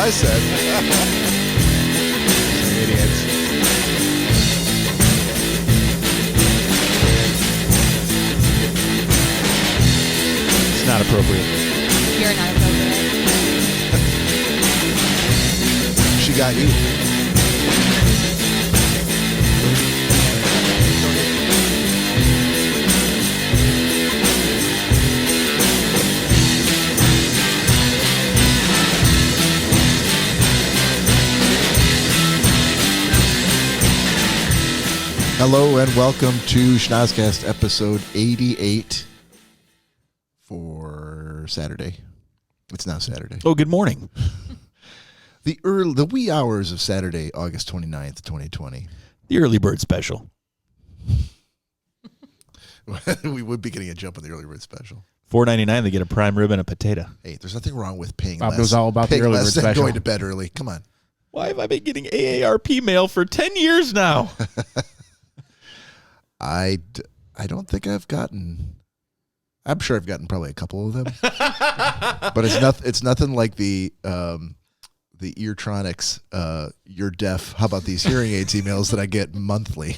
I said. Idiots. It's not appropriate. You're not appropriate. She got you. Hello and welcome to Schnozzcast episode 88 for Saturday. It's now Saturday. Oh, good morning. The wee hours of Saturday, August 29th, 2020. The early bird special. We would be getting a jump on the early bird special. $4.99, they get a prime rib and a potato. Hey, there's nothing wrong with paying Bob less. knows all about the paying early less bird than special. going to bed early. Come on. Why have I been getting AARP mail for 10 years now? I don't think I've gotten. I'm sure I've gotten probably a couple of them, but it's nothing like the Eartronics. You're deaf. How about these hearing aids emails that I get monthly?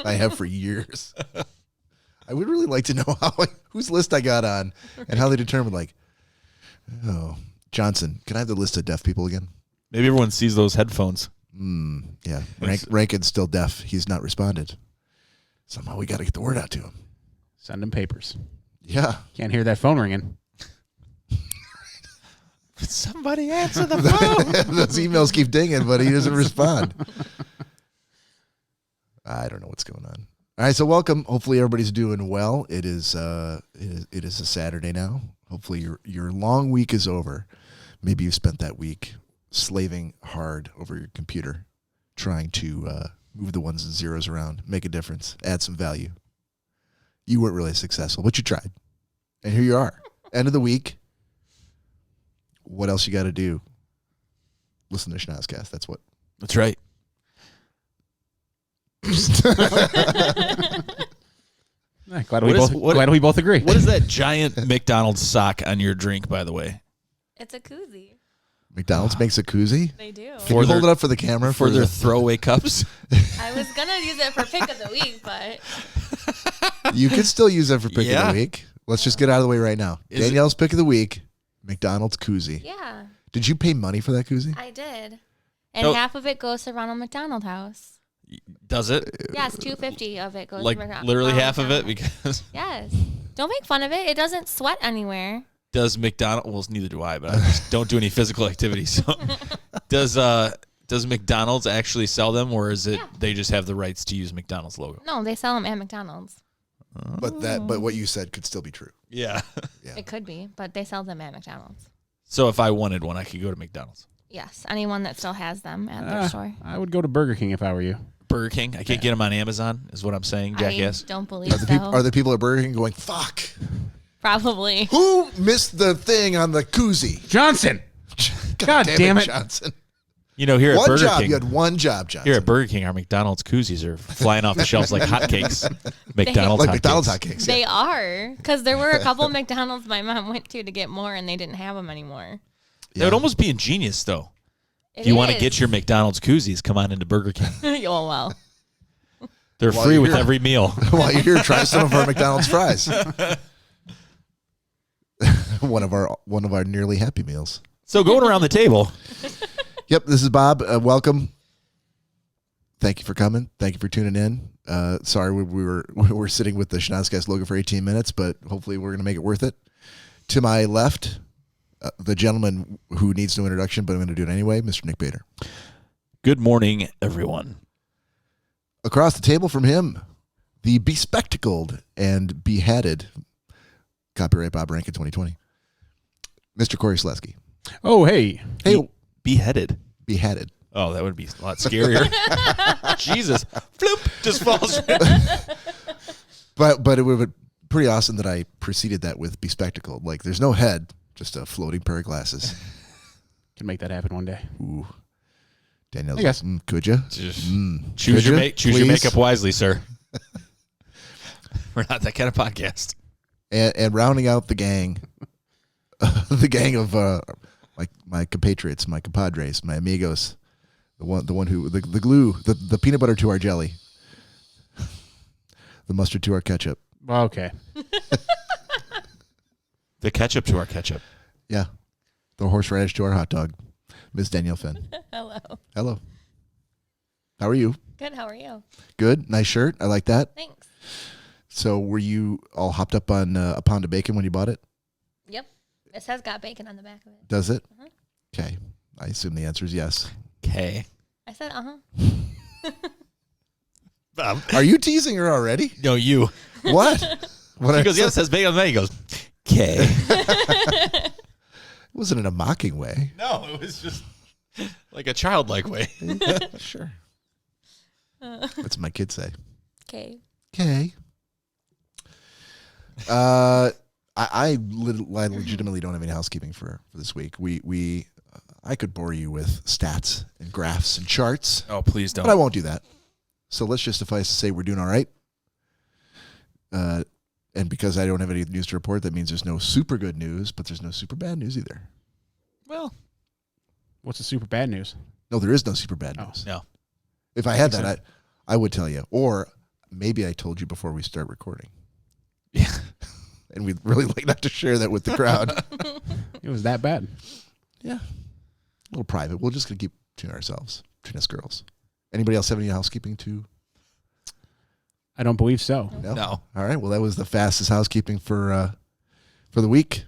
I have for years. I would really like to know whose list I got on and how they determined. Like, oh, Johnson, can I have the list of deaf people again? Maybe everyone sees those headphones. Yeah, Rankin's still deaf. He's not responded. Somehow we got to get the word out to him. Send him papers. Yeah. Can't hear that phone ringing. Somebody answer the phone. Those emails keep dinging, but he doesn't respond. I don't know what's going on. All right, so welcome. Hopefully everybody's doing well. It is a Saturday now. Hopefully your long week is over. Maybe you spent that week slaving hard over your computer, trying to move the ones and zeros around, make a difference, add some value. You weren't really successful, but you tried. And here you are. End of the week. What else you got to do? Listen to Schnozzcast. That's what. That's right. Glad we both agree. What is that giant McDonald's sock on your drink, by the way? It's a koozie. McDonald's makes a koozie? They do. Can you hold it up for the camera? For their throwaway cups? I was going to use it for pick of the week, but... You can still use that for pick Yeah. of the week. Let's just get out of the way right now. Danielle's pick of the week, McDonald's koozie. Yeah, Did you pay money for that koozie? I did. And half of it goes to Ronald McDonald House. Does it? Yes, $250 of it goes Like to Ronald literally half of it? McDonald. Because Yes. Don't make fun of it. It doesn't sweat anywhere. does McDonald, well, neither do I, but I just don't do any physical activity. So does McDonald's actually sell them, or is it they just have the rights to use McDonald's logo? No, they sell them at McDonald's. But what you said could still be true. Yeah. It could be, but they sell them at McDonald's. So if I wanted one, I could go to McDonald's. Yes, anyone that still has them at their store. I would go to Burger King if I were you. Burger King? I can't get them on Amazon, is what I'm saying, jackass. I don't believe Are the people at Burger King going, fuck? Probably. Who missed the thing on the koozie? Johnson! God damn it. Johnson. You know, here at Burger King. You had one job, Johnson. Here at Burger King, our McDonald's koozies are flying off the shelves like hotcakes. McDonald's hotcakes. They are, because there were a couple McDonald's my mom went to get more, and they didn't have them anymore. Yeah. That would almost be ingenious, though. If It you want to is. get your McDonald's koozies, come on into Burger King. Oh, well. They're While free you're with here. every meal. While you're here, try some of our McDonald's fries. one of our nearly Happy Meals. So going around the table. Yep, this is Bob. Welcome. Thank you for coming. Thank you for tuning in. Sorry we were sitting with the Schnozzcast logo for 18 minutes, but hopefully we're going to make it worth it. To my left, the gentleman who needs no introduction, but I'm going to do it anyway, Mr. Nick Bader. Good morning, everyone. Across the table from him, the bespectacled and beheaded, copyright Bob Rankin 2020, Mr. Cory Schnozzcast. Oh, hey. Hey, Beheaded. beheaded. Oh, that would be a lot scarier. Jesus. Floop. Just falls. But it would have been pretty awesome that I preceded that with bespectacled. Like, there's no head, just a floating pair of glasses. Can make that happen one day. Ooh. Danielle, I guess. Could you? Choose your makeup wisely, sir. We're not that kind of podcast. And rounding out the gang, the gang of like my compatriots, my compadres, my amigos, the one who the glue, the peanut butter to our jelly, the mustard to our ketchup. Okay. The ketchup to our ketchup. Yeah, the horseradish to our hot dog. Miss Danielle Finn. Hello. Hello. How are you? Good. How are you? Good. Nice shirt. I like that. Thanks. So were you all hopped up on a pound of bacon when you bought it? Yep. This has got bacon on the back of it. Does it? Uh-huh. Okay. I assume the answer is yes. Okay. I said, Are you teasing her already? No, you. What? What? He goes, yeah, it says bacon on the menu. He goes, okay. It wasn't in a mocking way. No, it was just like a childlike way. Sure. That's what my kids say. Okay. Okay. I legitimately don't have any housekeeping for this week. I could bore you with stats and graphs and charts, Oh, please don't. but I won't do that. So let's just suffice to say we're doing all right. And because I don't have any news to report, that means there's no super good news, but there's no super bad news either. Well, What's the super bad news? No, there is no super bad news. no. If I had that, I would tell you. Or maybe I told you before we start recording. Yeah. And we'd really like not to share that with the crowd. It was that bad. Yeah. A little private. We're just going to keep to ourselves, between us girls. Anybody else have any housekeeping to? I don't believe so. No. All right. Well, that was the fastest housekeeping for the week.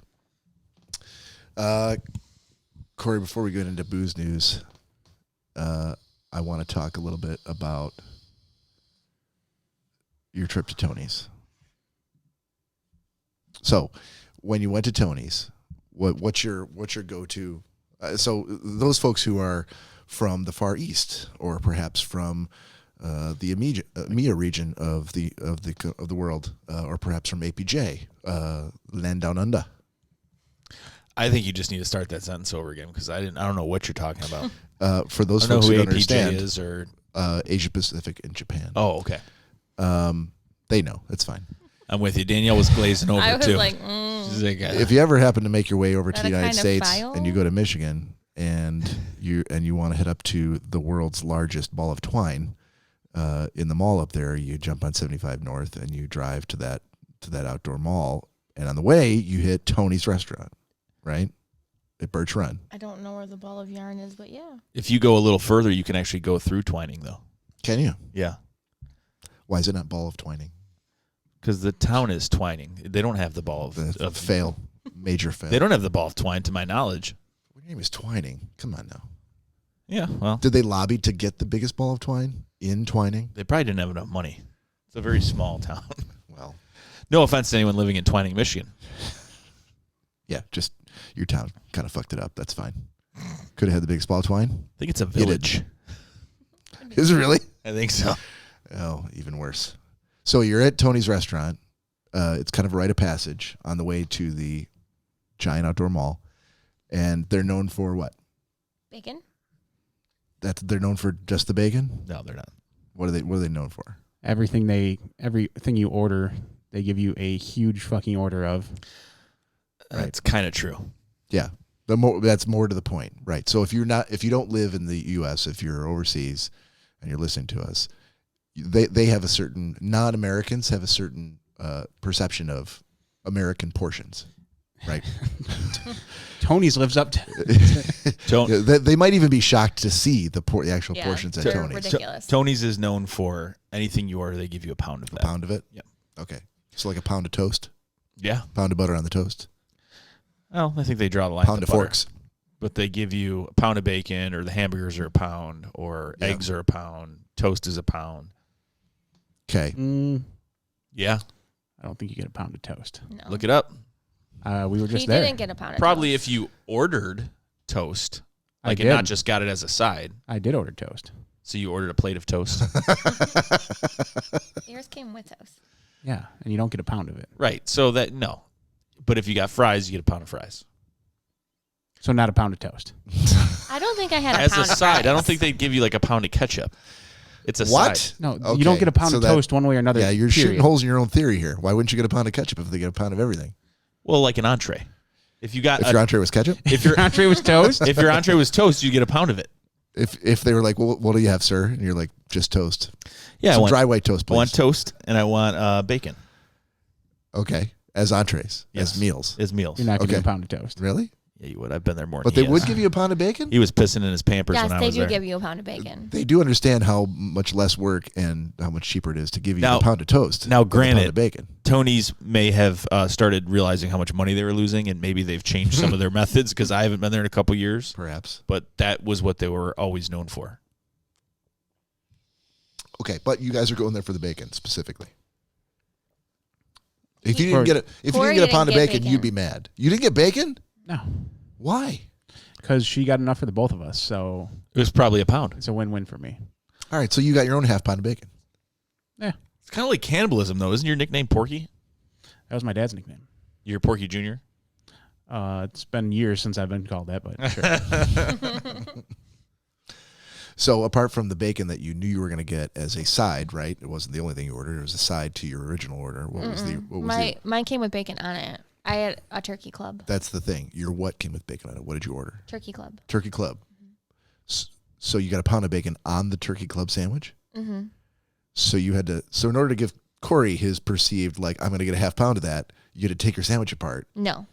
Cory, before we get into booze news, I want to talk a little bit about your trip to Tony's. So, when you went to Tony's, what's your go-to? So those folks who are from the Far East, or perhaps from the EMEA region of the world, or perhaps from APJ, land down under. I think you just need to start that sentence over again because I don't know what you're talking about. For those I don't folks know who who don't APJ understand, is or Asia Pacific and Japan. oh, okay. They know. It's fine. I'm with you. Danielle was glazing over I was too. like, She's like, If you ever happen to make your way over to That the a United kind of States file? and you go to Michigan and you want to head up to the world's largest ball of twine, in the mall up there, you jump on 75 North and you drive to that outdoor mall, and on the way you hit Tony's restaurant, right? At Birch Run. I don't know where the ball of yarn is, but yeah. if you go a little further, you can actually go through Twining though. Can you? Yeah. Why is it not ball of twining? Because the town is Twining. They don't have the ball of Fail. Major fail. They don't have the ball of twine, to my knowledge. Your name is Twining. Come on now. Yeah, well, Did they lobby to get the biggest ball of twine in Twining? they probably didn't have enough money. It's a very small town. Well, No offense to anyone living in Twining, Michigan. yeah, just your town kind of fucked it up. That's fine. Could have had the biggest ball of twine. I think it's a You village. Is it really? I think so. Oh, even worse. So you're at Tony's restaurant. It's kind of a rite of passage on the way to the giant outdoor mall. And they're known for what? Bacon? They're known for just the bacon? No, they're not. What are they known for? Everything you order, they give you a huge fucking order of. That's kind of true. Yeah. That's more to the point. Right. So if you don't live in the US, if you're overseas and you're listening to us, they have a certain, non-Americans have a certain perception of American portions. Right. Tony's lives up to. Don't, They might even be shocked to see the actual Yeah, portions at they're Tony's. ridiculous. Tony's is known for anything you order, they give you a pound of that. A pound of it? Yep. Okay. So like a pound of toast, Yeah. pound of butter on the toast, Well, I think they draw the line. pound at of the butter. forks. But they give you a pound of bacon, or the hamburgers are a pound, or Yeah. eggs are a pound, toast is a pound. Okay. Yeah. I don't think you get a pound of toast. No. Look it up. We were just He there. didn't get a pound of Probably toast. if you ordered toast, I like and not did. just got it as a side. I did order toast. So you ordered a plate of toast. Yours came with toast. Yeah, and you don't get a pound of it. Right. So that, no. But if you got fries, you get a pound of fries. So not a pound of toast. I don't think I had a As pound a of side, fries. I don't think they'd give you like a pound of ketchup. It's a What? side. No, Okay, you don't get a pound so of that- toast one way or another. Yeah, you're shooting period. holes in your own theory here. Why wouldn't you get a pound of ketchup if they get a pound of everything? Well, like an entree. If you got If your entree was ketchup? if your Entree was toast. if your entree was toast, you get a pound of it. If they were like, well, what do you have, sir? And you're like, just toast. Yeah, So dry white toast, I please. want toast and I want bacon Okay. As entrees, Yes. as meals. as meals. You're not getting Okay. a pound of toast. Really? Yeah, you would. I've been there more. But than they he would has. give you a pound of bacon? He was pissing in his Pampers Yes, when I they was do there. give you a pound of bacon. They do understand how much less work and how much cheaper it is to give you Now- a pound of toast. now, than a pound granted, of bacon. Tony's may have started realizing how much money they were losing, and maybe they've changed some of their methods because I haven't been there in a couple years. Perhaps. But that was what they were always known for. Okay, but you guys are going there for the bacon specifically. If you Cory- didn't get Cory a pound of didn't get bacon, you'd be mad. You didn't get bacon? No, Why? because she got enough for the both of us, so It was probably a pound. it's a win-win for me. All right, so you got your own half pound of bacon. Yeah, It's kind of like cannibalism, though. Isn't your nickname Porky? that was my dad's nickname. You're Porky Jr.? It's been years since I've been called that, but sure. So apart from the bacon that you knew you were going to get as a side, right? It wasn't the only thing you ordered. It was a side to your original order. What was the? Mine came with bacon on it. I had a turkey club. That's the thing. Your what came with bacon on it? What did you order? Turkey club. Turkey club. So you got a pound of bacon on the turkey club sandwich. Mm-hmm. So you had to. So in order to give Cory his perceived like I'm going to get a half pound of that, you had to take your sandwich apart. No,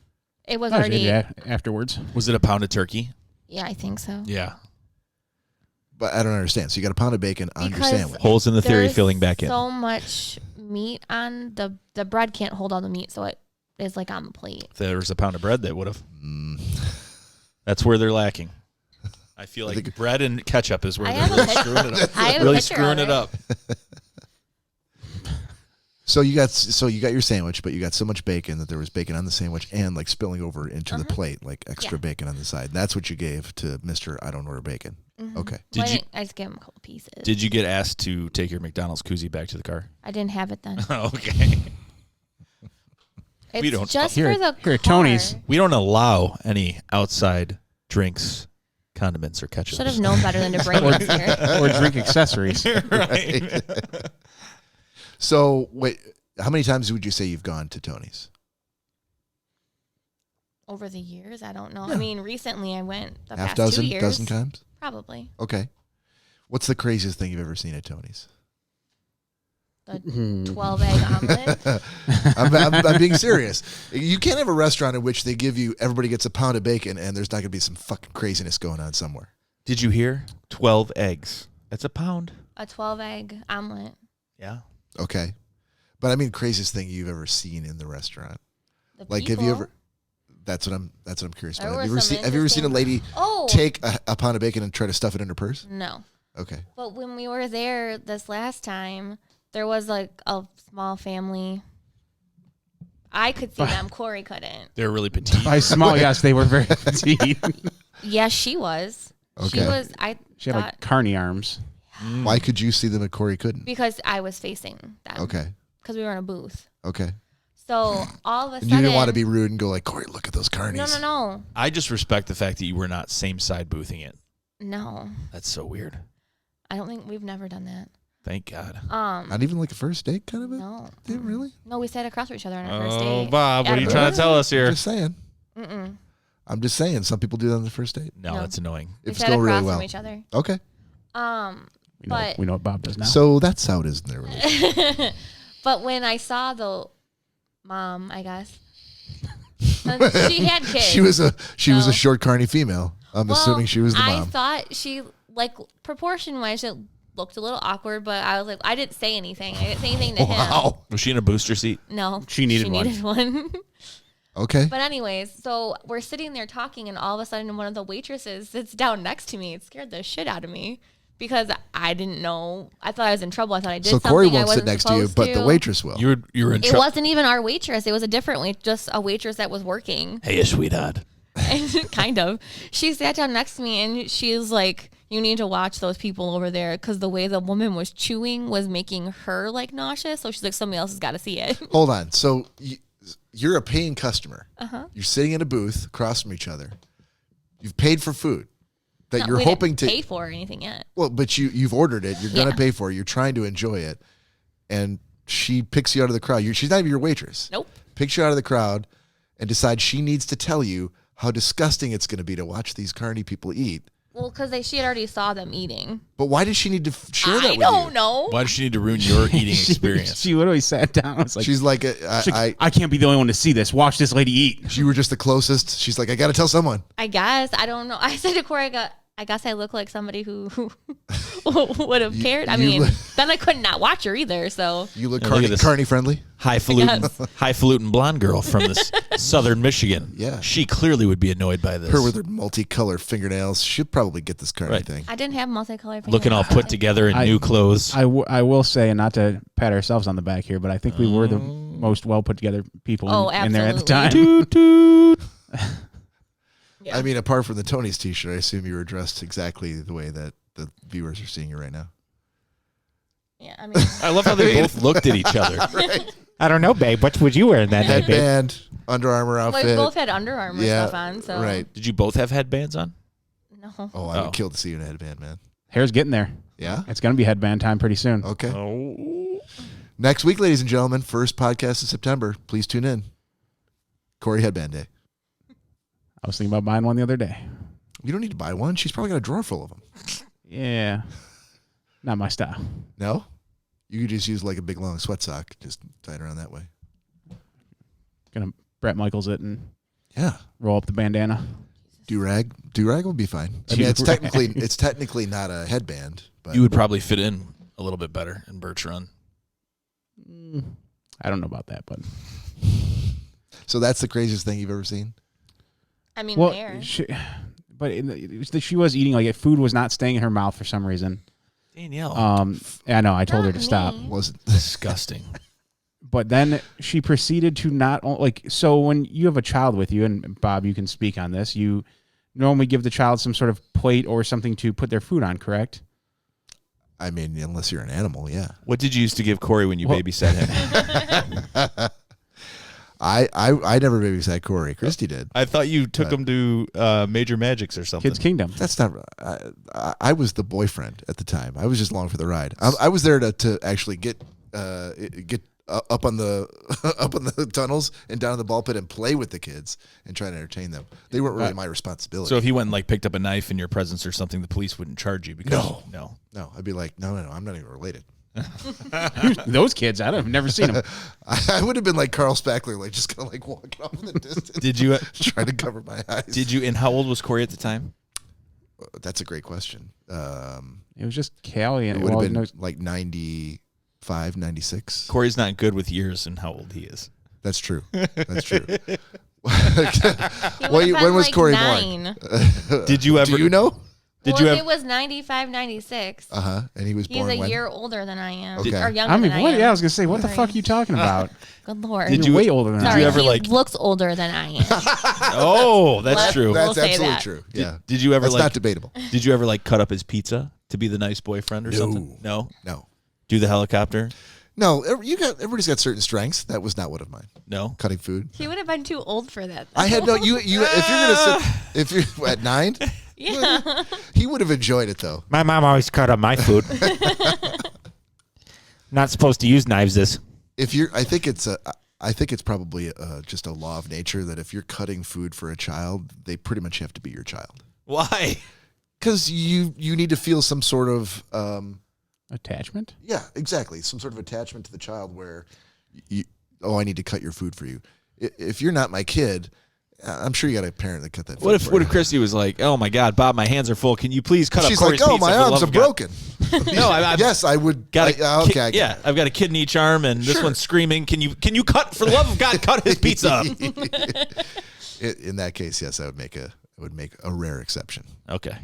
it was I already. yeah, afterwards. Was it a pound of turkey? Yeah, I think so. Yeah. But I don't understand. So you got a pound of bacon on your Because sandwich. Holes in the theory There's filling back in. so much meat on the bread can't hold all the meat, so it is like on the plate. If there was a pound of bread, that would have. That's where they're lacking. I feel I like think- bread and ketchup is where I they're have a really pic- screwing it up. I have a Really picture screwing of it up. So you got your sandwich, but you got so much bacon that there was bacon on the sandwich and like spilling over into the plate, like extra Yeah. bacon on the side. And that's what you gave to Mr. I don't order bacon. Mhm. Okay. Did you- I just gave him a couple pieces. Did you get asked to take your McDonald's koozie back to the car? I didn't have it then. Okay. It's don't- just Here- for the here at car. Tony's. We don't allow any outside drinks, condiments, or ketchup. Should have known better than to bring this here. Or drink accessories. Right. So wait, how many times would you say you've gone to Tony's? Over the years, I don't know. Yeah. I mean, recently I went the Half past dozen, 2 years. dozen times? Probably. Okay. What's the craziest thing you've ever seen at Tony's? The 12-egg omelet. I'm being serious. You can't have a restaurant in which they give you everybody gets a pound of bacon and there's not going to be some fucking craziness going on somewhere. Did you hear? 12 eggs. That's a pound. A 12-egg omelet. Yeah. Okay. But I mean craziest thing you've ever seen in the restaurant. The Like people. have you ever That's what I'm curious There about. were Have you some ever seen a lady Oh, take a pound of bacon and try to stuff it in her purse? no. Okay. But when we were there this last time, there was like a small family. I could see them. Cory couldn't. They're really petite. By small, yes, they were very petite. Yes, she was. She Okay. was. I She had thought like carny arms. Why could you see them and Cory couldn't? because I was facing them. Okay. Because we were in a booth. Okay. So all of a And sudden, you didn't want to be rude and go like, Cory, look at those carnies. No. I just respect the fact that you were not same side boothing it. No, That's so weird. I don't think we've never done that. Thank God. Not even like a first date kind of a No. thing, really? No, we sat across from each other on our first Oh, date. Bob, what At are a you trying to booth. tell us here? Just saying. Mm-mm. I'm just saying. Some people do that on the first date. No, No. that's annoying. We If it's sat going across really well. from each other. Okay. But We know what Bob does now. So that's how it is in their relationship. but when I saw the mom, I guess she had kids. She was a So- short carny female. I'm assuming she was the I mom. thought she like proportion wise it looked a little awkward, but I was like, I didn't say anything. I didn't say anything to him. Wow. Was she in a booster seat? No, She needed one. one. Okay. But anyways, so we're sitting there talking, and all of a sudden, one of the waitresses sits down next to me. It scared the shit out of me because I didn't know. I thought I was in trouble. I thought I did So something Cory I won't sit wasn't next to you, supposed but the to. waitress will. You were in It trouble. wasn't even our waitress. It was a different just a waitress that was working. Hey, sweetheart. And kind of. She sat down next to me, and she was like, you need to watch those people over there because the way the woman was chewing was making her like nauseous. So she's like, somebody else has got to see it. Hold on. So you're a paying customer. Uh-huh. You're sitting in a booth across from each other. You've paid for food that No, you're we hoping didn't to pay for or anything yet. Well, but you've ordered it. You're going to Yeah. pay for it. You're trying to enjoy it. And she picks you out of the crowd. She's not even your waitress. Nope. Picks you out of the crowd and decides she needs to tell you how disgusting it's going to be to watch these carny people eat. Well, because she had already saw them eating. But why did she need to share that with you? I don't know. Why does she need to ruin your eating experience? She literally sat down. I was like, She's like, I can't be the only one to see this. Watch this lady eat. you were just the closest. She's like, I got to tell someone. I guess. I don't know. I said to Cory, I guess I look like somebody who would have cared. I mean, then I could not watch her either. So You look Yeah, look at this. carny friendly. Highfalutin blonde girl from this southern Michigan. Yeah. She clearly would be annoyed by this. Her with her multicolored fingernails. She'll probably get this carny Right. thing. I didn't have multicolored. Looking all put together in new clothes. I will say, and not to pat ourselves on the back here, but I think we were the most well put together people in there at the time. Toot, toot. Yeah. I mean, apart from the Tony's t-shirt, I assume you were dressed exactly the way that the viewers are seeing you right now. Yeah, I mean, I love how they both looked at each other. I don't know, babe. What would you wear in that night, babe? Headband, Under Armour outfit. we both had Under Armour Yeah, stuff on. So right. Did you both have headbands on? No. Oh, I Oh. would kill to see you in a headband, man. Hair's getting there. Yeah? It's going to be headband time pretty soon. Okay. Oh. Next week, ladies and gentlemen, first podcast of September. Please tune in. Cory Headband Day. I was thinking about buying one the other day. You don't need to buy one. She's probably got a drawer full of them. Yeah. Not my style. No? You could just use like a big long sweat sock. Just tie it around that way. Gonna Brett Michaels it and Yeah. roll up the bandana. Do-rag. Do-rag will be fine. I mean, it's technically not a headband. But You would probably fit in a little bit better in Birch Run. I don't know about that, but So that's the craziest thing you've ever seen? I mean, well, there. she was eating like food was not staying in her mouth for some reason. Danielle. I know. I told her Not to stop. me. Wasn't Disgusting. But then she proceeded to so when you have a child with you, and Bob, you can speak on this, you normally give the child some sort of plate or something to put their food on, correct? I mean, unless you're an animal, yeah. What did you used to give Cory when you babysat him? I never babysat Cory. Christy did. I thought you took him to Major Magics or something. Kids Kingdom. That's not. I was the boyfriend at the time. I was just along for the ride. I was there to actually get up on the tunnels and down in the ball pit and play with the kids and try to entertain them. They weren't really my responsibility. So if he went and like picked up a knife in your presence or something, the police wouldn't charge you because no. I'd be like, no, I'm not even related. Those kids, I've never seen them. I would have been like Carl Spackler, like just kind of like walking off in the distance. Did you trying to cover my eyes? Did you? And how old was Cory at the time? That's a great question. It was just Callie, It and would have well, been no, like 95, 96. Cory's not good with years and how old he is. That's true. That's true. He when would've been was like Cory born? 9. Did you ever? Do you know? Did Well, you if ever? it was 95, 96. And he was He's born a when? year older than I am. Okay. Or younger I mean, than what? I am. Yeah, I was gonna say, what the fuck are you talking about? Good Lord. Did You're you- way older than Sorry, you ever, he like- looks older than I am. Oh, that's What? true. We'll That's say absolutely that. true. Yeah. Did you ever That's like? not debatable. Did you ever like cut up his pizza to be the nice boyfriend or something? No. No. Do the helicopter? No, everybody's got certain strengths. That was not one of mine. No. Cutting food. He would have been too old for that. I had no you if you're gonna sit if you're at 9, Yeah. he would have enjoyed it though. My mom always cut up my food. Not supposed to use knives. I think it's probably just a law of nature that if you're cutting food for a child, they pretty much have to be your child. Why? Because you need to feel some sort of Attachment? yeah, exactly, some sort of attachment to the child where I need to cut your food for you. If you're not my kid, I'm sure you got a parent that cut that food What for if you. Christy was like, "Oh my God, Bob, my hands are full. Can you please cut She's up like, Cory's oh, pizza my for the arms love are of God?" broken. No, I Yes, I would. got okay, I get yeah, it. I've got a kid in each arm, and this Sure. one's screaming. Can you cut for the love of God? Cut his pizza up. In that case, yes, I would make a rare exception. Okay.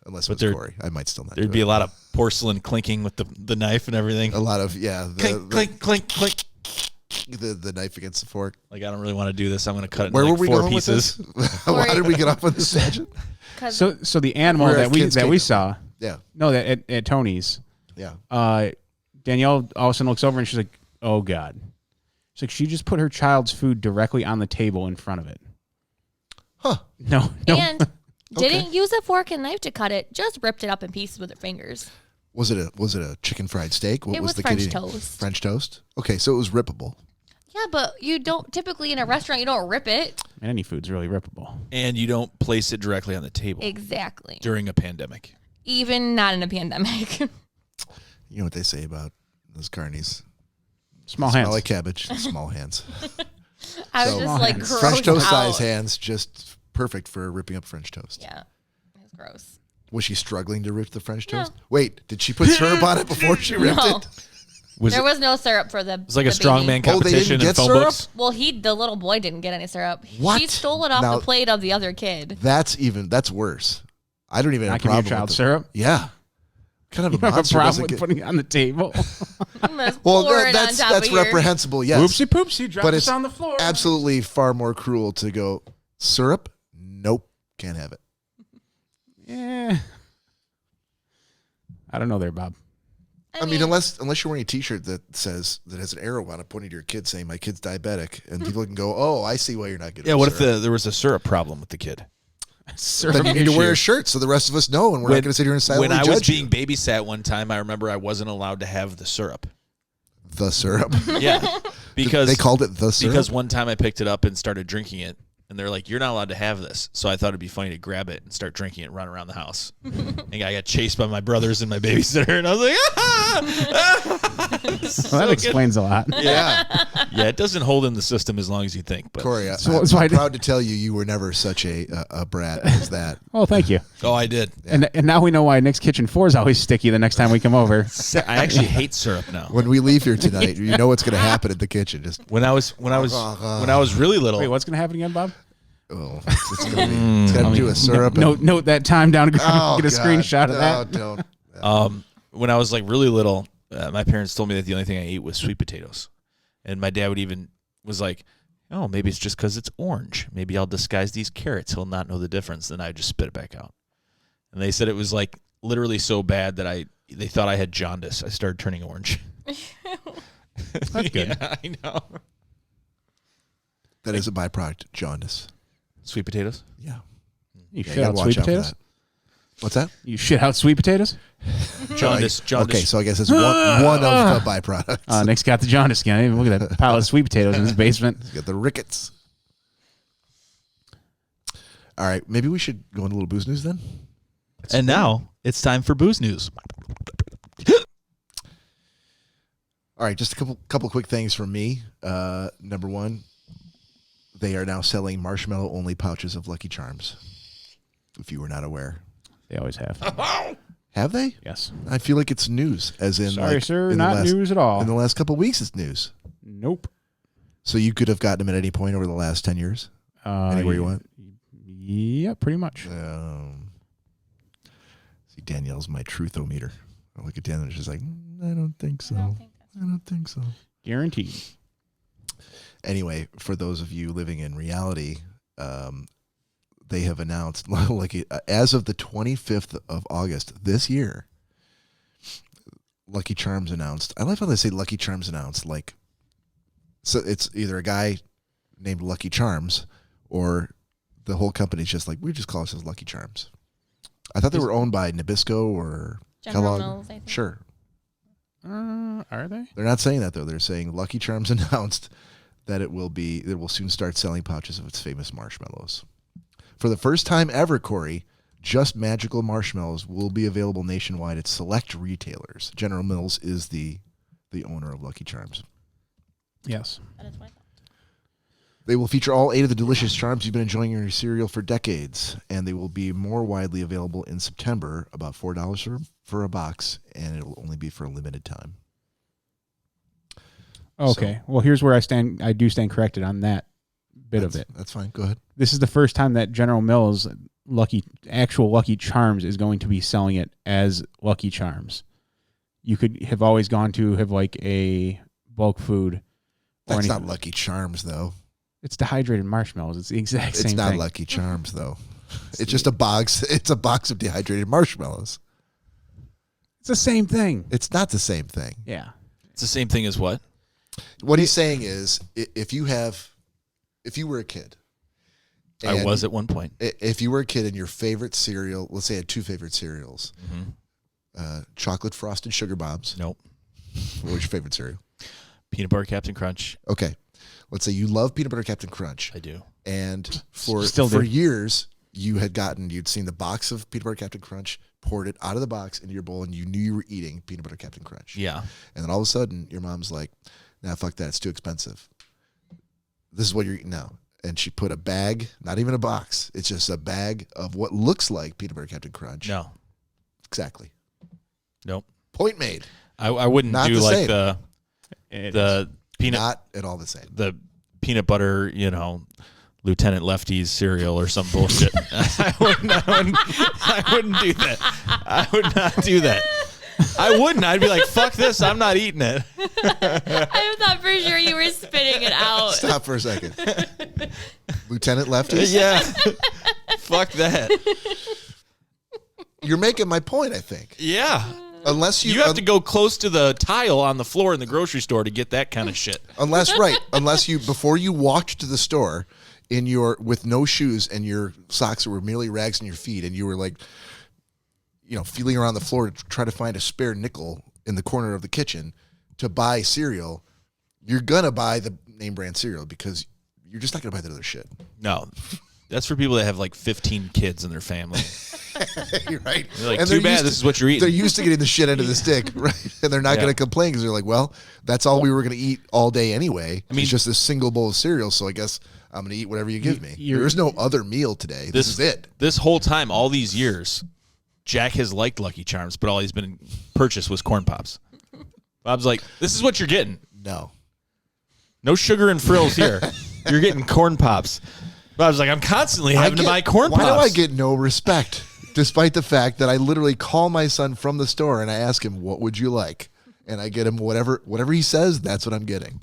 Unless But it was Cory, I might still not. There'd do be it. a lot of porcelain clinking with the knife and everything. a lot of Clink, clink, clink, clink. the knife against the fork. Like, I don't really want to do this. I'm going to cut it Where in were like we 4 going pieces. with this? Why did we get off on this tangent? So the animal We're at that we Kids that we Kingdom. saw, Yeah, no, that at Tony's, yeah. Danielle all of a sudden looks over and she's like, "Oh God!" She's like, she just put her child's food directly on the table in front of it. Huh? No. And didn't use a fork and knife to cut it. Just ripped it up in pieces with her fingers. Was it a chicken fried steak? What It was the French kid eating? toast. French toast. Okay, so it was rippable. Yeah, but you don't typically in a restaurant. You don't rip it. And any food's really rippable. And you don't place it directly on the table. Exactly. During a pandemic. Even not in a pandemic. You know what they say about those carnies? Small hands. Smell like cabbage, small hands. I was So, just like hands. grossed French toast out. size hands, just perfect for ripping up French toast. Yeah, it's gross. Was she struggling to rip the French toast? Wait, did she put syrup on it before she ripped No. it? There was no syrup for the. It was like a the baby. strongman Oh, they didn't competition in get phone syrup? books. Well, the little boy didn't get any syrup. What? She stole it off Now- the plate of the other kid. That's worse. I don't even have Not a give your problem child with syrup. Yeah. Kind of You a don't have a monster problem doesn't with get- putting it on the table. Well, Pour it on that's top of your- reprehensible, yes. Whoopsie poopsie, drop But this it's on the floor. absolutely far more cruel to go, syrup? Nope, can't have it. Yeah. I don't know there, Bob. I mean, unless you're wearing a T-shirt that has an arrow on it pointing to your kid saying, my kid's diabetic, and people can go, oh, I see why you're not getting Yeah, what if syrup. there was a syrup problem with the kid? Then you need to wear a shirt so the rest of us know, and we're not going to sit here and silently When I was judge you. being babysat one time, I remember I wasn't allowed to have the syrup. The syrup. Yeah, because they called it the syrup. Because one time I picked it up and started drinking it, and they're like, "You're not allowed to have this." So I thought it'd be funny to grab it and start drinking it, and run around the house. And I got chased by my brothers and my babysitter, and I was like, "Ah!" Well, that explains a lot. Yeah, yeah. It doesn't hold in the system as long as you think. But Corey, So I'm proud to tell you, you were never such a brat as that. Oh, thank you. oh, I did. And now we know why Nick's Kitchen 4 is always sticky the next time we come over. I actually hate syrup now. When we leave here tonight, you know what's going to happen in the kitchen. Just When I was really little. Wait, what's going to happen again, Bob? it's going to be. It's got to do with syrup. Note that time down. Get a God. screenshot of that. No, don't. When I was like really little, my parents told me that the only thing I ate was sweet potatoes, and my dad was like, "Oh, maybe it's just because it's orange. Maybe I'll disguise these carrots. He'll not know the difference." Then I just spit it back out, and they said it was like literally so bad that they thought I had jaundice. I started turning orange. That's good. Yeah, I know. That is a byproduct. Jaundice. Sweet potatoes. Yeah. You Yeah, shit you gotta out watch sweet out for potatoes? that. What's that? You shit out sweet potatoes? Jaundice. Okay, so I guess it's one of the byproducts. Nick's got the jaundice again. Look at that pile of sweet potatoes in his basement. He's got the rickets. All right, maybe we should go into a little booze news then. And now it's time for booze news. All right, just a couple quick things from me. Number one, they are now selling marshmallow-only pouches of Lucky Charms, if you were not aware. They always have. Have they? Yes. I feel like it's news, as in Sorry, like, sir, in the not last- news at all. In the last couple of weeks, it's news. Nope. So you could have gotten them at any point over the last 10 years? Anywhere you want? Yeah, pretty much. See, Danielle's my truthometer. I look at Danielle and she's like, I don't think so. I don't think so. Guaranteed. Anyway, for those of you living in reality, they have announced, like, as of the 25th of August this year, Lucky Charms announced. I like how they say Lucky Charms announced. Like, so it's either a guy named Lucky Charms or the whole company's just like, we just call ourselves Lucky Charms. I thought they were owned by Nabisco or General Kellogg. Mills, I think. Sure. Are they? They're not saying that, though. They're saying Lucky Charms announced that it will soon start selling pouches of its famous marshmallows. For the first time ever, Corey, just magical marshmallows will be available nationwide at select retailers. General Mills is the owner of Lucky Charms. Yes. That is what I thought. They will feature all 8 of the delicious charms you've been enjoying in your cereal for decades, and they will be more widely available in September, about $4 for a box, and it will only be for a limited time. Okay. Well, here's where I stand. I do stand corrected on that bit of it. That's fine. Go ahead. This is the first time that General Mills actual Lucky Charms is going to be selling it as Lucky Charms. You could have always gone to have like a bulk food. That's not Lucky Charms, though. It's dehydrated marshmallows. It's the exact same thing. It's not Lucky Charms, though. It's just a box. It's a box of dehydrated marshmallows. It's the same thing. It's not the same thing. Yeah. It's the same thing as what? What he's saying is, if you were a kid, I was at one point. If you were a kid and your favorite cereal, let's say I had 2 favorite cereals, chocolate frosted sugar bombs. Nope. What was your favorite cereal? Peanut butter Captain Crunch. Okay. let's say you love peanut butter Captain Crunch. I do. And for Still do. years, you'd seen the box of peanut butter Captain Crunch, poured it out of the box into your bowl, and you knew you were eating peanut butter Captain Crunch. Yeah. And then all of a sudden, your mom's like, nah, fuck that. It's too expensive. This is what you're eating now. And she put a bag, not even a box. It's just a bag of what looks like peanut butter Captain Crunch. No. Exactly. Nope. Point made. I wouldn't Not do the like same. the peanut Not at all the same. the peanut butter, Lieutenant Lefty's cereal or some bullshit. I wouldn't do that. I would not do that. I wouldn't. I'd be like, fuck this. I'm not eating it. I thought for sure you were spitting it out. Stop for a second. Lieutenant Lefty? Yeah. Fuck that. You're making my point, I think. Yeah. Unless You have to go close to the tile on the floor in the grocery store to get that kind of shit. Unless you, before you walked to the store with no shoes and your socks were merely rags on your feet, and you were like, feeling around the floor to try to find a spare nickel in the corner of the kitchen to buy cereal, you're going to buy the name brand cereal because you're just not going to buy that other shit. No. That's for people that have like 15 kids in their family. You're right. They're like, And too they're bad used this is what you're eating. They're used to getting the shit out of the stick, right? And they're not Yeah. going to complain because they're like, well, that's all we were going to eat all day anyway. I mean- it's just this single bowl of cereal, so I guess I'm going to eat whatever you give me. You're- There is no other meal today. This is it. This whole time, all these years, Jack has liked Lucky Charms, but all he's been purchased was Corn Pops. Bob's like, this is what you're getting. No. No sugar and frills here. You're getting Corn Pops. Bob's like, I'm constantly having to buy Corn Pops. Why do I get no respect, despite the fact that I literally call my son from the store and I ask him, what would you like? And I get him whatever he says, that's what I'm getting.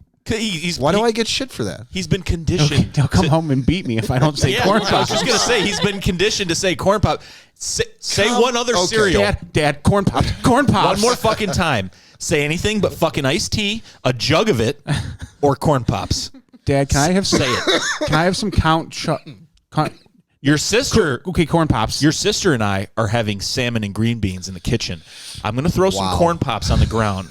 Why do I get shit for that? He's been conditioned. They'll come home and beat me if I don't say Yeah, corn I was pops. just going to say, he's been conditioned to say Corn Pop. Say one other Okay. cereal. Dad, corn pops, corn pops. One more fucking time. Say anything but fucking iced tea, a jug of it, or Corn Pops. Dad, can I have some? Say it. Can I have some Your sister, Okay, corn pops. your sister and I are having salmon and green beans in the kitchen. I'm going to throw some Corn Pops on the ground.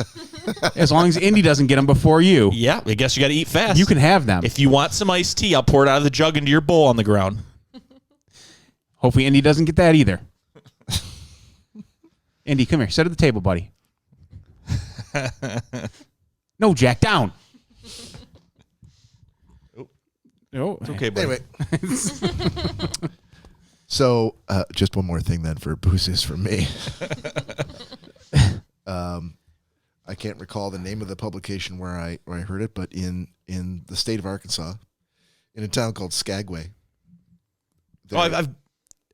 As long as Indy doesn't get them before you, Yeah, I guess you got to eat fast. you can have them. If you want some iced tea, I'll pour it out of the jug into your bowl on the ground. Hopefully, Indy doesn't get that either. Indy, come here. Sit at the table, buddy. No, Jack, down. Oh, It's okay, buddy. Anyway. So, just one more thing then for boozes from me. I can't recall the name of the publication where I heard it, but in the state of Arkansas, in a town called Skagway. Oh, I've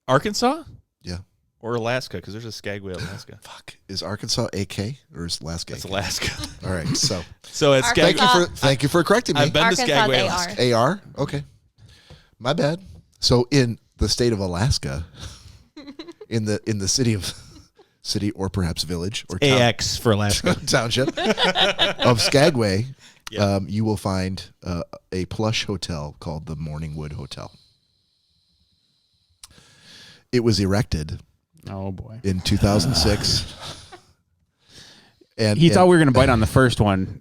Arkansas Yeah. or Alaska, because there's a Skagway, Alaska. Fuck. Is Arkansas AK or is Alaska That's AK? Alaska. All right. So So it's Skagway. thank you for correcting me. I've been to Arkansas, Skagway, they Alaska. are. AR? Okay. My bad. So in the state of Alaska, in the city or perhaps village or town, AX for Alaska. township of Skagway, Yeah. you will find a plush hotel called the Morningwood Hotel. It was erected oh boy. in 2006. And He thought we were going to bite on the first one,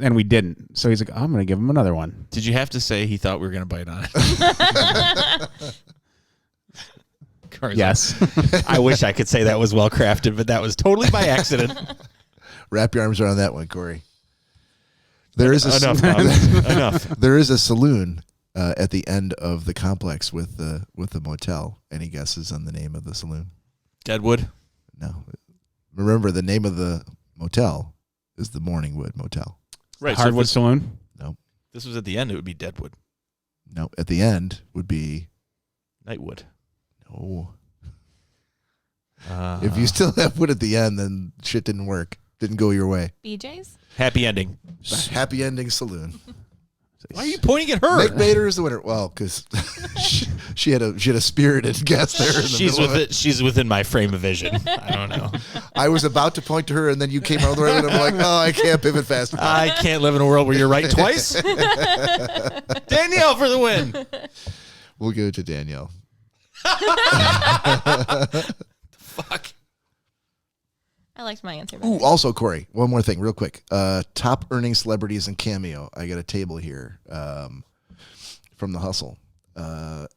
and we didn't. So he's like, I'm going to give him another one. Did you have to say he thought we were going to bite on it? Cory's Yes. like, I wish I could say that was well crafted, but that was totally by accident. wrap your arms around that one, Cory. There is a Enough, Bob. Enough. there is a saloon at the end of the complex with the motel. Any guesses on the name of the saloon? Deadwood. No. Remember, the name of the motel is the Morningwood Motel. Right. So Hardwood if Saloon. this was at the end, it would be Deadwood. No, at the end would be Nightwood. no. If you still have wood at the end, then shit didn't work. Didn't go your way. BJ's? Happy ending. Happy ending saloon. Why are you pointing at her? Nick Bader is the winner. Well, because she had a spirited guess there. In the She's middle of with it. She's within my frame of vision. I don't know. I was about to point to her, and then you came out the right way, and I'm like, oh, I can't pivot fast enough. I can't live in a world where you're right twice. Danielle for the win. We'll go to Danielle. Fuck. I liked my answer better. Ooh, also, Cory, one more thing real quick. Top earning celebrities and Cameo. I got a table here from The Hustle. I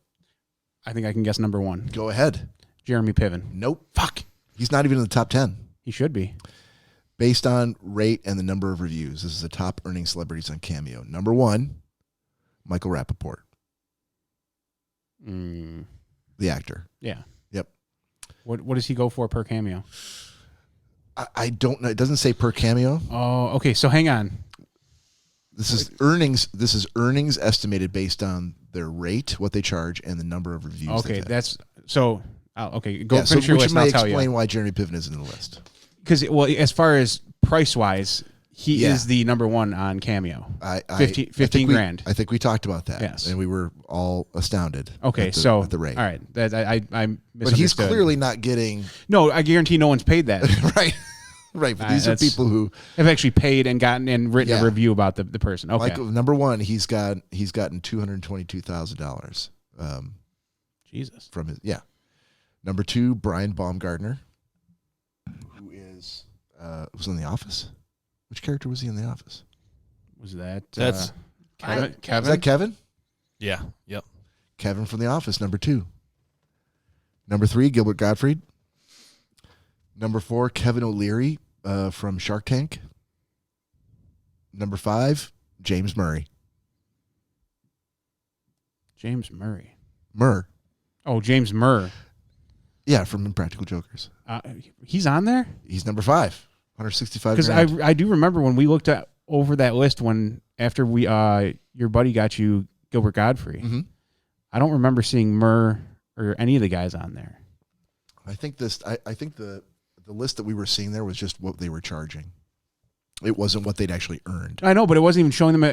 think I can guess number 1. Go ahead. Jeremy Piven. Nope. Fuck. He's not even in the top 10. He should be. Based on rate and the number of reviews, this is the top earning celebrities on Cameo. Number 1, Michael Rappaport. The actor. Yeah. Yep. What does he go for per cameo? I don't know. It doesn't say per cameo. Oh, okay. So hang on. This is earnings. This is earnings estimated based on their rate, what they charge, and the number of reviews. Okay, they that's so. Okay, go yeah, finish your which list. And I'll might tell explain you. why Jeremy Piven isn't in the list. Because as far as price wise, he Yeah. is the number 1 on Cameo. 15 I think grand. I think we talked about that. Yes. And we were all astounded. Okay, at the, so at the rate. all right, I But he's misunderstood. clearly not getting No, I guarantee no one's paid that. right. Right. But these are That's- people who Have actually paid and gotten and written Yeah. a review about the person. Okay, like number 1, he's gotten $222,000 Jesus. from his Number 2, Brian Baumgartner, who is was in The Office. Which character was he in The Office? Was that That's- Kevin? I- Kevin? Is that Kevin? Yeah. Yep. Kevin from The Office, number 2. Number 3, Gilbert Gottfried. Number 4, Kevin O'Leary from Shark Tank. Number 5, James Murray. James Murray. Murr. Oh, James Murr. Yeah, from Impractical Jokers. He's on there? He's number 5, 165 Because grand. I do remember when we looked over that list after we your buddy got you Gilbert Godfrey. Mhm. I don't remember seeing Murr or any of the guys on there. I think the list that we were seeing there was just what they were charging. It wasn't what they'd actually earned. I know, but it wasn't even showing them.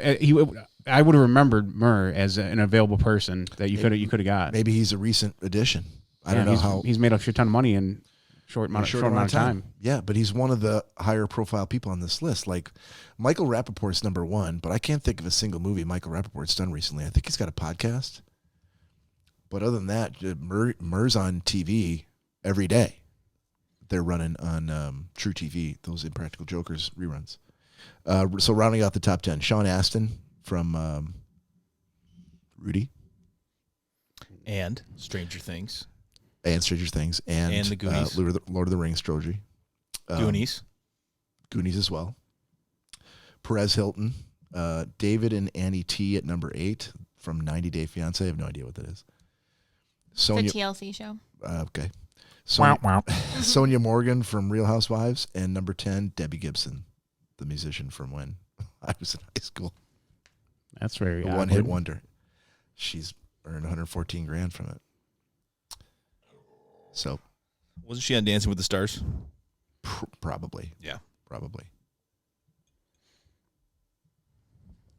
I would have remembered Murr as an available person that you could have got. Maybe he's a recent addition. I don't know how he's made a shit ton of money in short amount of time. Yeah, but he's one of the higher profile people on this list. Like Michael Rappaport's number 1, but I can't think of a single movie Michael Rappaport's done recently. I think he's got a podcast. But other than that, Murr's on TV every day. They're running on True TV, those Impractical Jokers reruns. So rounding out the top 10, Sean Astin from Rudy And Stranger Things. and Stranger Things and The Goonies. Lord of the Rings trilogy. Goonies. Goonies as well. Perez Hilton, David and Annie T at number 8 from 90 Day Fiance. I have no idea what that is. It's a Sonia, TLC show. okay. Wow, wow. Sonia Morgan from Real Housewives, and number 10, Debbie Gibson, the musician from when I was in high school. That's very The one-hit wonder. She's earned 114 grand from it. So Wasn't she on Dancing with the Stars? probably. Yeah. Probably.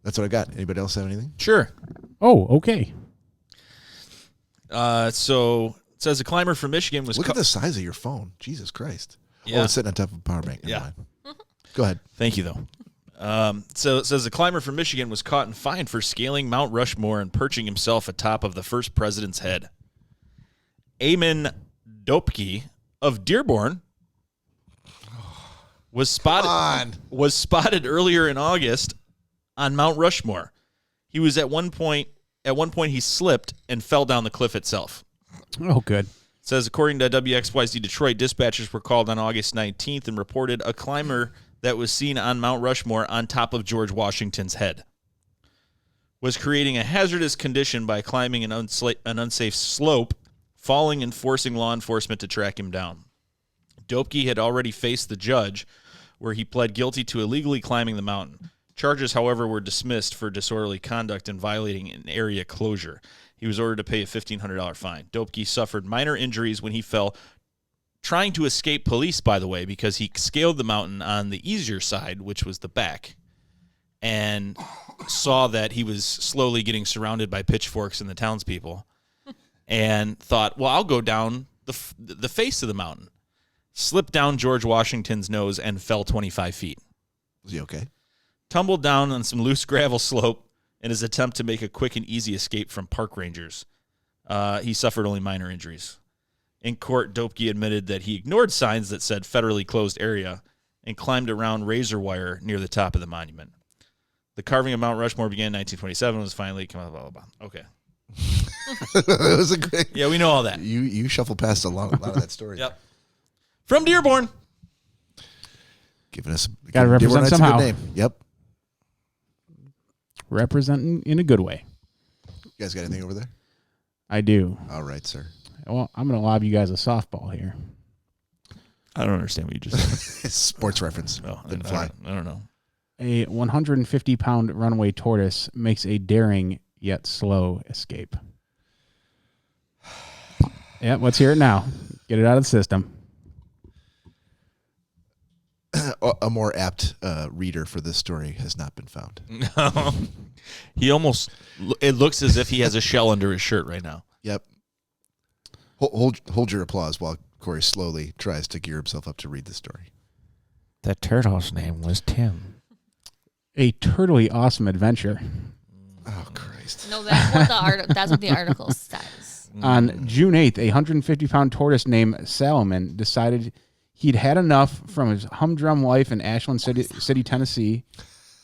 That's what I got. Anybody else have anything? Sure. Oh, okay. So it says a climber from Michigan was Look at the size of your phone. Jesus Christ. Yeah. Oh, it's sitting on top of a power bank. Never Yeah. mind. Go ahead. Thank you, though. So it says a climber from Michigan was caught and fined for scaling Mount Rushmore and perching himself atop of the first president's head. Eamon Dopke of Dearborn was spotted earlier in August on Mount Rushmore. He was at one point he slipped and fell down the cliff itself. Oh, good. Says, according to WXYZ Detroit, dispatchers were called on August 19th and reported a climber that was seen on Mount Rushmore on top of George Washington's head was creating a hazardous condition by climbing an unsafe slope, falling and forcing law enforcement to track him down. Dopke had already faced the judge, where he pled guilty to illegally climbing the mountain. Charges, however, were dismissed for disorderly conduct and violating an area closure. He was ordered to pay a $1,500 fine. Dopke suffered minor injuries when he fell, trying to escape police, by the way, because he scaled the mountain on the easier side, which was the back, and saw that he was slowly getting surrounded by pitchforks and the townspeople, and thought, well, I'll go down the face of the mountain. Slipped down George Washington's nose and fell 25 feet. Was he okay? Tumbled down on some loose gravel slope in his attempt to make a quick and easy escape from park rangers. He suffered only minor injuries. In court, Dopke admitted that he ignored signs that said federally closed area and climbed around razor wire near the top of the monument. The carving of Mount Rushmore began in 1927 was finally blah, blah, blah. Okay. It was a great. Yeah, we know all that. You shuffle past a lot of that story. Yep. From Dearborn. Giving us Gotta represent Dearborn Knight's a somehow. good name. Yep. Representing in a good way. You guys got anything over there? I do. All right, sir. Well, I'm going to lob you guys a softball here. I don't understand what you just said. Sports reference. No, Didn't fly. I don't know. A 150-pound runaway tortoise makes a daring yet slow escape. Yeah, let's hear it now. Get it out of the system. A more apt reader for this story has not been found. No. It looks as if he has a shell under his shirt right now. Yep. Hold your applause while Cory slowly tries to gear himself up to read the story. The turtle's name was Tim. A totally awesome adventure. Oh, Christ. No, that's what the article says. On June 8th, a 150-pound tortoise named Salomon decided he'd had enough from his humdrum life in Ashland City, Tennessee,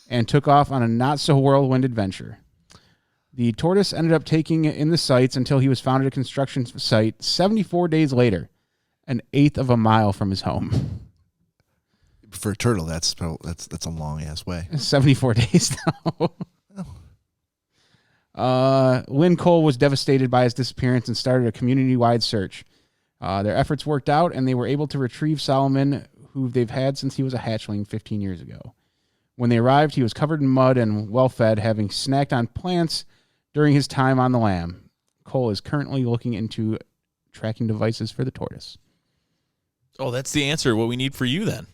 and took off on a not-so-whirlwind adventure. The tortoise ended up taking in the sights until he was found at a construction site 74 days later, an eighth of a mile from his home. For a turtle, that's a long-ass way. 74 days now. Lynn Cole was devastated by his disappearance and started a community-wide search. Their efforts worked out, and they were able to retrieve Solomon, who they've had since he was a hatchling 15 years ago. When they arrived, he was covered in mud and well-fed, having snacked on plants during his time on the lam. Cole is currently looking into tracking devices for the tortoise. Oh, that's the answer. What we need for you then?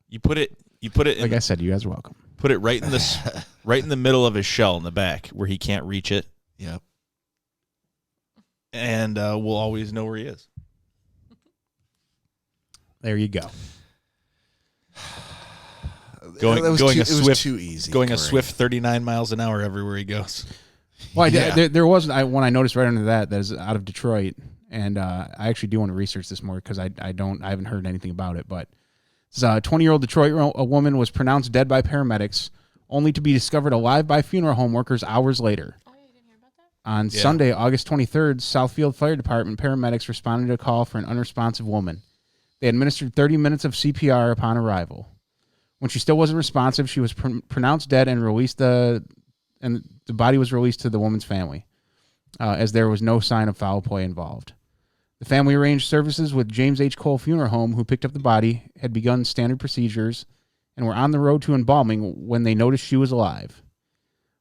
You put it in, Like I said, you guys are welcome. put it right in the middle of his shell in the back where he can't reach it, Yep. and we'll always know where he is. There you go. Going It was too easy. Going a Cory. swift 39 miles an hour everywhere he goes. Well, Yeah. there was one I noticed right under that is out of Detroit, and I actually do want to research this more because I haven't heard anything about it. But it's a 20-year-old Detroit woman was pronounced dead by paramedics, only to be discovered alive by funeral home workers hours later. Oh, you didn't hear about that? On Sunday, August 23rd, Southfield Fire Department paramedics responded to a call for an unresponsive woman. They administered 30 minutes of CPR upon arrival. When she still wasn't responsive, she was pronounced dead and the body was released to the woman's family, as there was no sign of foul play involved. The family arranged services with James H. Cole Funeral Home, who picked up the body, had begun standard procedures, and were on the road to embalming when they noticed she was alive.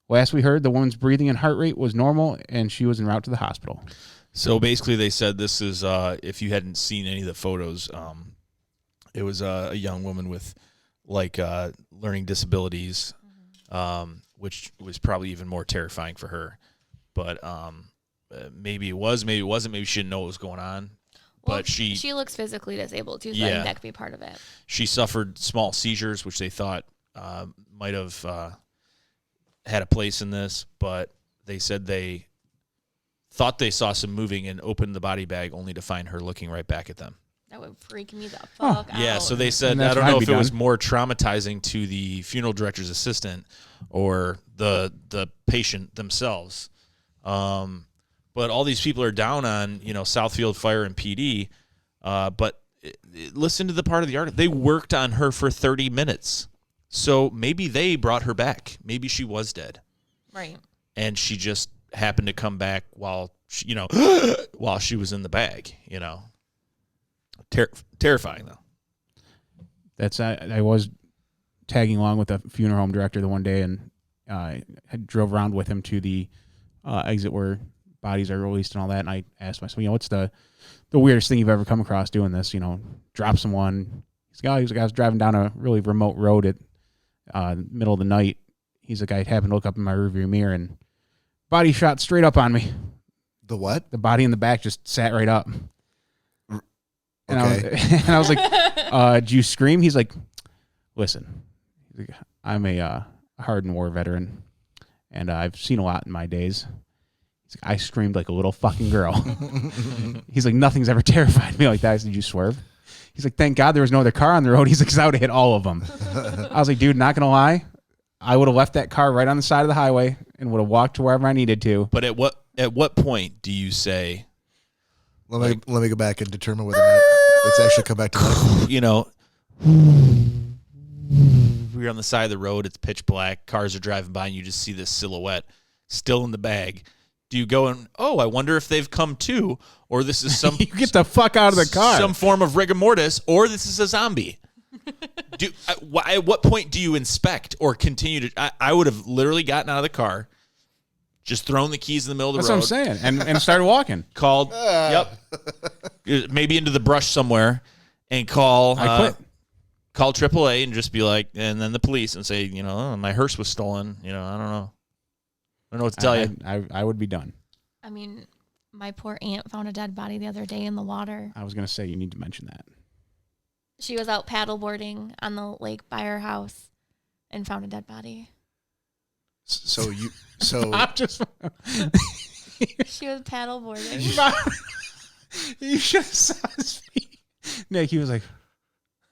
Last we heard, the woman's breathing and heart rate was normal, and she was en route to the hospital. So basically, they said this is if you hadn't seen any of the photos, it was a young woman with learning disabilities, which was probably even more terrifying for her. But maybe it was, maybe it wasn't. Maybe she didn't know what was going on. Well, But she looks physically disabled too, so I think that could be part of it. She suffered small seizures, which they thought might have had a place in this. But they said they thought they saw some moving and opened the body bag only to find her looking right back at them. That would freak me the fuck out. Yeah, so they said, And that's I don't what know I'd if be it was done. more traumatizing to the funeral director's assistant or the patient themselves. But all these people are down on, Southfield Fire and PD. But listen to the part of the article. They worked on her for 30 minutes. So maybe they brought her back. Maybe she was dead. Right. And she just happened to come back while she, while she was in the bag, Terrifying, though. I was tagging along with a funeral home director the one day, and I drove around with him to the exit where bodies are released and all that. And I asked myself, what's the weirdest thing you've ever come across doing this? Drop someone. He's like, I was driving down a really remote road at middle of the night. He's like, I happened to look up in my rearview mirror and body shot straight up on me. The what? The body in the back just sat right up. And, Okay. I was like, do you scream? He's like, listen, I'm a hardened war veteran, and I've seen a lot in my days. He He's like, I screamed like a little fucking girl. He's like, nothing's ever terrified me like that. I said, did you swerve? He's like, thank God there was no other car on the road. He's like, because I would have hit all of them. I was like, dude, not going to lie. I would have left that car right on the side of the highway and would have walked to wherever I needed to. But at what point do you say, Let me go back and determine whether or not it's actually come back to life. you know, we're on the side of the road, it's pitch black, cars are driving by, and you just see this silhouette still in the bag. Do you go and, I wonder if they've come too, or this is some You get the fuck out of the car. some form of rigor mortis, or this is a zombie? At what point do you inspect or continue to? I would have literally gotten out of the car, just thrown the keys in the middle of the That's road. what I'm saying. And started walking. Called, maybe into the brush somewhere, and call AAA and just be like, and then the police and say, my hearse was stolen. I don't know. I don't know what to tell you. I would be done. I mean, my poor aunt found a dead body the other day in the water. I was going to say, you need to mention that. She was out paddleboarding on the lake by her house and found a dead body. I'm just. She was paddleboarding. You should have saw his feet. Nick, he was like.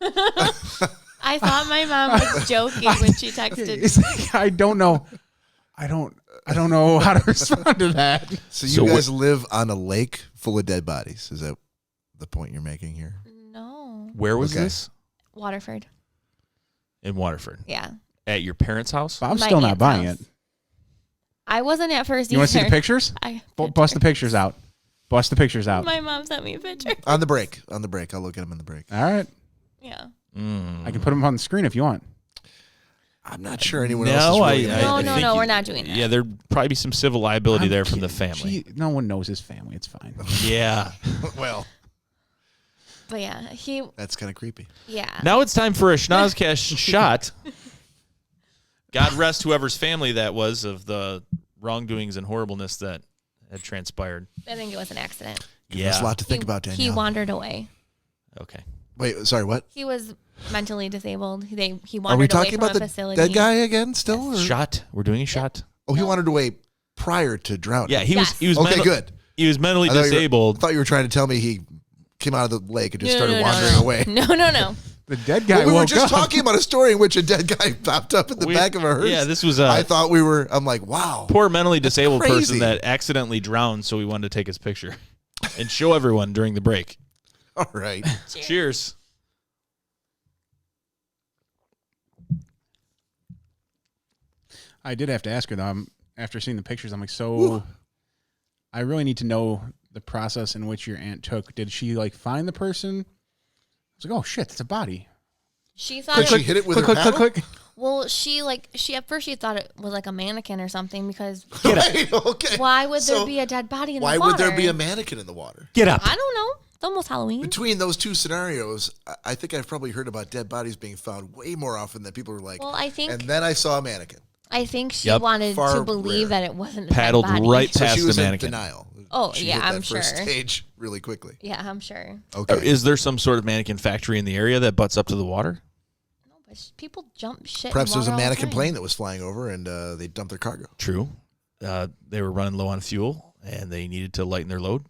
I thought my mom was joking when she texted It's me. like, I don't know. I don't know how to respond to that. So you guys live on a lake full of dead bodies. Is that the point you're making here? No. Where was this? Waterford. In Waterford. Yeah. At your parents' house? I'm My still not aunt's buying house. it. I wasn't at first You want to see the pictures? Bust the pictures out. Bust the pictures out. My mom sent me a picture. On the break. I'll look at them on the break. All right. Yeah. I can put them on the screen if you want. I'm not sure anyone else is really No, we're not doing that. Yeah, there'd probably be some civil liability there from the family. No one knows his family. It's fine. Yeah. Well, But yeah, that's kind of creepy. yeah. Now it's time for a Schnozzcast shot. God rest whoever's family that was of the wrongdoings and horribleness that had transpired. I think it was an accident. There's a lot to think about, Danielle. He wandered away. Okay. Wait, sorry, what? He was mentally disabled. He wandered Are we away talking from about a the facility. dead guy again still? Or? Shot. We're doing a shot. Oh, he wandered away prior to drowning. Yeah, he was Okay, good. He was mentally I thought disabled. I thought you were trying to tell me he came out of the lake and just started wandering away. No. The dead guy We were woke just up. talking about a story in which a dead guy popped up in the back of a hearse. Yeah, this was I thought I'm like, wow. Poor mentally disabled crazy. person that accidentally drowned, so we wanted to take his picture and show everyone during the break. All right. Cheers. I did have to ask her, though. After seeing the pictures, I'm like, so I really need to know the process in which your aunt took. Did she, find the person? I was like, oh, shit, it's a body. She thought Did she hit it with her paddle? click. Well, she at first she thought it was like a mannequin or something because Right, okay. why would there So be a dead body in the Why water? would there be a mannequin in the water? Get up. I don't know. It's almost Halloween. Between those two scenarios, I think I've probably heard about dead bodies being found way more often than people were like. Well, I think And then I saw a mannequin. she wanted Far to believe rare. that it wasn't a Paddled dead body. right So past she the was in mannequin. denial. Oh, She yeah, hit that I'm first sure. stage really quickly. Yeah, I'm sure. Okay. Is there some sort of mannequin factory in the area that butts up to the water? No, but people jump shit. Perhaps in there was a water all the mannequin time. plane that was flying over and they dumped their cargo. True. They were running low on fuel, and they needed to lighten their load.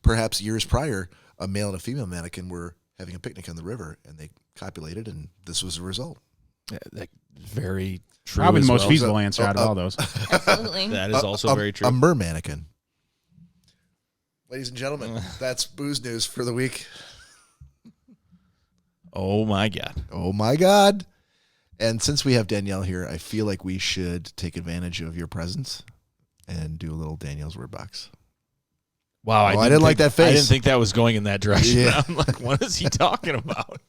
Perhaps years prior, a male and a female mannequin were having a picnic on the river and they copulated and this was the result. That very true. Probably as the most well. feasible answer out of all those. Absolutely. That is also very true. A mer mannequin. Ladies and gentlemen, that's booze news for the week. Oh my God. Oh my God. And since we have Danielle here, I feel like we should take advantage of your presence and do a little Danielle's Word Box. Wow, I didn't like that face. I didn't think that was going in that direction. Yeah. I'm like, what is he talking about?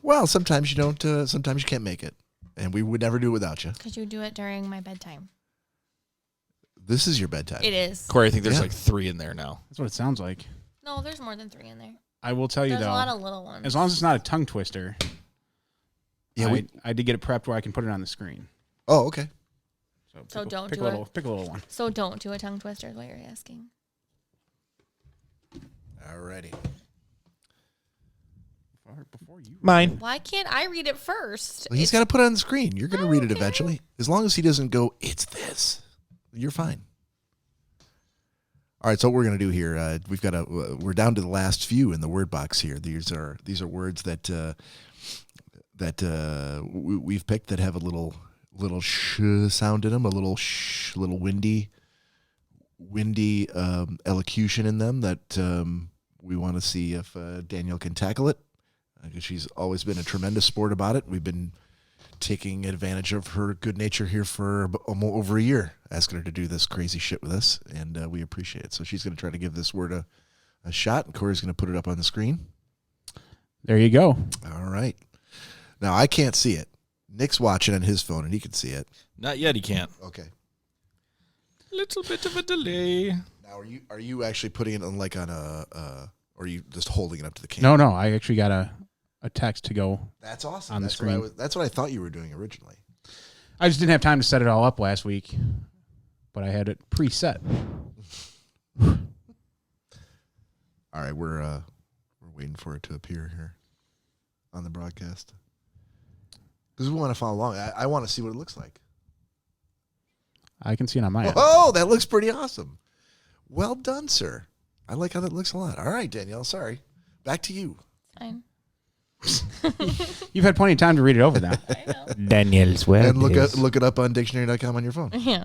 Well, sometimes you don't. Sometimes you can't make it, and we would never do it without you. Could you do it during my bedtime? This is your bedtime. It is. Corey, I think there's Yeah. like 3 in there now. That's what it sounds like. No, there's more than 3 in there. I will tell you, There's though, a lot of little ones. as long as it's not a tongue twister, Yeah. I did get it prepped where I can put it on the screen. Oh, okay. So don't pick do a it. little, pick a little one. So don't do a tongue twister is what you're asking. Alrighty. Before you, Mine. Why can't I read it first? Well, he's got to put it on the screen. You're going to read it eventually. As long as he doesn't go, it's this. You're fine. All right, so what we're gonna do here, we're down to the last few in the word box here. These are words that we've picked that have a little sh sound in them, a little windy elocution in them that we want to see if Danielle can tackle it, because she's always been a tremendous sport about it. We've been taking advantage of her good nature here for almost over a year, asking her to do this crazy shit with us, and we appreciate it. So she's going to try to give this word a shot, and Cory's going to put it up on the screen. There you go. All right. Now, I can't see it. Nick's watching on his phone, and he can see it. Not yet, he can't. Okay. Little bit of a delay. Now, are you actually putting it on or are you just holding it up to the camera? No, I actually got a text to go. That's awesome. On the screen. That's what I thought you were doing originally. I just didn't have time to set it all up last week, but I had it preset. All right, we're waiting for it to appear here on the broadcast because we want to follow along. I want to see what it looks like. I can see it on my end. Oh, that looks pretty awesome. Well done, sir. I like how that looks a lot. All right, Danielle. Sorry. Back to you. Fine. You've had plenty of time to read it over now. I know. Danielle's web And is- look it up on dictionary.com on your phone. Yeah.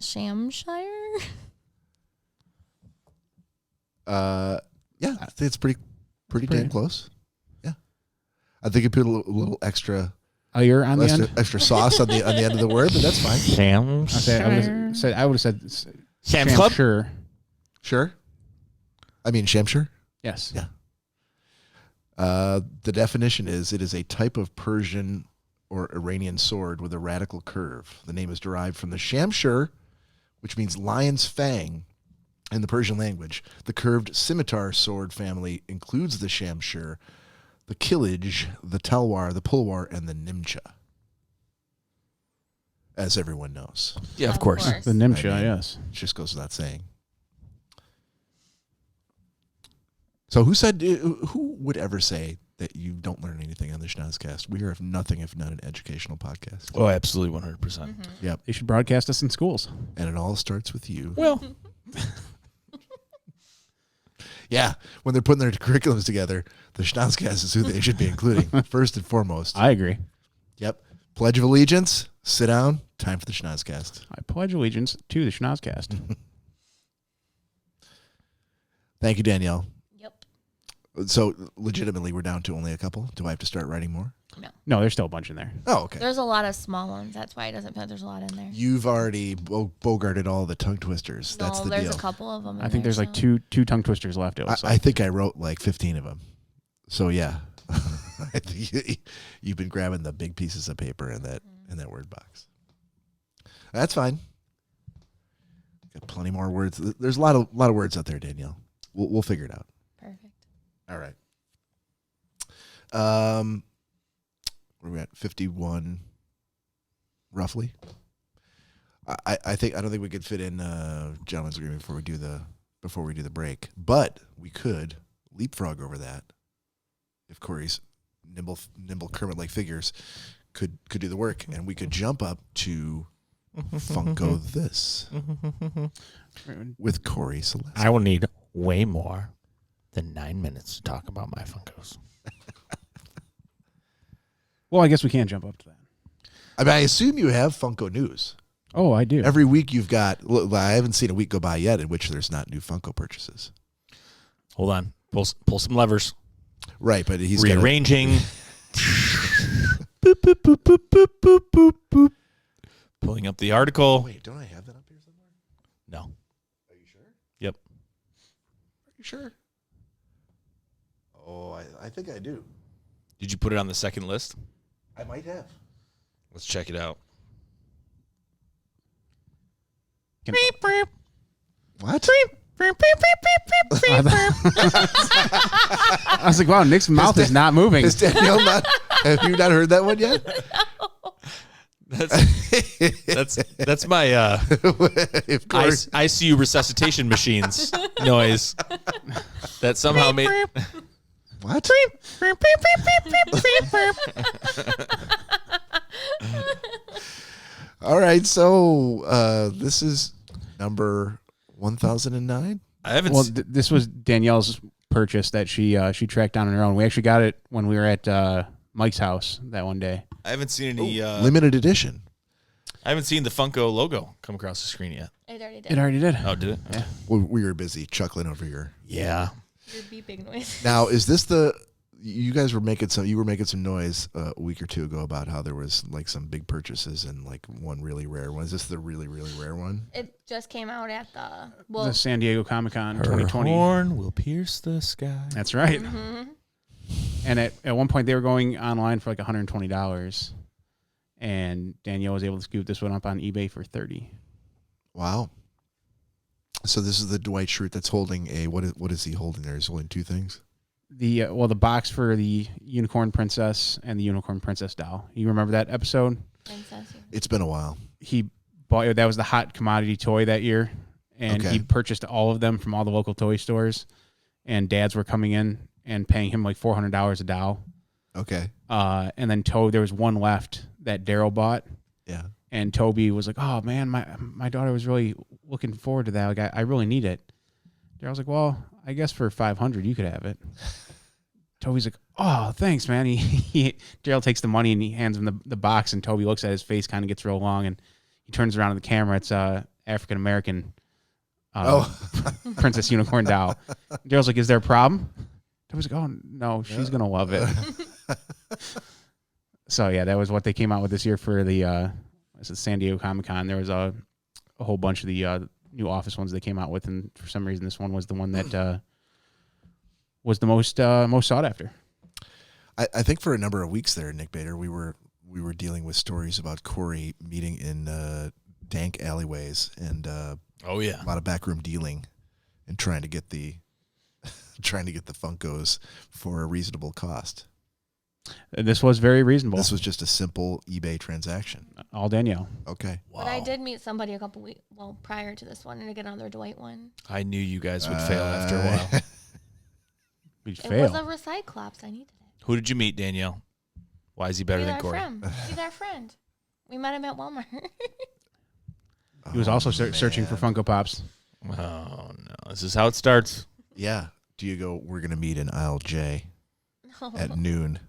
Shamshire? Yeah, I think it's pretty damn close. Yeah, I think you put a little extra. Oh, you're on the end? Extra sauce on the end of the word, but that's fine. Sam's. I would have said Sam's Club? Sure. Sure. I mean, Shamshire. Yes. Yeah. The definition is it is a type of Persian or Iranian sword with a radical curve. The name is derived from the Shamshir, which means lion's fang in the Persian language. The curved scimitar sword family includes the Shamshir, the Kilij, the Talwar, the Pulwar, and the Nimcha. As everyone knows. Yeah, of course. The Nimsha, I mean, yes. It just goes without saying. So who would ever say that you don't learn anything on the Schnozzcast? We are nothing if not an educational podcast. Oh, absolutely 100%. Mm-hmm. Yep. They should broadcast us in schools. And it all starts with you. Well, Yeah. When they're putting their curriculums together, the Schnozzcast is who they should be including, first and foremost. I agree. Yep. Pledge of Allegiance. Sit down. Time for the Schnozzcast. I pledge allegiance to the Schnozzcast. Thank you, Danielle. Yep. So, legitimately, we're down to only a couple. Do I have to start writing more? No, there's still a bunch in there. Oh, okay. There's a lot of small ones. That's why it doesn't feel like there's a lot in there. You've already bogarted all the tongue twisters. That's the there's deal. a couple of them. I think there's like two tongue twisters left. It looks like. I think I wrote like 15 of them. So, yeah. I think you've been grabbing the big pieces of paper in that word box. That's fine. Got plenty more words. There's a lot of words out there, Danielle. We'll figure it out. Perfect. All right. Where are we at? 51, roughly. I don't think we could fit in gentleman's agreement before we do the break, but we could leapfrog over that if Cory's nimble Kermit-like figures could do the work, and we could jump up to Funko this with Cory Celeste. I will need way more than 9 minutes to talk about my Funkos. Well, I guess we can't jump up to that. I mean, I assume you have Funko news. Oh, I do. Every week you've got. I haven't seen a week go by yet in which there's not new Funko purchases. hold on. Pull some levers. Right, but he's Rearranging. Boop, boop, boop, boop, boop, boop, boop, boop. Pulling up the article. Wait, don't I have that up here somewhere? No. Are you sure? Yep. Are you sure? Oh, I think I do. Did you put it on the second list? I might have. Let's check it out. What? I was like, wow, Nick's mouth is not moving. Has Danielle not? Have you not heard that one yet? That's my If Cory, ICU resuscitation machines noise that somehow made. what? All right, so this is number 1009. I haven't. Well, this was Danielle's purchase that she tracked down on her own. We actually got it when we were at Mike's house that one day. I haven't seen any Limited edition. I haven't seen the Funko logo come across the screen yet. It already did. It already did. Oh, did it? Yeah. We were busy chuckling over here. Yeah. Your beeping noise. Now, is this you guys were making some noise a week or two ago about how there was like some big purchases and like one really rare one. Is this the really, really rare one? It just came out at the The San Diego Comic-Con Her 2020. horn will pierce the sky. That's right. Mm-hmm. And at one point they were going online for like $120, and Danielle was able to scoop this one up on eBay for $30. Wow. So this is the Dwight Schrute that's holding what is he holding there? He's holding two things. The box for the Unicorn Princess and the Unicorn Princess doll. You remember that episode? It's been a while. He bought that was the hot commodity toy that year, and Okay. he purchased all of them from all the local toy stores. And dads were coming in and paying him like $400 a doll. Okay. And then there was one left that Daryl bought. Yeah. And Toby was like, "Oh man, my daughter was really looking forward to that. Like, I really need it." Daryl's like, "Well, I guess for $500 you could have it." Toby's like, "Oh, thanks, man." Daryl takes the money and he hands him the box, and Toby looks at his face, kind of gets real long, and he turns around to the camera. It's African American Princess Unicorn doll. Daryl's like, "Is there a problem?" Toby's like, "Oh no, she's gonna love it." So yeah, that was what they came out with this year for the San Diego Comic-Con. There was a whole bunch of the new Office ones they came out with, and for some reason this one was the one that was the most sought after. I think for a number of weeks there, Nick Bader, we were dealing with stories about Cory meeting in dank alleyways and a lot of backroom dealing and trying to get the Funkos for a reasonable cost. This was very reasonable. This was just a simple eBay transaction. All Danielle. Okay. But I did meet somebody a couple weeks, prior to this one, and to get another Dwight one. I knew you guys would fail after a while. We'd It fail. was a Recyclops. I needed it. Who did you meet, Danielle? Why is he better He's than our Cory? friend. He's our friend. We met him at Walmart. He was also searching for Funko Pops. Oh no! This is how it starts. Yeah. Do you go, we're going to meet in aisle J No. at noon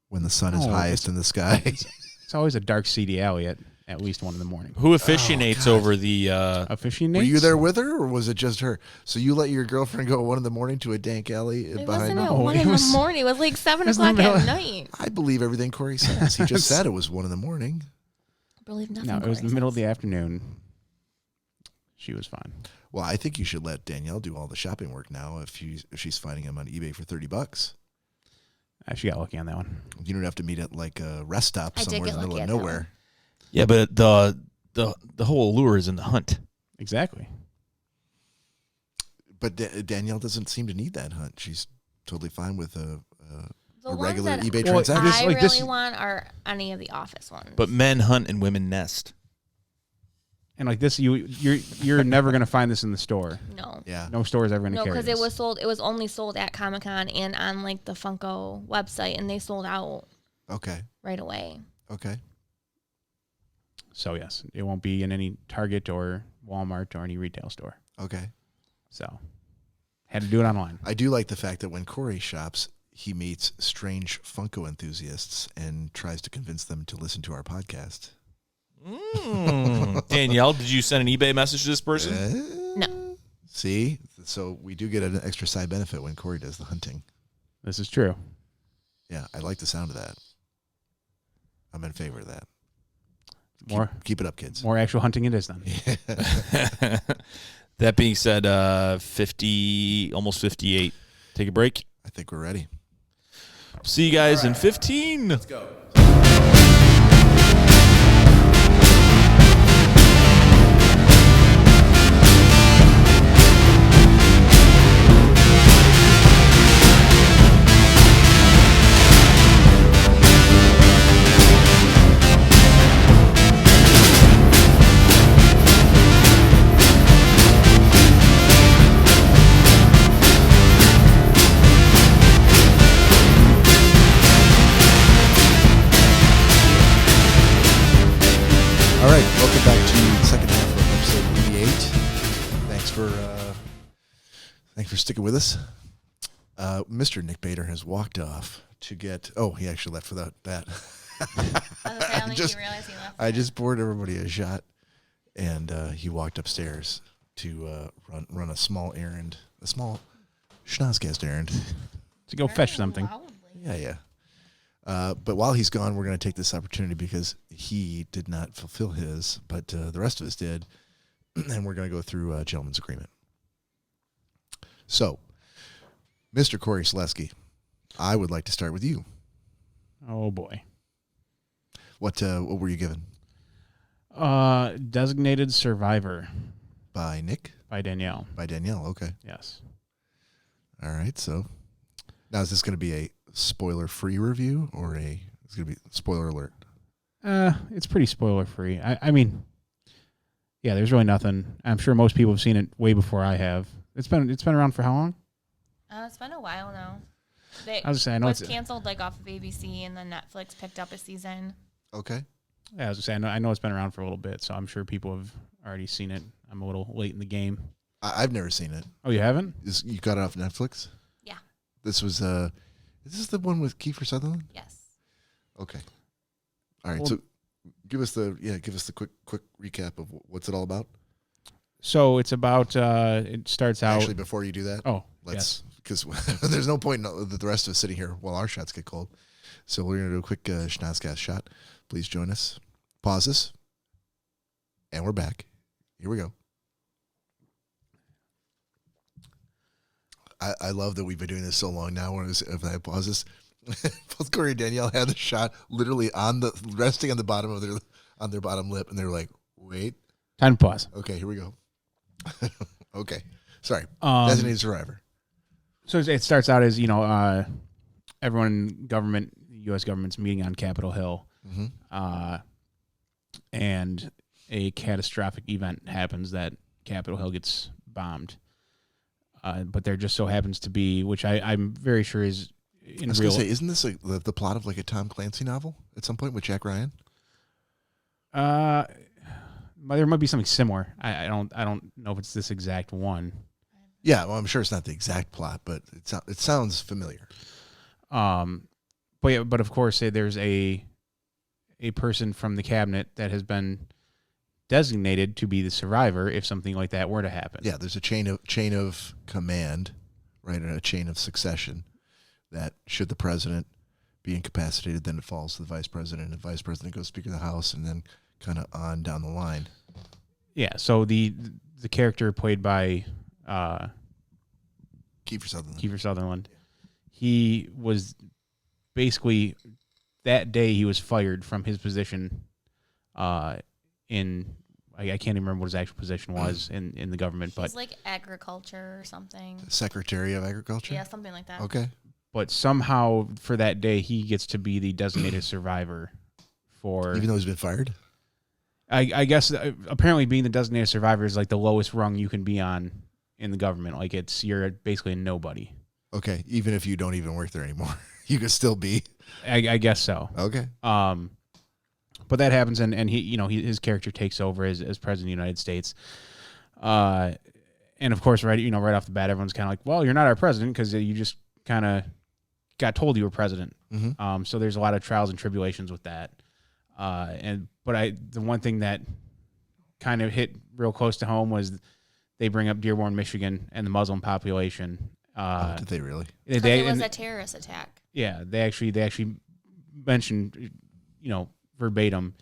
when the sun is No, highest in the sky? It's always a dark, seedy alley at least 1 a.m. Who officiates over the? Officiating? Were you there with her, or was it just her? So you let your girlfriend go at 1 a.m. to a dank alley It behind wasn't at her? 1 it in the was- morning. It was like 7 was in the o'clock at middle- night. I believe everything Cory says. He just said it was 1 a.m. I believe nothing. No, it was Cory the middle of says. the afternoon. She was fine. Well, I think you should let Danielle do all the shopping work now if she's finding him on eBay for $30. She got lucky on that one. You don't have to meet at like a rest stop I did somewhere in get the middle lucky of at that one. nowhere. Yeah, but the whole allure is in the hunt. Exactly. But Danielle doesn't seem to need that hunt. She's totally fine with a The ones regular that eBay Well, transaction. this- I like really this- want are any of the Office ones. But men hunt and women nest. And like this, you're never gonna find this in the store. no. Yeah. No store is ever gonna No, carry because this. it was sold. It was only sold at Comic-Con and on like the Funko website, and they sold out Okay. right away. Okay. So yes, it won't be in any Target or Walmart or any retail store. Okay. So had to do it online. I do like the fact that when Cory shops, he meets strange Funko enthusiasts and tries to convince them to listen to our podcast. Danielle, did you send an eBay message to this person? No. See? So we do get an extra side benefit when Cory does the hunting. This is true. Yeah, I like the sound of that. I'm in favor of that. Keep it up, kids. More actual hunting it is then. That being said, 50, almost 58. Take a break. I think we're ready. See you guys in 15. Let's go. All right, welcome back to the second half of episode 88. Thanks for Thanks for sticking with us. Mr. Nick Bader has walked off to get. Oh, he actually left without that. I don't think he realized he left. I just poured everybody a shot, and he walked upstairs to run a small errand, a small Schnozzcast errand. To go fetch something. Loudly. Yeah. But while he's gone, we're going to take this opportunity because he did not fulfill his, but the rest of us did, and we're going to go through a gentleman's agreement. So, Mr. Cory Schnozzcast, I would like to start with you. Oh boy. What were you given? Designated Survivor By Nick? by Danielle. By Danielle, okay. Yes. All right, so now is this going to be a spoiler-free review or it's going to be spoiler alert? It's pretty spoiler free. I mean, yeah, there's really nothing. I'm sure most people have seen it way before I have. It's been around for how long? It's been a while now. I was saying, I know was it's canceled like off of ABC, and then Netflix picked up a season. Okay. Yeah, I was saying, I know it's been around for a little bit, so I'm sure people have already seen it. I'm a little late in the game. I've never seen it. Oh, you haven't? You got it off Netflix? Yeah. This was is this the one with Kiefer Sutherland? Yes. Okay. All right. Well, So give us the quick recap of what's it all about. So it's about it starts out. Actually, before you do that, yes. because there's no point that the rest of us sitting here while our shots get cold. So we're gonna do a quick Schnozzcast shot. Please join us. Pause this, and we're back. Here we go. I love that we've been doing this so long now. If I pause this, both Cory and Danielle had the shot literally resting on the bottom of their bottom lip, and they were like, "Wait, Time to pause. okay, here we go." Okay, sorry. Designated Survivor. So it starts out as, everyone in government, U.S. government's meeting on Capitol Hill, and a catastrophic event happens that Capitol Hill gets bombed. But there just so happens to be, which I'm very sure is in I was real. gonna say, isn't this the plot of like a Tom Clancy novel at some point with Jack Ryan? There might be something similar. I don't know if it's this exact one. Yeah, well, I'm sure it's not the exact plot, but it sounds familiar. But of course, there's a person from the cabinet that has been designated to be the survivor if something like that were to happen. Yeah, there's a chain of command, right, and a chain of succession that should the president be incapacitated, then it falls to the vice president, and the vice president goes Speaker of the House, and then kind of on down the line. Yeah. So the character played by Kiefer Sutherland. He was basically that day he was fired from his position in I can't even remember what his actual position was in the government, but He's like agriculture or something. Secretary of Agriculture? Yeah, something like that. Okay. but somehow for that day he gets to be the designated survivor for Even though he's been fired? I guess apparently being the designated survivor is like the lowest rung you can be on in the government. Like you're basically a nobody. Okay, even if you don't even work there anymore, you could still be. I guess so. Okay. But that happens, and his character takes over as president of the United States. And of course, right off the bat, everyone's kind of like, well, you're not our president because you just kind of got told you were president. Mm-hmm. So there's a lot of trials and tribulations with that. But the one thing that kind of hit real close to home was they bring up Dearborn, Michigan, and the Muslim population. Did they really? It was a terrorist attack. Yeah, they actually mentioned, verbatim.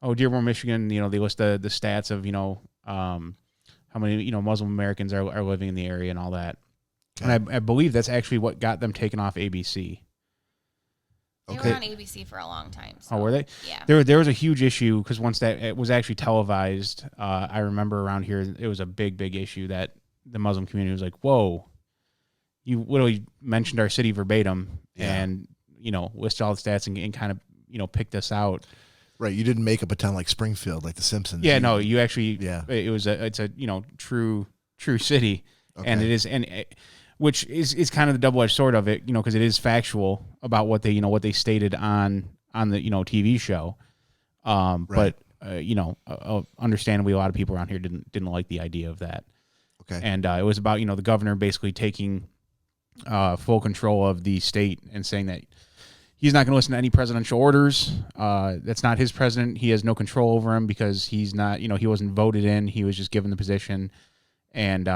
Oh, Dearborn, Michigan. They list the stats of how many Muslim Americans are living in the area and all that. Okay. And I believe that's actually what got them taken off ABC. They Okay. were on ABC for a long time. So, Oh, were they? Yeah. There was a huge issue because once that it was actually televised, I remember around here it was a big issue that the Muslim community was like, "Whoa, you literally mentioned our city verbatim and listed all the stats and kind of picked us out." Right, you didn't make up a town like Springfield, like the Simpsons. Yeah, no, you actually. Yeah. It's a true city, Okay. and it is which is kind of the double edged sword of it, because it is factual about what they stated on the TV show. Right. But understandably, a lot of people around here didn't like the idea of that. Okay. And it was about, the governor basically taking full control of the state and saying that he's not going to listen to any presidential orders. That's not his president. He has no control over him because he's not, he wasn't voted in. He was just given the position. And,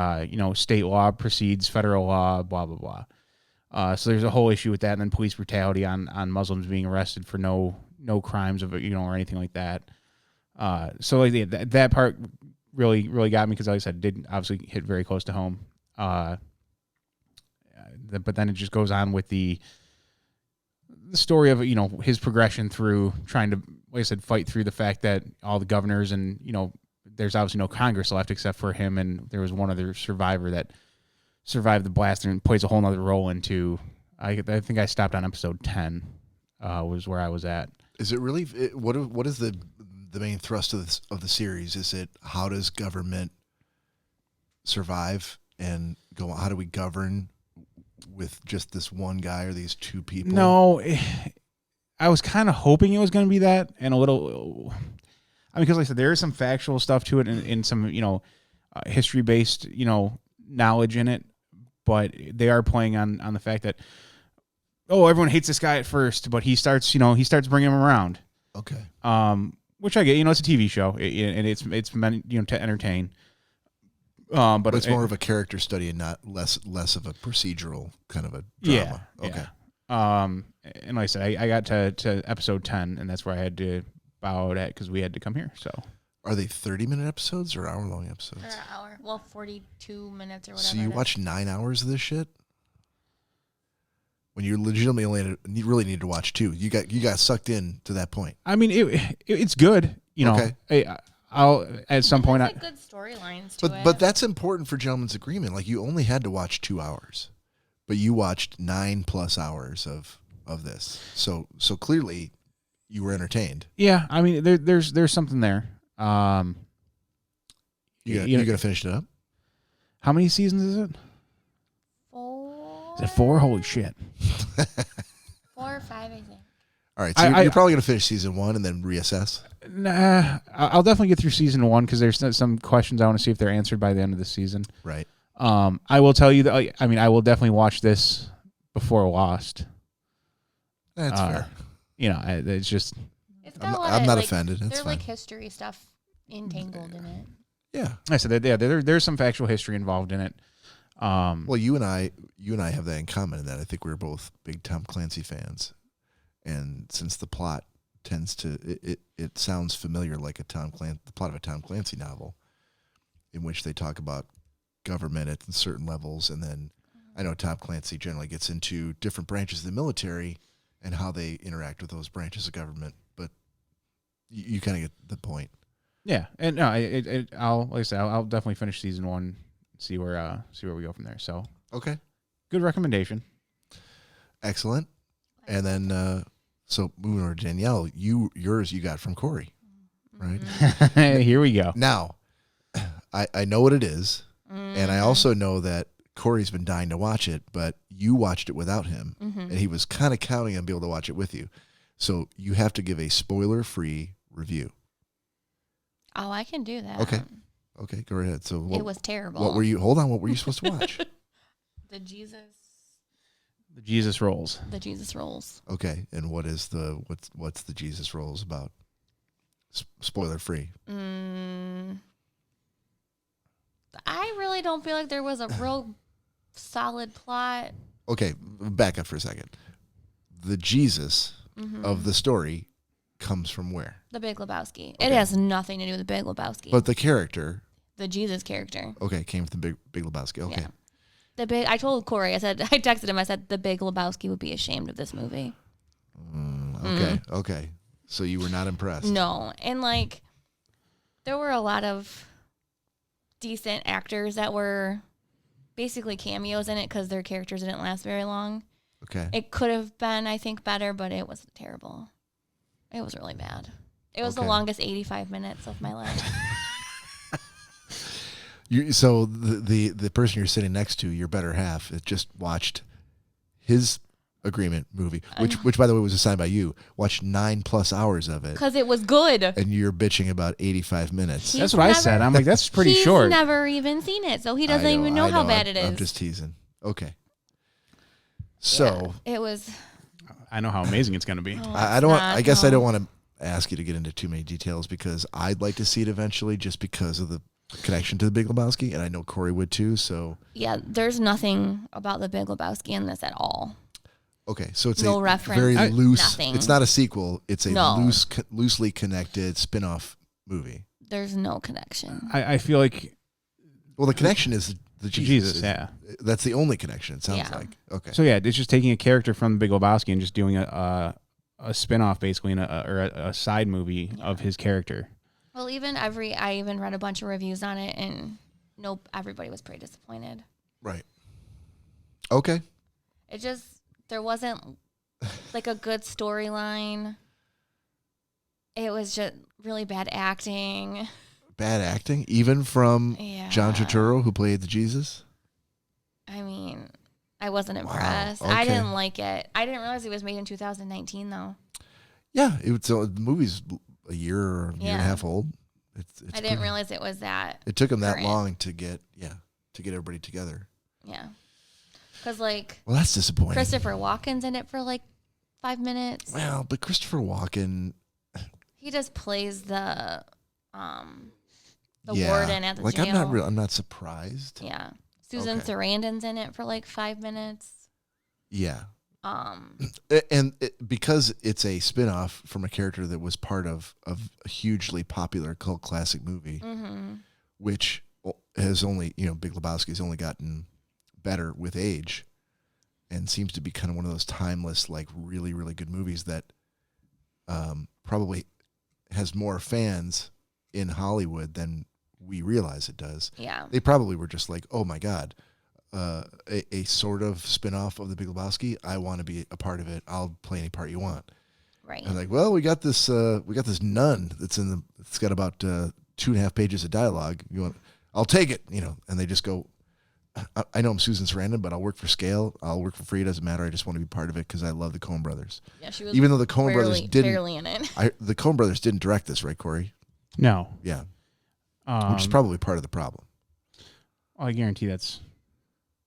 state law precedes federal law, blah, blah, blah. So there's a whole issue with that. And then police brutality on Muslims being arrested for no crimes of, or anything like that. So like that part really, really got me because, like I said, it did obviously hit very close to home. But then it just goes on with the story of, his progression through trying to, like I said, fight through the fact that all the governors and, there's obviously no Congress left except for him. And there was one other survivor that survived the blast and plays a whole nother role into, I think I stopped on episode 10 was where I was at. Is it really, what is the main thrust of the series? Is it how does government survive and go, how do we govern with just this one guy or these two people? No, I was kind of hoping it was going to be that, and a little. I mean, because like I said, there is some factual stuff to it, and some history based knowledge in it, but they are playing on the fact that everyone hates this guy at first, but he starts bringing him around. Okay. Which I get, it's a TV show, and it's meant to entertain. But it's more of a character study and not less of a procedural kind of a drama. Yeah. Okay. Yeah. And like I said, I got to episode 10, and that's where I had to bow out at because we had to come here. So, are they 30-minute episodes or hour-long episodes? Or an hour. Well, 42 minutes or whatever. So you watch 9 hours of this shit? When you legitimately you really need to watch 2. You got sucked in to that point. I mean, it's good. Okay. I'll at some point. There's good storylines to it. But that's important for Gentleman's Agreement. Like you only had to watch 2 hours, but you watched 9+ hours of this. So clearly, you were entertained. Yeah, I mean, there's something there. You gonna finish it up? How many seasons is it? 4. Is it 4? Holy shit! 4 or 5, I think. All right, so you're probably gonna finish season 1 and then reassess. Nah, I'll definitely get through season 1 because there's some questions I want to see if they're answered by the end of the season. Right. I will tell you that. I mean, I will definitely watch this before Lost. That's fair. It's just. It's got I'm not offended. That's there's fine. like history stuff entangled in it. Yeah. I said that. Yeah, there's some factual history involved in it. Well, you and I have that in common in that I think we're both big Tom Clancy fans, and since the plot tends to it sounds familiar like the plot of a Tom Clancy novel, in which they talk about government at certain levels, and then I know Tom Clancy generally gets into different branches of the military and how they interact with those branches of government, but you kind of get the point. Yeah, and no, I'll definitely finish season 1, see where we go from there. So Okay, good recommendation. excellent. And then so moving over to Danielle, yours you got from Cory, right? Here we go. Now, I know what it is, and I also know that Cory's been dying to watch it, but you watched it without him, and he was kind of counting on being able to watch it with you. So you have to give a spoiler-free review. Oh, I can do that. Okay, go ahead. So it was terrible. What were you supposed to watch? The Jesus rolls. The Jesus rolls. Okay, and what's the Jesus rolls about? Spoiler-free. I really don't feel like there was a real solid plot. Okay, back up for a second. The Jesus of the story comes from where? The Big Lebowski. Okay. It has nothing to do with the Big Lebowski. But the character. The Jesus character. Okay, came from the Big Lebowski. Okay. Yeah. I told Cory, I texted him, I said, the Big Lebowski would be ashamed of this movie. Okay. So you were not impressed. No. And there were a lot of decent actors that were basically cameos in it because their characters didn't last very long. Okay. It could have been, I think, better, but it was terrible. It was really bad. It was the longest 85 minutes of my life. So the person you're sitting next to, your better half, just watched his Agreement movie, which by the way was assigned by you. Watched 9+ hours of it Because it was good. and you're bitching about 85 minutes. He's That's what I said. I'm like, that's pretty He's short. never even seen it, so he doesn't even know how bad it is. I'm just teasing. Okay. So It was. I know how amazing it's going to be. I don't. I guess I don't want to ask you to get into too many details because I'd like to see it eventually, just because of the connection to the Big Lebowski, and I know Cory would too. So Yeah, there's nothing about the Big Lebowski in this at all. okay, so it's No a reference, very loose. nothing. It's not a sequel. It's a No. loosely connected spin-off movie. There's no connection. I feel like Well, the connection is the Jesus. yeah. That's the only connection. It sounds Yeah. like. Okay. So yeah, it's just taking a character from the Big Lebowski and just doing a spin-off basically or a side movie of his character. Well, I even read a bunch of reviews on it, and nope, everybody was pretty disappointed. Right. Okay. It just there wasn't like a good storyline. It was just really bad acting. Bad acting, even from Yeah. John Turturro, who played the Jesus. I mean, I wasn't Wow, impressed. okay. I didn't like it. I didn't realize it was made in 2019 though. Yeah, the movie's a year or a year and a Yeah. half old. It's I didn't realize it was that. It took them that current. long to get everybody together. Yeah. Because like Well, that's disappointing. Christopher Walken's in it for like 5 minutes. Well, but Christopher Walken, He just plays the yeah, warden at the like jail. I'm not surprised. Yeah. Susan Okay. Sarandon's in it for like 5 minutes. Yeah, Um, because it's a spin-off from a character that was part of a hugely popular cult classic movie, mm-hmm. which has only, Big Lebowski's only gotten better with age, and seems to be kind of one of those timeless, like really, really good movies that probably has more fans in Hollywood than we realize it does. Yeah. They probably were just like, oh my God, a sort of spin-off of the Big Lebowski. I want to be a part of it. I'll play any part you want. Right. And like, well, we got this nun it's got about 2.5 pages of dialogue. I'll take it, and they just go, I know I'm Susan Sarandon, but I'll work for scale. I'll work for free. It doesn't matter. I just want to be part of it because I love the Coen brothers. Yeah, she was Even though the Coen brothers didn't, barely in it. the Coen brothers didn't direct this, right, Cory? No. Yeah. Which is probably part of the problem. Well, I guarantee that's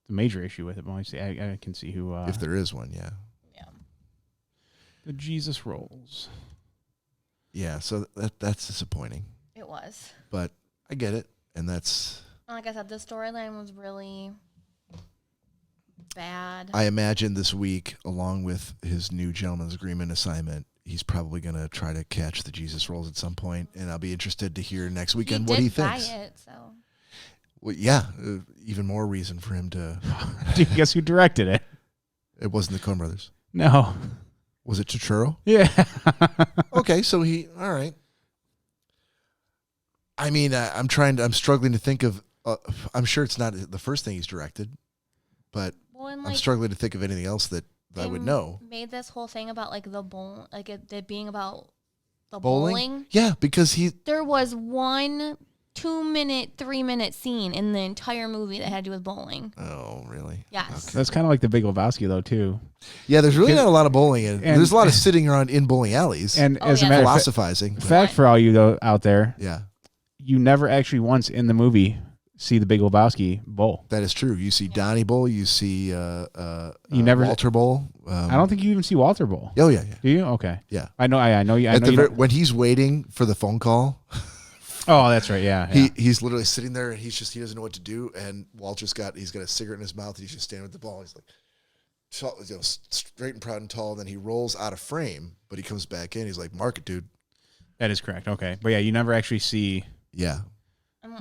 the major issue with it. But I can see who. If there is one, yeah. Yeah. The Jesus rolls. Yeah, so that's disappointing. It was. But I get it, and that's... Like I said, the storyline was really bad. I imagine this week, along with his new gentleman's agreement assignment, he's probably going to try to catch the Jesus rolls at some point, and I'll be interested to hear next weekend what he thinks. Buy it, so. Well, yeah, even more reason for him to... Do you guess who directed it? It wasn't the Coen brothers. No. Was it Turturro? Yeah. Okay, so all right. I mean, I'm struggling to think of, I'm sure it's not the first thing he's directed, but Well, and I'm struggling to think of anything else that I would know. Made this whole thing about like the bowl, like it being about the Bowling? bowling. Yeah, because There was one 2-minute, 3-minute scene in the entire movie that had to do with bowling. Oh, really? Yes. That's kind of like the Big Lebowski, though, too. Yeah, there's really not a lot of bowling. And- There's a lot of sitting around in bowling alleys And Oh, as a yeah. matter of philosophizing. fact for all you though out there, Yeah, you never actually once in the movie see the Big Lebowski bowl. that is true. You see Donnie Bowl, you see never- Walter Bowl. I don't think you even see Walter Bowl. Oh, yeah, yeah. Do you? Okay. Yeah. I know. I know you. I At know the you very, don't- when he's waiting for the phone call, Oh, that's right. Yeah. yeah. he's literally sitting there and he doesn't know what to do. And Walter's got a cigarette in his mouth. And he's just standing with the ball. He's like, tall, straight and proud and tall. And then he rolls out of frame, but he comes back in. He's like, mark it, dude. That is correct. Okay. But yeah, you never actually see Yeah.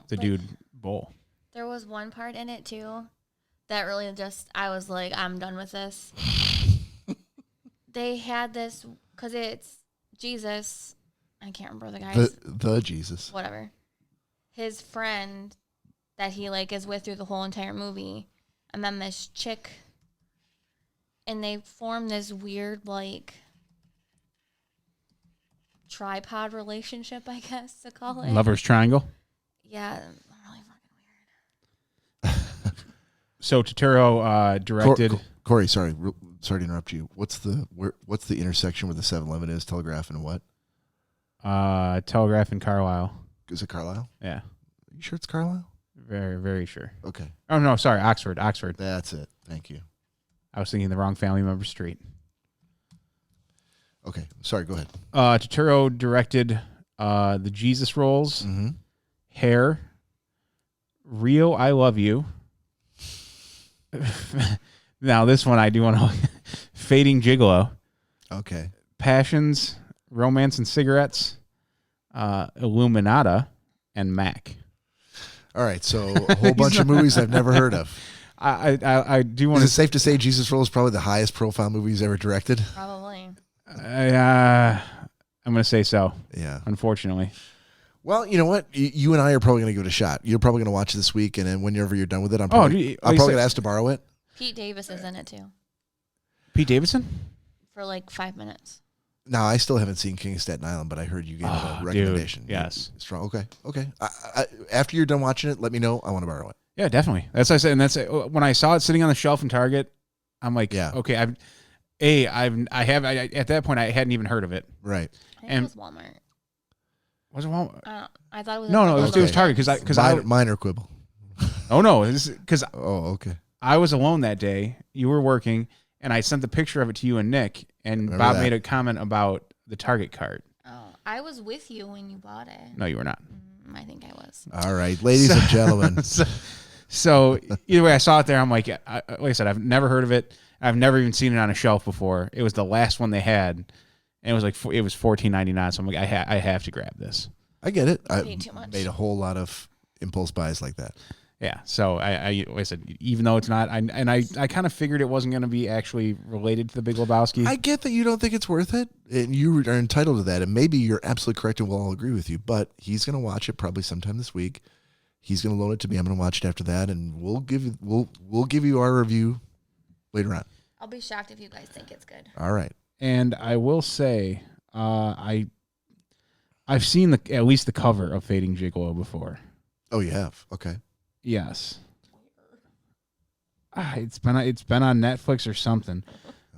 the dude bowl. There was one part in it too that really I was like, I'm done with this. They had this because it's Jesus. I can't remember the guy's The Jesus. whatever. His friend that he like is with through the whole entire movie, and then this chick, and they form this weird like tripod relationship, I guess to call it. Lover's Triangle. Yeah, really fucking weird. So Turturro directed. Cory, sorry to interrupt you. What's the intersection where the 7-Eleven is? Telegraph and what? Telegraph in Carlisle. Is it Carlisle? Yeah. Are you sure it's Carlisle? Very, very sure. Okay. Oh, no, sorry. Oxford. That's it. Thank you. I was thinking the wrong family member street. Okay. Sorry, go ahead. Turturro directed the Jesus Rolls, Mm-hmm. Hair, Rio, I Love You. Now, this one I do want to... Fading Gigolo. Okay. Passions, Romance and Cigarettes, Illuminata, and Mac. All right, so a whole bunch of movies I've never heard of. I do want Is to... it safe to say Jesus Roll is probably the highest profile movie he's ever directed? Probably. I'm going to say so. Yeah. Unfortunately. Well, you know what? You and I are probably going to give it a shot. You're probably going to watch it this week, and then whenever you're done with it, I'm probably going to ask to borrow it. Pete Davis is in it too. Pete Davidson? For like 5 minutes. No, I still haven't seen King of Staten Island, but I heard you gave it a recommendation. Dude, yes. Strong. Okay. After you're done watching it, let me know. I want to borrow it. Yeah, definitely. That's what I said. And that's when I saw it sitting on the shelf in Target, I'm like, yeah. Okay, at that point, I hadn't even heard of it. Right. I think it was Walmart. Was it Walmart? I thought it was. No, it was Target because minor quibble. Oh no, because okay. I was alone that day. You were working, and I sent the picture of it to you and Nick, and Bob made a comment about the Target cart. Oh, I was with you when you bought it. No, you were not. I think I was. All right, ladies and gentlemen. So either way, I saw it there. I'm like I said, I've never heard of it. I've never even seen it on a shelf before. It was the last one they had, and it was $14.99. So I'm like, I have to grab this. I get it. I paid too much. Made a whole lot of impulse buys like that. Yeah. So like I said, even though it's not, I kind of figured it wasn't going to be actually related to the Big Lebowski. I get that you don't think it's worth it, and you are entitled to that. And maybe you're absolutely correct, and we'll all agree with you. But he's going to watch it probably sometime this week. He's going to loan it to me. I'm going to watch it after that, and we'll give you our review later on. I'll be shocked if you guys think it's good. All right. And I will say, I've seen at least the cover of Fading Gigolo before. Oh, you have? Okay. Yes. It's been on Netflix or something.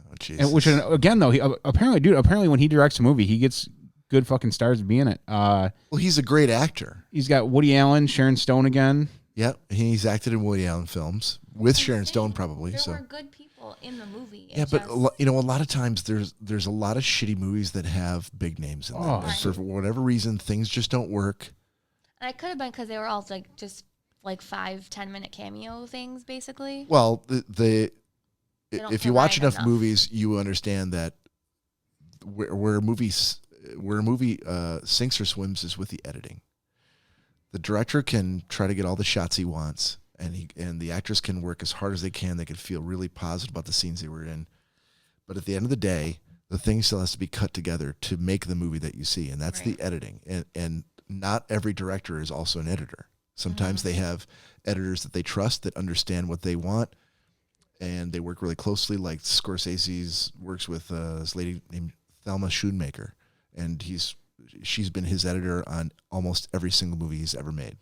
Oh, Jesus. Which again though, apparently when he directs a movie, he gets good fucking stars to be in it. Well, he's a great actor. He's got Woody Allen, Sharon Stone again. Yep, he's acted in Woody Allen films with Sharon Stone probably. There were good people in the movie. Yeah, but a lot of times there's a lot of shitty movies that have big names in them. Oh. And for whatever reason, things just don't work. And it could have been because they were all like just like 5-10 minute cameo things, basically. Well, don't if you watch provide enough movies, you understand that where a movie sinks or swims is with the editing. The director can try to get all the shots he wants, and the actors can work as hard as they can. They can feel really positive about the scenes they were in, but at the end of the day, the thing still has to be cut together to make the movie that you see, and that's the editing. And not every director is also an editor. Sometimes they have editors that they trust that understand what they want, and they work really closely. Like Scorsese works with this lady named Thelma Schoonmaker, and she's been his editor on almost every single movie he's ever made.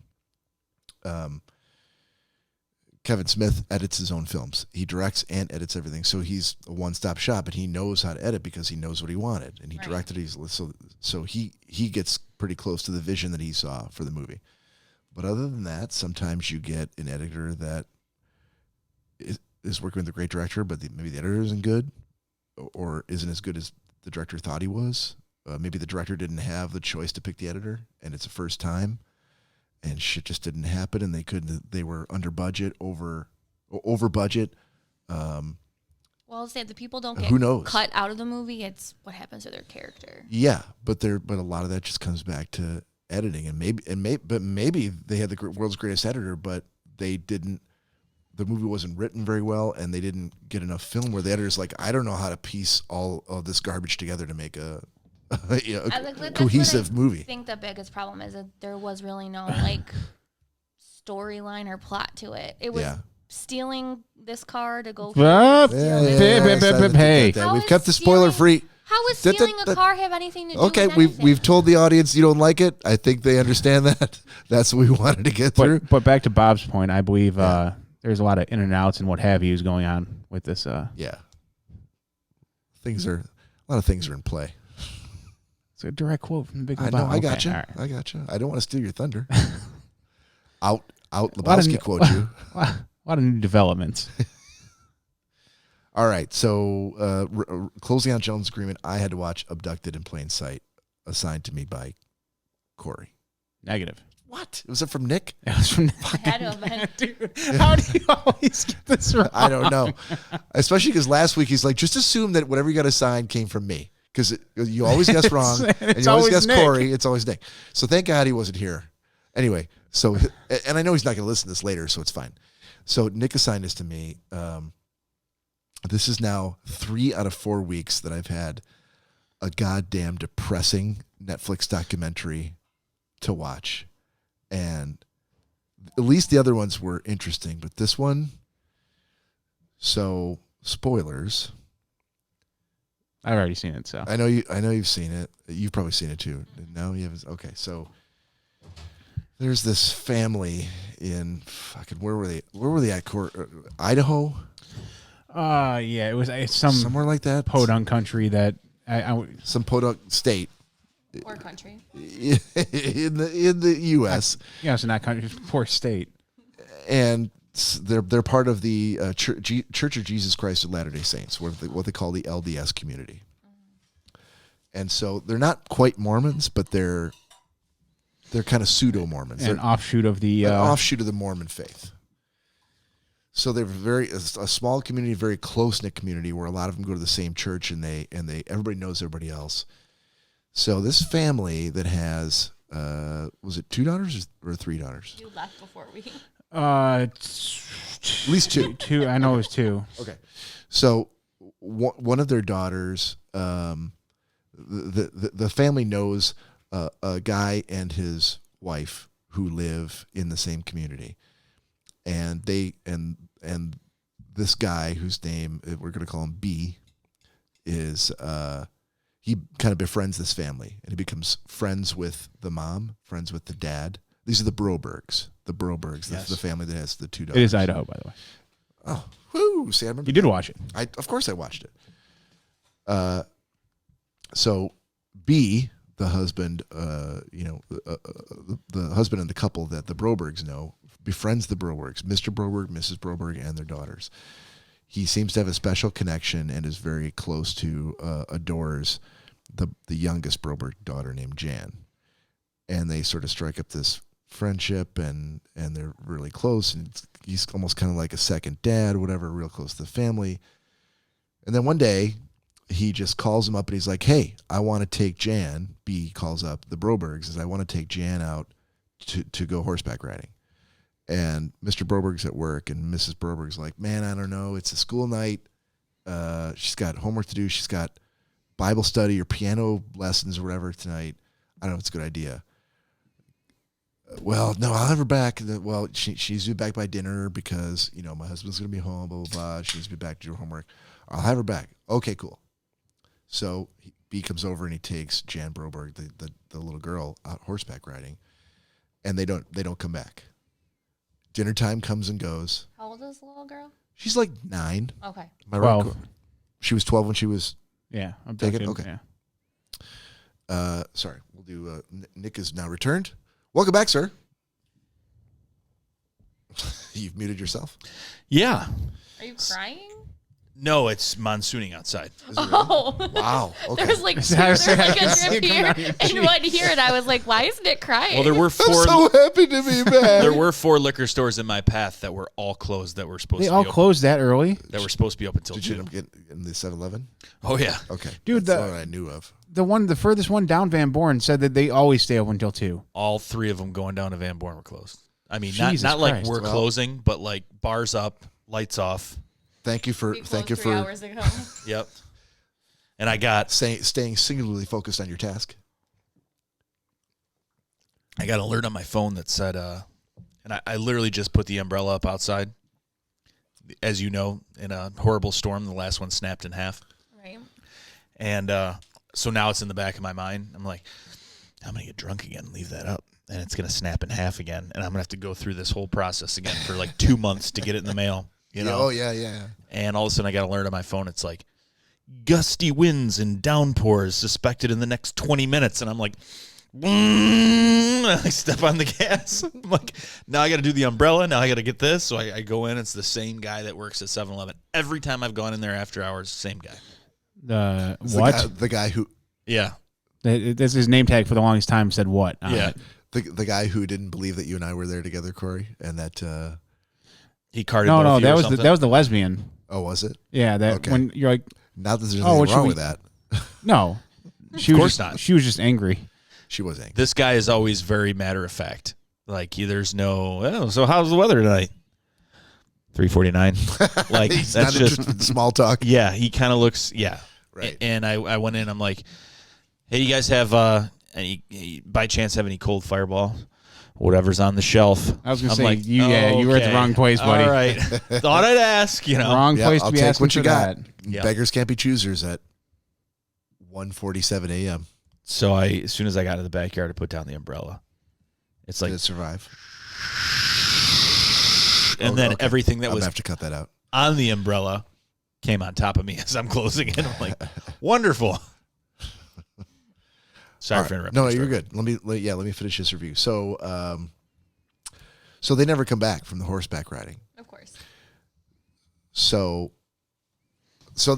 Kevin Smith edits his own films. He directs and edits everything, so he's a one-stop shop, and he knows how to edit because he knows what he wanted, and he directed it. So he gets pretty close to the vision that he saw for the movie. But other than that, sometimes you get an editor that is working with a great director, but maybe the editor isn't good or isn't as good as the director thought he was. Maybe the director didn't have the choice to pick the editor, and it's the first time, and shit just didn't happen, and they were under budget, over budget. Well, say the people don't get who knows? Cut out of the movie. It's what happens to their character. Yeah, but a lot of that just comes back to editing, and maybe they had the world's greatest editor, but they didn't. The movie wasn't written very well, and they didn't get enough film where the editor's like, I don't know how to piece all of this garbage together to make a cohesive movie. I think the biggest problem is that there was really no like storyline or plot to it. It was stealing this car to go. Hey, we've kept the spoiler free. How would stealing a car have anything to do with anything? we've told the audience you don't like it. I think they understand that. That's what we wanted to get through. But back to Bob's point, I believe there's a lot of in and outs and what have yous going on with this. Yeah. A lot of things are in play. It's a direct quote from the Big I Lebowski. know. I got you. All right. I got you. I don't want to steal your thunder. out. Lot of Lebowski new- quote you. A lot of new developments. All right. So closing out Jones' agreement, I had to watch Abducted in Plain Sight, assigned to me by Cory. Negative. What? Was it from Nick? It was from Had to have been. Dude, how do you always get this wrong? I don't know. Especially because last week he's like, just assume that whatever you got assigned came from me. Because you always guess wrong. And It's you always always guess Nick. Cory. It's always Nick. So thank God he wasn't here. Anyway, so, and I know he's not going to listen to this later, so it's fine. So Nick assigned this to me. This is now 3 out of 4 weeks that I've had a goddamn depressing Netflix documentary to watch. And at least the other ones were interesting, but this one, so spoilers. I've already seen it, so I know you've seen it. You've probably seen it too. No, you haven't. Okay, so there's this family in where were they at? Idaho? yeah, it's some Somewhere like that. podunk country that Some podunk state Or country. in the U.S. it's not country, it's a poor state. And they're part of the Church of Jesus Christ of Latter-day Saints, what they call the LDS community. And so they're not quite Mormons, but they're kind of pseudo Mormons. An offshoot of the An offshoot of the Mormon faith. So they're a small community, very close knit community where a lot of them go to the same church and they everybody knows everybody else. So this family that has was it 2 daughters or 3 daughters? You left before we. At least 2. Two. I know it was 2. Okay. So one of their daughters, the family knows a guy and his wife who live in the same community, and and this guy whose name we're going to call him B is he kind of befriends this family and he becomes friends with the mom, friends with the dad. These are the Brobergs. That's the family that has the 2 daughters. It is Idaho, by the way. Oh, whoo! See, I remember. You did watch it. Of course I watched it. So B, the husband, the husband and the couple that the Brobergs know, befriends the Brobergs, Mr. Broberg, Mrs. Broberg, and their daughters. He seems to have a special connection and is very close to, adores the youngest Broberg daughter named Jan. And they sort of strike up this friendship and they're really close, and he's almost kind of like a second dad, whatever, real close to the family. And then one day he just calls him up and he's like, hey, I want to take Jan. B calls up the Brobergs, says, I want to take Jan out to go horseback riding. And Mr. Broberg's at work and Mrs. Broberg's like, man, I don't know. It's a school night. She's got homework to do. She's got Bible study or piano lessons or whatever tonight. I don't know if it's a good idea. Well, no, I'll have her back. Well, she's due back by dinner because, my husband's going to be home, blah, blah, blah. She needs to be back to do her homework. I'll have her back. Okay, cool. So B comes over and he takes Jan Broberg, the little girl, out horseback riding, and they don't come back. Dinner time comes and goes. How old is the little girl? She's like 9. Okay. Am I right? 12. She was 12 when she was. Yeah, I'm Take it? taking. Okay. Yeah. Sorry, we'll do. Nick is now returned. Welcome back, sir. You've muted yourself. Yeah. Are you crying? No, it's monsooning outside. Is it really? Oh. Wow. Okay. There's like two, There's there's like a see drip it coming here down your and one here, and I was like, why isn't it crying? Well, there were I'm 4. so happy to be back. There were 4 liquor stores in my path that were all closed. That were supposed They to all be open. closed that early, That were supposed to be open until Did you 2. end up getting in the 7-Eleven? Oh yeah. Okay. Dude, That's what I knew of. the furthest one down Van Born said that they always stay open until 2. All 3 of them going down to Van Born were closed. I mean, Jesus not like Christ. we're Well- closing, but like bars up, lights off. Thank you for We closed 3 hours ago. Yep. And I got staying singularly focused on your task. an alert on my phone that said, and I literally just put the umbrella up outside. As you know, in a horrible storm, the last one snapped in half. Right. And so now it's in the back of my mind. I'm like, I'm going to get drunk again and leave that up. and it's going to snap in half again. And I'm going to have to go through this whole process again for like 2 months to get it in the mail. You know? Oh, yeah. And all of a sudden I got an alert on my phone. It's like, gusty winds and downpours suspected in the next 20 minutes. And I'm like, I step on the gas. I'm like, now I got to do the umbrella. Now I got to get this. So I go in. It's the same guy that works at 7-Eleven. Every time I've gone in there after hours, same guy. What? The guy who... Yeah. This his name tag for the longest time said what? Yeah. The guy who didn't believe that you and I were there together, Cory, and that... He carded No, both of you that or was something? that was the lesbian. Oh, was it? Yeah, that Okay. when you're like, Not that there's Oh, what anything should wrong we- with that. no. She Of was course just, not. She was just angry. She was angry. This guy is always very matter of fact. Like, there's no, so how's the weather tonight? 3:49. Like, He's that's not just, interested in small talk. yeah, he kind of looks, yeah. Right. And I went in, I'm like, hey, you guys have, by chance have any cold Fireball? Whatever's on the shelf. I was gonna I'm say, like, you were at the okay. wrong place, buddy. All right. Thought I'd ask, you know. Wrong Yeah, place I'll to be take asking what you for got. that. Yeah. Beggars can't be choosers at 1:47 a.m. So as soon as I got to the backyard, I put down the umbrella. It's like, Did it survive? and then everything that I'm was gonna have to cut that out. on the umbrella came on top of me as I'm closing it. I'm like, wonderful. Sorry All for right. interrupting. No, the you're story. good. Let me finish this review. So, so they never come back from the horseback riding. Of course. So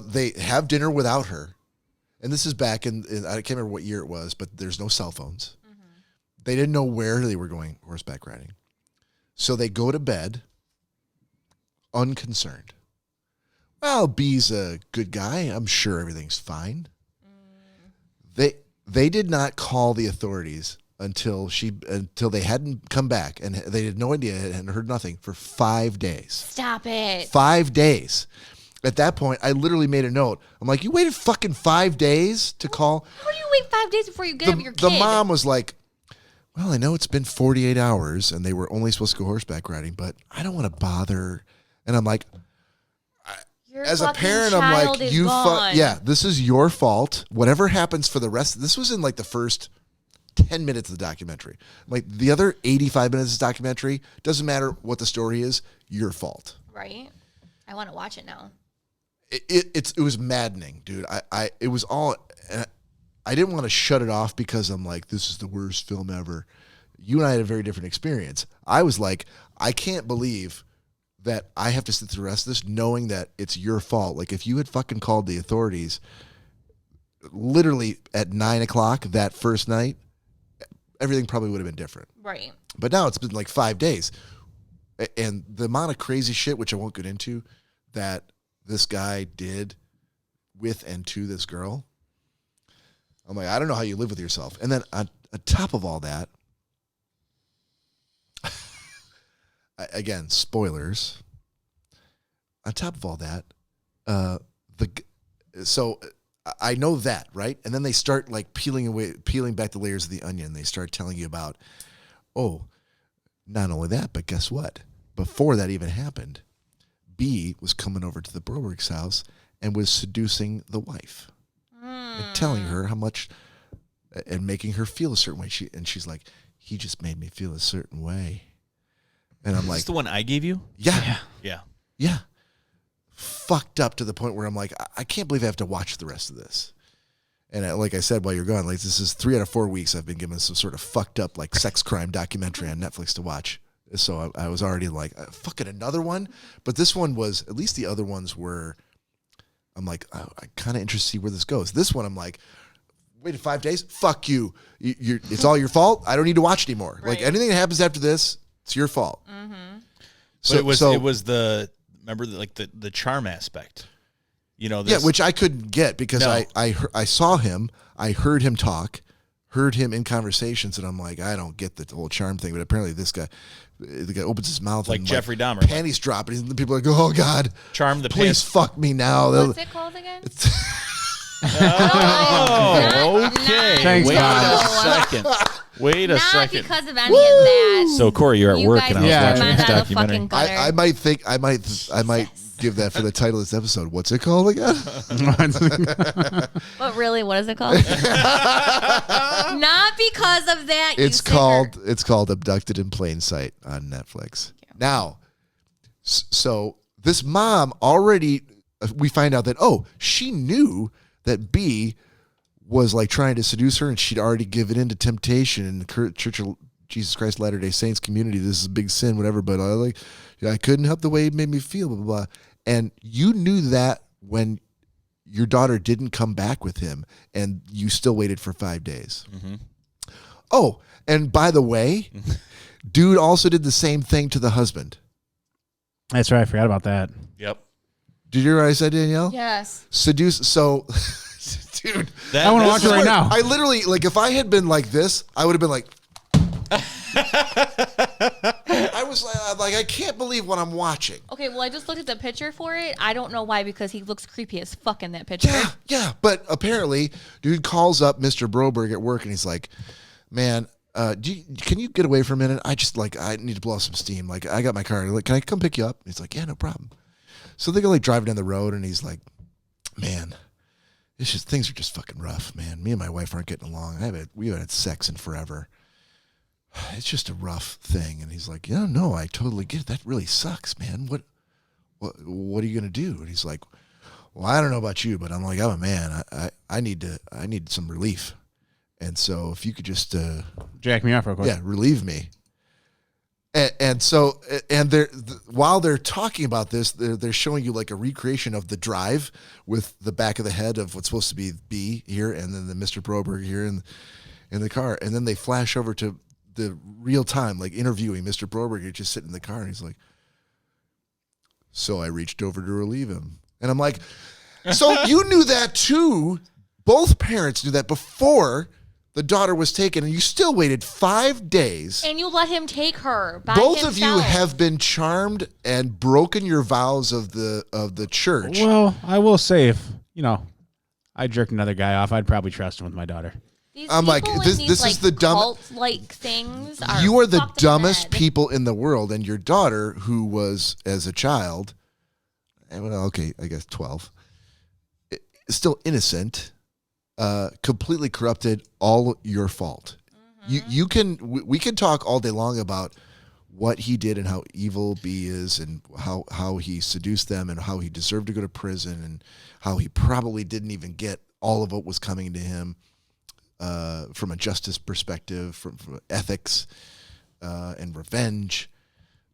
they have dinner without her, and this is back in I can't remember what year it was, but there's no cell phones. Mm-hmm. They didn't know where they were going horseback riding, so they go to bed unconcerned. Well, B's a good guy. I'm sure everything's fine. They did not call the authorities until they hadn't come back, and they had no idea and heard nothing for 5 days. Stop it. 5 days. At that point, I literally made a note. I'm like, you waited fucking 5 days to call? How do you wait 5 days before you get up your kid? The mom was like, well, I know it's been 48 hours and they were only supposed to go horseback riding, but I don't want to bother. And I'm like, Your as a fucking parent, I'm child like, is gone. yeah, this is your fault. Whatever happens for the rest, this was in like the first 10 minutes of the documentary. Like the other 85 minutes of the documentary, doesn't matter what the story is, your fault. Right? I want to watch it now. It was maddening, dude. It was all, and I didn't want to shut it off because I'm like, this is the worst film ever. You and I had a very different experience. I was like, I can't believe that I have to sit through the rest of this knowing that it's your fault. Like if you had fucking called the authorities literally at 9:00 that first night, everything probably would have been different. Right. But now it's been like 5 days. And the amount of crazy shit, which I won't get into, that this guy did with and to this girl. I'm like, I don't know how you live with yourself. And then on top of all that, again, spoilers. On top of all that, so I know that, right? And then they start like peeling back the layers of the onion. They start telling you about, oh, not only that, but guess what? Before that even happened, B was coming over to the Broberg's house and was seducing the wife and telling her how much and making her feel a certain way. She's like, he just made me feel a certain way. And I'm Is like, this the one I gave you? yeah. Yeah. Fucked up to the point where I'm like, I can't believe I have to watch the rest of this. And like I said, while you're gone, like this is 3 out of 4 weeks I've been given some sort of fucked up like sex crime documentary on Netflix to watch. So I was already like, fucking another one. But this one was, at least the other ones were, I'm like, oh, I'm kind of interested to see where this goes. This one, I'm like, waited 5 days? Fuck you. It's all your fault. I don't need to watch anymore. Right. Like anything that happens after this, it's your fault. Mm-hmm. So it was the, remember the charm aspect, you know? This, Yeah, which I couldn't get because No. I saw him, I heard him talk, heard him in conversations, and I'm like, I don't get the whole charm thing. But apparently the guy opens his mouth like and Jeffrey like, Dahmer. panties drop, and the people are like, oh God, Charm the please pants. fuck me now. What's it called again? Oh, Not- okay. Thanks, Wait Bob. a second. Wait a Not second. because of any of that. So Corey, you're at You work guys and I was Yeah. get watching mine this out of the documentary. fucking gutter. I might think I might Jesus. give that for the title of this episode. What's it called again? But really, what is it called? Not because of that. It's called Abducted in Plain Sight on Netflix. Now, so this mom already, we find out that, she knew that B was like trying to seduce her and she'd already given in to temptation in the Church of Jesus Christ Latter-day Saints community. This is a big sin, whatever, but I couldn't help the way it made me feel, blah, blah, blah. And you knew that when your daughter didn't come back with him and you still waited for 5 days. Mm-hmm. Oh, and by the way, dude also did the same thing to the husband. That's right. I forgot about that. Yep. Did you realize that, Danielle? Yes. Seduce. So, dude. I want to watch it right now. I literally, like, if I had been like this, I would have been like, I was like, I can't believe what I'm watching. Okay, well, I just looked at the picture for it. I don't know why, because he looks creepy as fuck in that picture. Yeah. But apparently, dude calls up Mr. Broberg at work and he's like, man, can you get away for a minute? I need to blow off some steam. Like, I got my car. Like, can I come pick you up? And he's like, yeah, no problem. So they go like driving down the road and he's like, man, things are just fucking rough, man. Me and my wife aren't getting along. We haven't had sex in forever. It's just a rough thing. And he's like, yeah, no, I totally get it. That really sucks, man. What are you going to do? And he's like, well, I don't know about you, but I'm like, I'm a man. I need some relief. And so if you could just jack me off real quick. Yeah, relieve me. And while they're talking about this, they're showing you like a recreation of the drive with the back of the head of what's supposed to be B here, and then the Mr. Broberg here in the car, and then they flash over to the real time, like interviewing Mr. Broberg. Just sitting in the car, and he's like, "So I reached over to relieve him," and I'm like, "So you knew that too? Both parents knew that before." The daughter was taken, and you still waited 5 days. And you let him take her by Both himself. of you have been charmed and broken your vows of the church. Well, I will say, if I jerked another guy off, I'd probably trust him with my daughter. I'm like, this is the dumb. Cult-like things. You are the dumbest people in the world, and your daughter, who was as a child, well, okay, I guess 12, is still innocent. Completely corrupted, all your fault. Mm-hmm. We can talk all day long about what he did and how evil B is and how he seduced them and how he deserved to go to prison and how he probably didn't even get all of what was coming to him from a justice perspective, from ethics and revenge.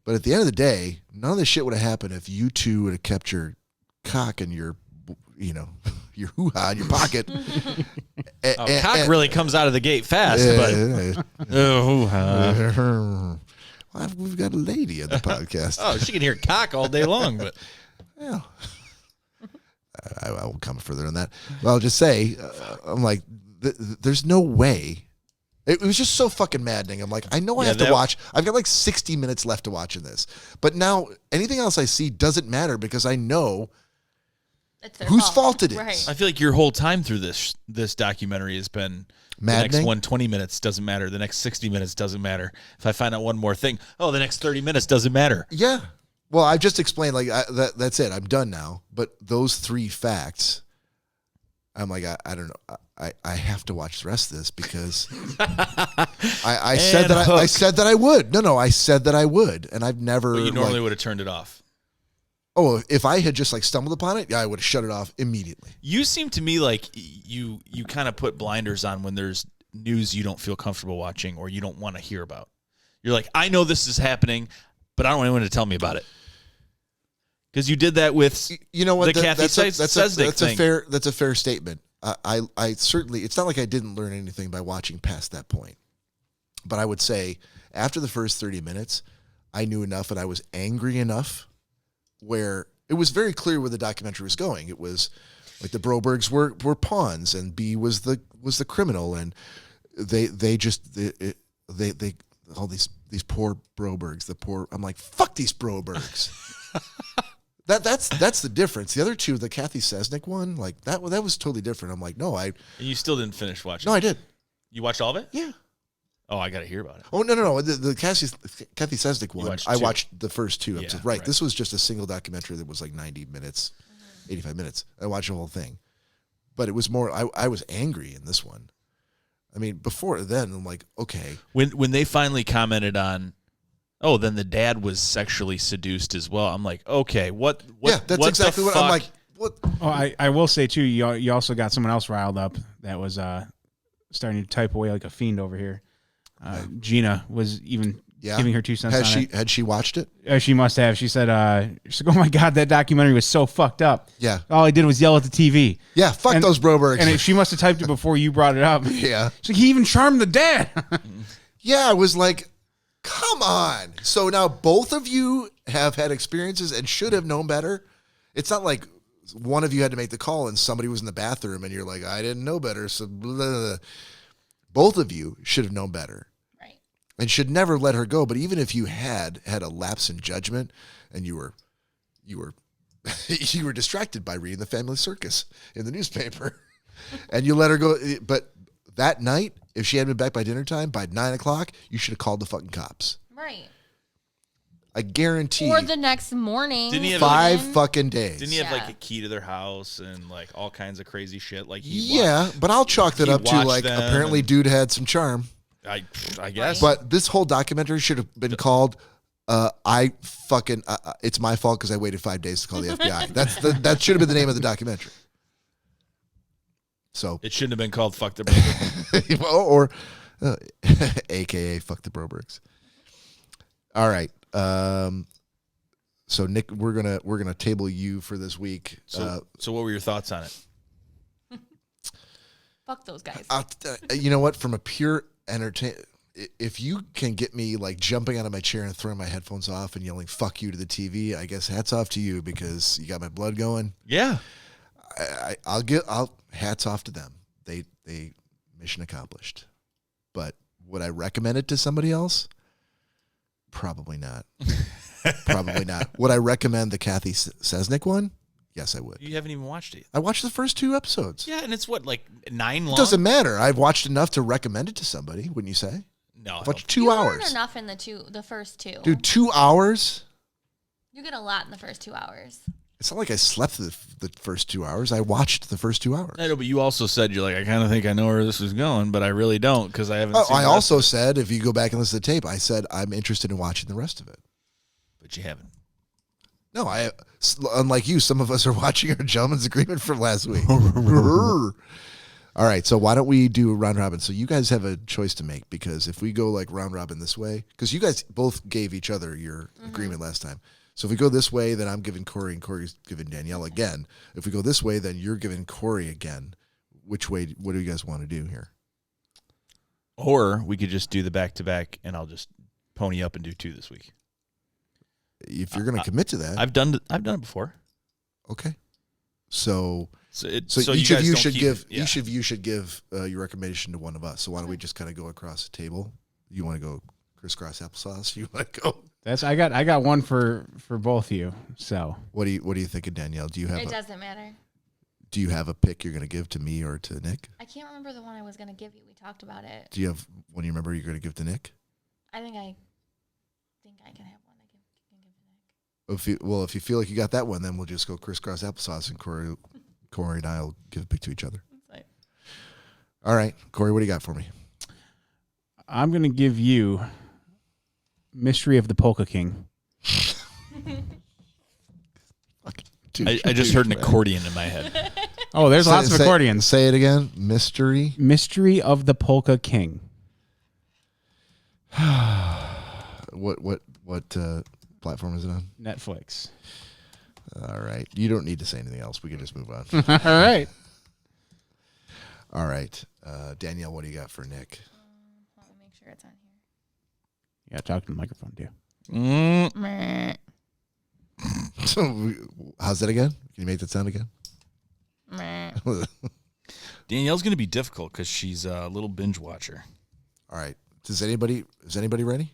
But at the end of the day, none of this shit would have happened if you two would have kept your cock and your your hoo-ha in your pocket. Cock really comes out of the gate fast. Well, we've got a lady on the podcast. Oh, she can hear cock all day long. But well, I won't comment further on that. But I'll just say, I'm like, there's no way. It was just so fucking maddening. I'm like, I know I have to watch. I've got like 60 minutes left to watch in this. But now anything else I see doesn't matter because I know whose fault it is. Right. I feel like your whole time through this documentary has been maddening. The next 120 minutes doesn't matter. The next 60 minutes doesn't matter. If I find out one more thing, the next 30 minutes doesn't matter. Yeah. Well, I've just explained, like, that's it. I'm done now. But those 3 facts, I'm like, I don't know. I have to watch the rest of this because I said that I would. No, I said that I would. And I've never. But you normally would have turned it off. Oh, if I had just like stumbled upon it, I would have shut it off immediately. You seem to me like you kind of put blinders on when there's news you don't feel comfortable watching or you don't want to hear about. You're like, I know this is happening, but I don't want anyone to tell me about it. Because you did that with the Kathy Sesnick thing. That's a fair statement. I certainly, it's not like I didn't learn anything by watching past that point. But I would say after the first 30 minutes, I knew enough and I was angry enough where it was very clear where the documentary was going. It was like the Brobergs were pawns and B was the criminal, and they all these poor Brobergs, I'm like, fuck these Brobergs. That's the difference. The other two, the Kathy Sesnick one, like that was totally different. I'm like, no, And you still didn't finish watching. No, I did. You watched all of it? Yeah. Oh, I got to hear about it. Oh, no. The Kathy Sesnick one, watched I two. watched the first 2 episodes. Yeah, Right. right. This was just a single documentary that was like 90 minutes, 85 minutes. I watched the whole thing. But it was more, I was angry in this one. I mean, before then, I'm like, okay. When they finally commented on, oh, then the dad was sexually seduced as well. I'm like, okay, what? Yeah, that's what exactly what I'm fuck? like. What? Oh, I will say too. You also got someone else riled up that was starting to type away like a fiend over here. Gina was even giving her 2 cents on it. Had she watched it? She must have. She said, "Oh my god, that documentary was so fucked up. Yeah. All I did was yell at the TV. Yeah, fuck those Brobergs. And she must have typed it before you brought it up. Yeah. She's like, he even charmed the dad. Yeah, I was like, come on. So now both of you have had experiences and should have known better. It's not like one of you had to make the call and somebody was in the bathroom and you're like, I didn't know better. So blah, blah, blah. Both of you should have known better. Right. And should never let her go. But even if you had a lapse in judgment and you were you were distracted by reading the Family Circus in the newspaper and you let her go. But that night, if she hadn't been back by dinner time, by 9:00, you should have called the fucking cops. Right. I guarantee. Or the next morning. Didn't he have 5 fucking days. Didn't he have Yeah. like a key to their house and like all kinds of crazy shit? Like But I'll chalk that he up to watched like them apparently and- dude had some charm. I guess. But this whole documentary should have been called it's my fault because I waited 5 days to call the FBI. That should have been the name of the documentary. So It shouldn't have been called "Fuck the Broberg." or AKA fuck the Brobergs. All right. So Nick, we're gonna table you for this week. So what were your thoughts on it? Fuck those guys. You know what? From a pure entertainment, if you can get me like jumping out of my chair and throwing my headphones off and yelling "fuck you" to the TV, I guess hats off to you because you got my blood going. Yeah. I'll hats off to them. They mission accomplished. But would I recommend it to somebody else? Probably not. Probably not. Would I recommend the Kathy Sesnick one? Yes, I would. You haven't even watched it. I watched the first 2 episodes. Yeah, and it's what, like 9 long? It doesn't matter. I've watched enough to recommend it to somebody, wouldn't you say? No. I've watched 2 you hours. learn enough in the first 2. Dude, 2 hours? You get a lot in the first 2 hours. It's not like I slept the first 2 hours. I watched the first 2 hours. I know, but you also said you're like, I kind of think I know where this is going, but I really don't because I haven't seen I the rest also of it. said, if you go back and listen to the tape, I said I'm interested in watching the rest of it. But you haven't. No, unlike you, some of us are watching our gentleman's agreement from last week. All right, so why don't we do a round robin? So you guys have a choice to make because if we go like round robin this way, because you guys both gave each other your agreement last time. So if we go this way, then I'm giving Cory and Cory's giving Danielle again. If we go this way, then you're giving Cory again. Which way? What do you guys want to do here? Or we could just do the back-to-back, and I'll just pony up and do 2 this week. If you're going to commit to that, I've done it before. okay. So So each you of guys you don't should keep give it. Yeah. each of you should give your recommendation to one of us. So why don't we just kind of go across the table? You want to go crisscross applesauce? You want to go? I got one for both of you. So What do you think of Danielle? Do you have It doesn't matter. Do you have a pick you're going to give to me or to Nick? I can't remember the one I was going to give you. We talked about it. Do you have one you remember you're going to give to Nick? I think I can have one. I can give to Nick. If you feel like you got that one, then we'll just go crisscross applesauce, and Cory and I will give a pick to each other. Right. All right, Cory, what do you got for me? I'm going to give you Mystery of the Polka King. Dude, I just heard an accordion in my head. Oh, there's lots of accordions. Say it again. Mystery Mystery of the Polka King. What platform is it on? Netflix. All right. You don't need to say anything else. We can just move on. All right. All right. Danielle, what do you got for Nick? Let me make sure it's on here. Yeah, talk to the microphone too. Meh. So, how's that again? Can you make that sound again? Meh. Danielle's going to be difficult because she's a little binge watcher. All right. Is anybody ready?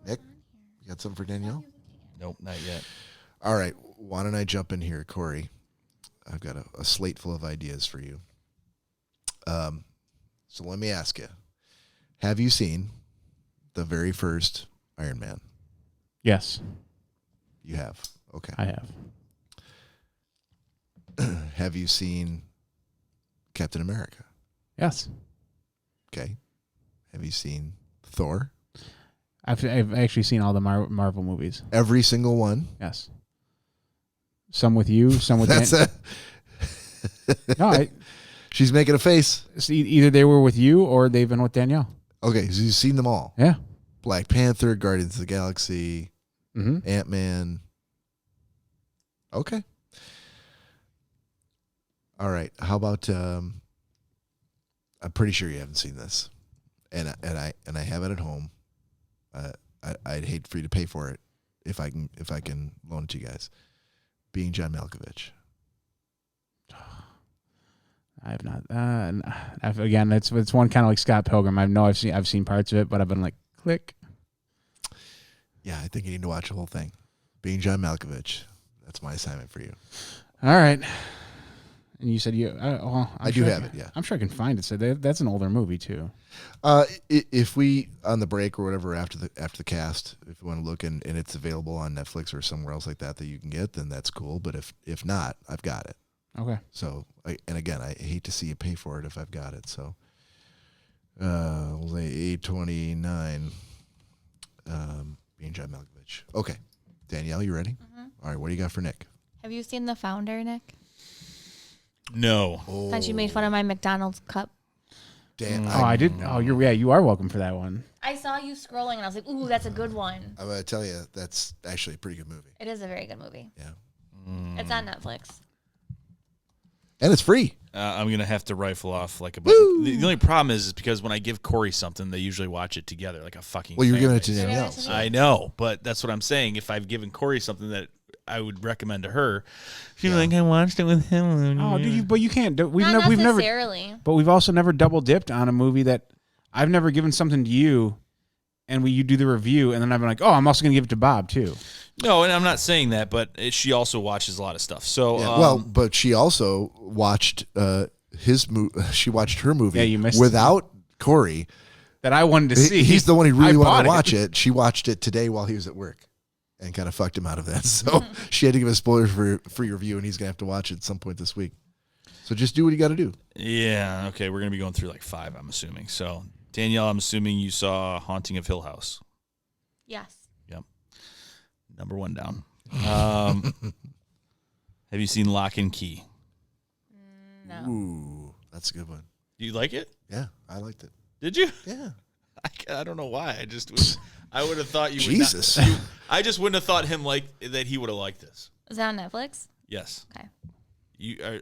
Nick, you got something for Danielle? Nope, not yet. All right. Why don't I jump in here, Cory? I've got a slate full of ideas for you. So let me ask you. Have you seen the very first Iron Man? Yes, You have. Okay. I have. Have you seen Captain America? Yes, Okay. Have you seen Thor? I've actually seen all the Marvel movies. Every single one. Yes. Some with you, some with That's Dan- it. No, She's making a face. either they were with you or they've been with Danielle. Okay, so you've seen them all. Yeah. Black Panther, Guardians of the Galaxy, Mm-hmm. Ant-Man. Okay. All right. How about I'm pretty sure you haven't seen this. And I have it at home. I'd hate for you to pay for it if I can loan it to you guys. Being John Malkovich. I have not. Again, it's one kind of like Scott Pilgrim. I've seen parts of it, but I've been like, click. Yeah, I think you need to watch the whole thing. Being John Malkovich. That's my assignment for you. All right. And you said you. I do have it, yeah. I'm sure I can find it. So that's an older movie too. If we on the break or whatever after the cast, if you want to look and it's available on Netflix or somewhere else like that you can get, then that's cool. But if not, I've got it. Okay. So and again, I hate to see you pay for it if I've got it. So we'll say $8.29. Being John Malkovich. Okay, Danielle, you ready? Mm-hmm. All right, what do you got for Nick? Have you seen The Founder, Nick? No. Thought you made fun of my McDonald's cup. Dan, I did. Oh, you are welcome for that one. I saw you scrolling and I was like, ooh, that's a good one. I'm gonna tell you that's actually a pretty good movie. It is a very good movie. Yeah, It's on Netflix. and it's free. I'm going to have to rifle off like a button. The only problem is because when I give Cory something, they usually watch it together like a fucking Well, you're giving family. it to Danielle. Yeah, I know, but that's what I'm saying. If I've given Cory something that I would recommend to her, she'd be like, I watched it with him. Oh, but you can't. We've Not never. necessarily. But we've also never double dipped on a movie that I've never given something to you, and you do the review, and then I've been like, oh, I'm also going to give it to Bob too. No, and I'm not saying that, but she also watches a lot of stuff. So, Yeah, but she also watched she watched her movie. Yeah, you missed without Cory. That I wanted to see. He's the one who really I wanted bought to watch it. She watched it today while he was at work, and kind of fucked him out of that. So she had to give us spoilers for your review, and he's gonna have to watch it at some point this week. So just do what you got to do. yeah, okay, we're going to be going through like 5, I'm assuming. So, Danielle, I'm assuming you saw Haunting of Hill House. Yes. Yep. Number 1 down. Have you seen Lock and Key? No. Ooh, that's a good one. Do you like it? Yeah, I liked it. Did you? Yeah. I don't know why. I would have thought you Jesus. would not. I just wouldn't have thought him that he would have liked this. Is that on Netflix? Yes. Okay. You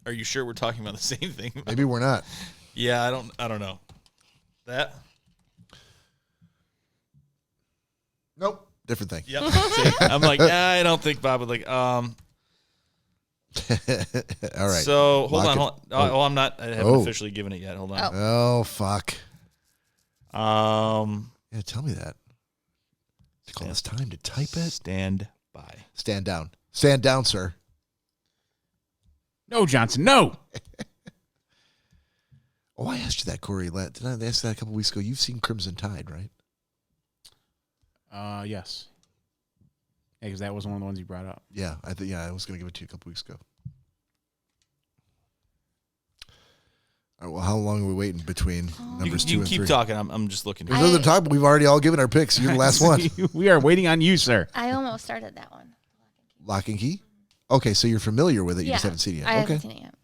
are you sure we're talking about the same thing? Maybe we're not. Yeah, I don't know. That? Nope. Different thing. Yep. See, I'm like, I don't think Bob would like. All right. So hold on. Oh. I'm not. I haven't officially given it yet. Hold on. Oh fuck. Yeah, tell me that. Take all this time to type it. Stand by. Stand down. Stand down, sir. No, Johnson, no. Oh, I asked you that, Cory. Did I ask that a couple weeks ago? You've seen Crimson Tide, right? Yes. Yeah, because that was one of the ones you brought up. Yeah, I was going to give it to you a couple weeks ago. All right, well, how long are we waiting between numbers 2 You and keep 3? talking. I'm just looking. There's other talk, but we've already all given our picks. You're the last one. We are waiting on you, sir. I almost started that one. Lock and Key? Okay, so you're familiar with it. You just haven't seen it yet. I Okay. haven't seen it yet.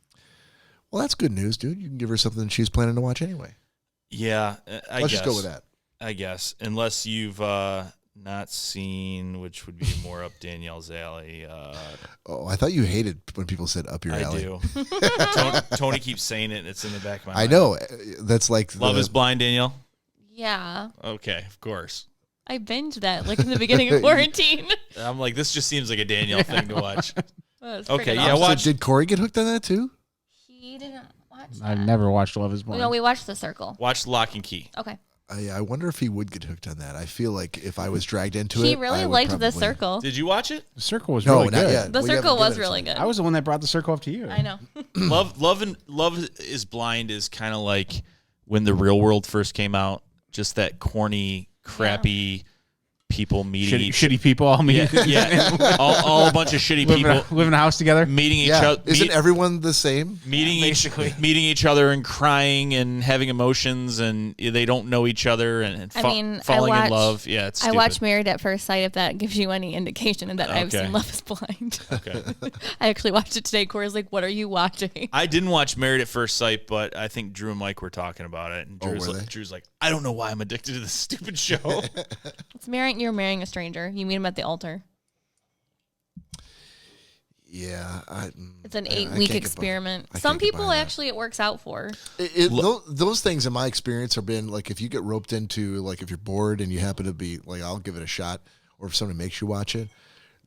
Well, that's good news, dude. You can give her something she's planning to watch anyway. Yeah, I Let's guess. just go with that. I guess, unless you've not seen, which would be more up Danielle's alley. Oh, I thought you hated when people said up your alley. I do. Tony keeps saying it, and it's in the back of my mind. I know. That's like Love is Blind, Danielle? Yeah. Okay, of course. I binged that like in the beginning of quarantine. I'm like, this just seems like a Danielle thing to watch. That's Okay, freaking yeah, awesome. watch. So did Cory get hooked on that too? He didn't watch that. I've never watched Love is Blind. No, we watched The Circle. Watch Lock and Key. Okay. I wonder if he would get hooked on that. I feel like if I was dragged into it, He really I would liked The probably- Circle. Did you watch it? The Circle was No, really not good. yet. The We Circle haven't was given it really to good. I was the one that brought The Circle up to you. I know. Love is Blind is kind of like when the Real World first came out, just that corny, crappy people meeting shitty people all meet. Yeah, all a bunch of shitty people live in a house together, meeting each other. Isn't everyone the same? Meeting each other and crying and having emotions, and they don't know each other and falling in love. Yeah, it's stupid. I watched Married at First Sight. If that gives you any indication that I've seen Love Is Blind. Okay. I actually watched it today. Corey's like, "What are you watching?" I didn't watch Married at First Sight, but I think Drew and Mike were talking about it, and Drew's like, "I don't know why I'm addicted to this stupid show." You're marrying a stranger. You meet him at the altar. Yeah, it's an 8-week experiment. Some people actually it works out for. Those things, in my experience, have been like if you get roped into, like if you're bored and you happen to be like, I'll give it a shot, or if somebody makes you watch it,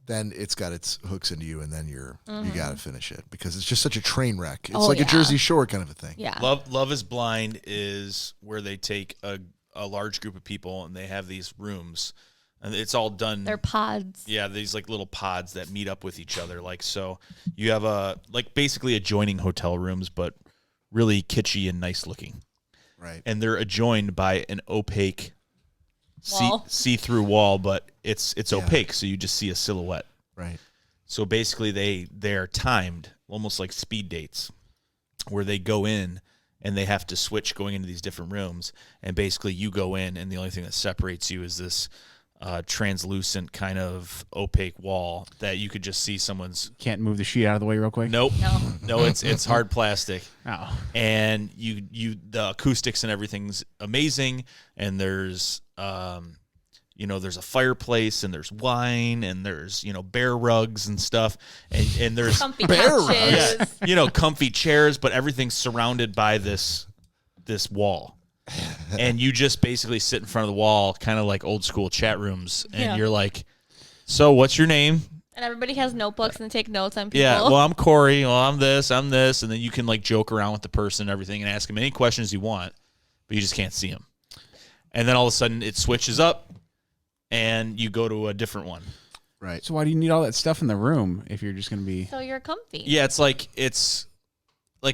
then it's got its hooks into you, and then you got to finish it because it's just such a train wreck. It's like a Jersey Shore kind of a thing. Yeah. Love Is Blind is where they take a large group of people and they have these rooms. And it's all done. They're pods. Yeah, these like little pods that meet up with each other. Like, so you have basically adjoining hotel rooms, but really kitschy and nice looking. Right. And they're adjoined by an opaque see-through wall, but it's opaque, so you just see a silhouette. Right. So basically they're timed almost like speed dates where they go in and they have to switch going into these different rooms. And basically you go in and the only thing that separates you is this translucent kind of opaque wall that you could just see someone's. Can't move the sheet out of the way real quick. Nope. No, it's hard plastic. Oh. And the acoustics and everything's amazing. And there's there's a fireplace and there's wine and there's bear rugs and stuff and there's comfy bear rugs. Yeah, comfy chairs, but everything's surrounded by this wall. And you just basically sit in front of the wall, kind of like old school chat rooms, and you're like, "So, what's your name?" And everybody has notebooks and they take notes on people. Yeah, well, I'm Cory. Well, I'm this, and then you can like joke around with the person and everything, and ask them any questions you want, but you just can't see them. And then all of a sudden, it switches up, and you go to a different one. Right. So why do you need all that stuff in the room if you're just going to be? So you're comfy. Yeah, it's like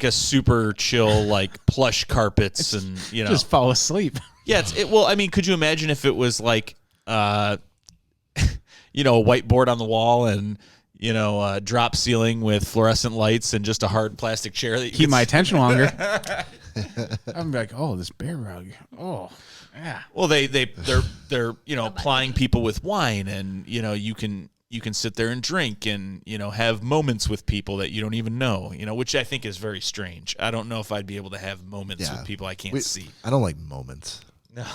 a super chill, like plush carpets, and just fall asleep. Yeah, well, I mean, could you imagine if it was like, a whiteboard on the wall and a drop ceiling with fluorescent lights and just a hard plastic chair that you keep my attention longer. I'm like, oh, this bear rug. Oh, yeah. Well, they're plying people with wine, and you can sit there and drink and, have moments with people that you don't even know, which I think is very strange. I don't know if I'd be able to have moments with people I can't see. I don't like moments. No.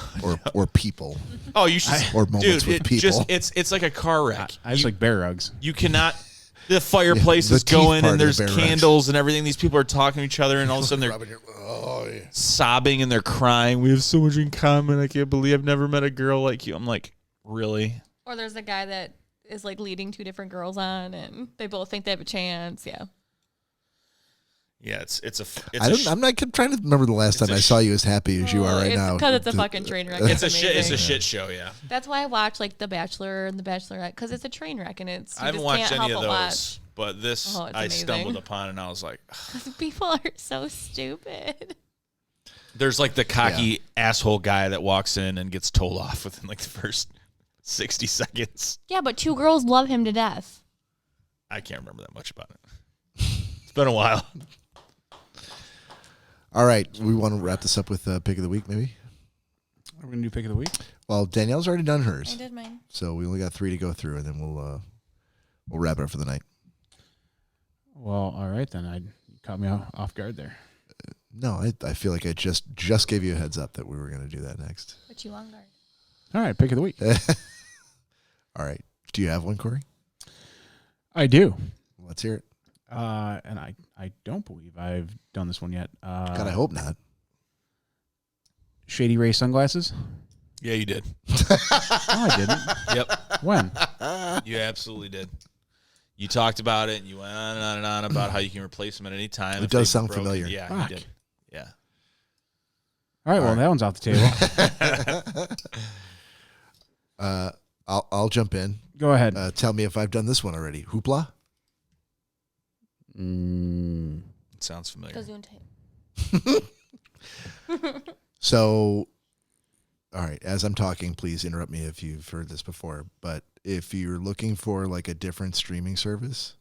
Or people. Oh, you should. Or moments with people. It's like a car wreck. I just like bear rugs. You cannot. The fireplace is going and there's candles and everything. These people are talking to each other and all of a sudden they're sobbing and they're crying. We have so much in common. I can't believe I've never met a girl like you. I'm like, really? Or there's a guy that is like leading 2 different girls on, and they both think they have a chance. Yeah. Yeah, I'm not trying to remember the last time I saw you as happy as you are right now. Because it's a fucking train wreck. It's a shit show. Yeah. That's why I watch like The Bachelor and The Bachelorette, because it's a train wreck, and I haven't watched any of those, but this I stumbled upon, and I was like, people are so stupid. There's like the cocky asshole guy that walks in and gets told off within like the first 60 seconds. Yeah, but 2 girls love him to death. I can't remember that much about it. It's been a while. All right, we want to wrap this up with pick of the week, maybe. Are we gonna do pick of the week? Well, Danielle's already done hers. I did mine. So we only got 3 to go through, and then we'll wrap it up for the night. Well, all right then. You caught me off guard there. No, I feel like I just gave you a heads up that we were going to do that next. Put you on guard. All right, pick of the week. All right. Do you have one, Cory? I do. Let's hear it. And I don't believe I've done this one yet. God, I hope not. Shady Ray sunglasses? Yeah, you did. No, I didn't. Yep. When? You absolutely did. You talked about it, and you went on and on and on about how you can replace them at any time. It does sound familiar. Yeah, Fuck. you did. Yeah. All right, well, that one's off the table. I'll jump in. Go ahead. Tell me if I've done this one already. Hoopla? It sounds familiar. So, all right, as I'm talking, please interrupt me if you've heard this before. But if you're looking for like a different streaming service,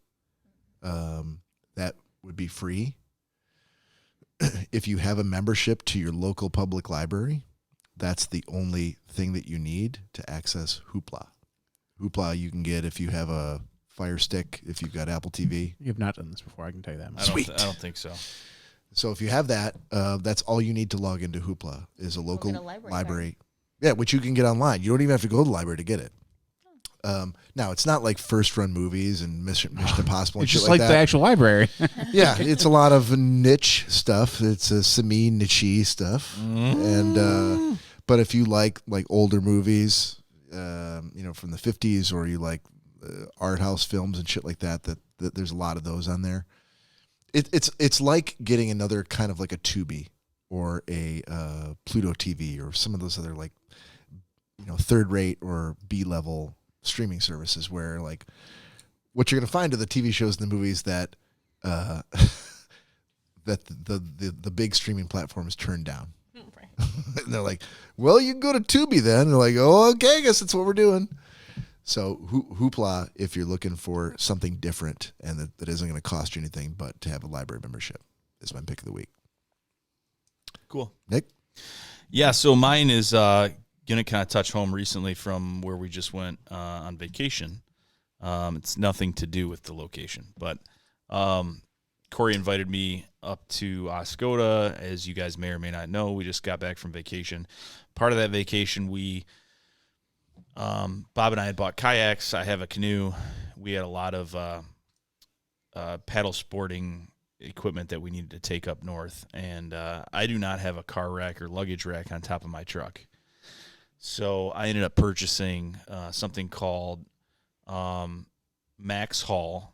that would be free. If you have a membership to your local public library, that's the only thing that you need to access Hoopla. Hoopla you can get if you have a Fire Stick, if you've got Apple TV. You have not done this before, I can tell you that. Sweet. I don't think so. So if you have that, that's all you need to log into Hoopla is a local get a library library. Yeah, which you can get online. You don't even have to go to the library to get it. Now, it's not like first-run movies and Mission Impossible and It's shit just like that. the actual library. Yeah, it's a lot of niche stuff. It's a semi-niche stuff. And but if you like older movies, from the 50s, or you like art house films and shit like that, that there's a lot of those on there. It's like getting another kind of like a Tubi or a Pluto TV or some of those other like third rate or B-level streaming services where like what you're going to find are the TV shows and the movies that that the big streaming platforms turn down. And they're like, well, you can go to Tubi then. And they're like, oh, okay, I guess that's what we're doing. So Hoopla, if you're looking for something different and that isn't going to cost you anything but to have a library membership, is my pick of the week. Cool. Nick? Yeah, so mine is going to kind of touch home recently from where we just went on vacation. It's nothing to do with the location, but Cory invited me up to Oscoda. As you guys may or may not know, we just got back from vacation. Part of that vacation, Bob and I had bought kayaks. I have a canoe. We had a lot of paddle sporting equipment that we needed to take up north, and I do not have a car rack or luggage rack on top of my truck. So I ended up purchasing something called Max Haul,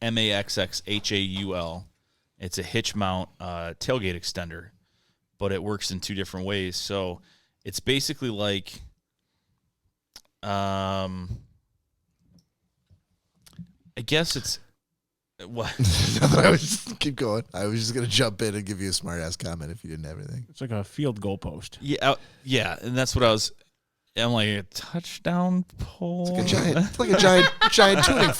MAXXHAUL. It's a hitch mount tailgate extender, but it works in two different ways. So it's basically like I guess it's what? I was just keep going. I was just going to jump in and give you a smart ass comment if you didn't have anything. It's like a field goal post. Yeah, and that's what I'm like a touchdown pole. It's like a giant tuning.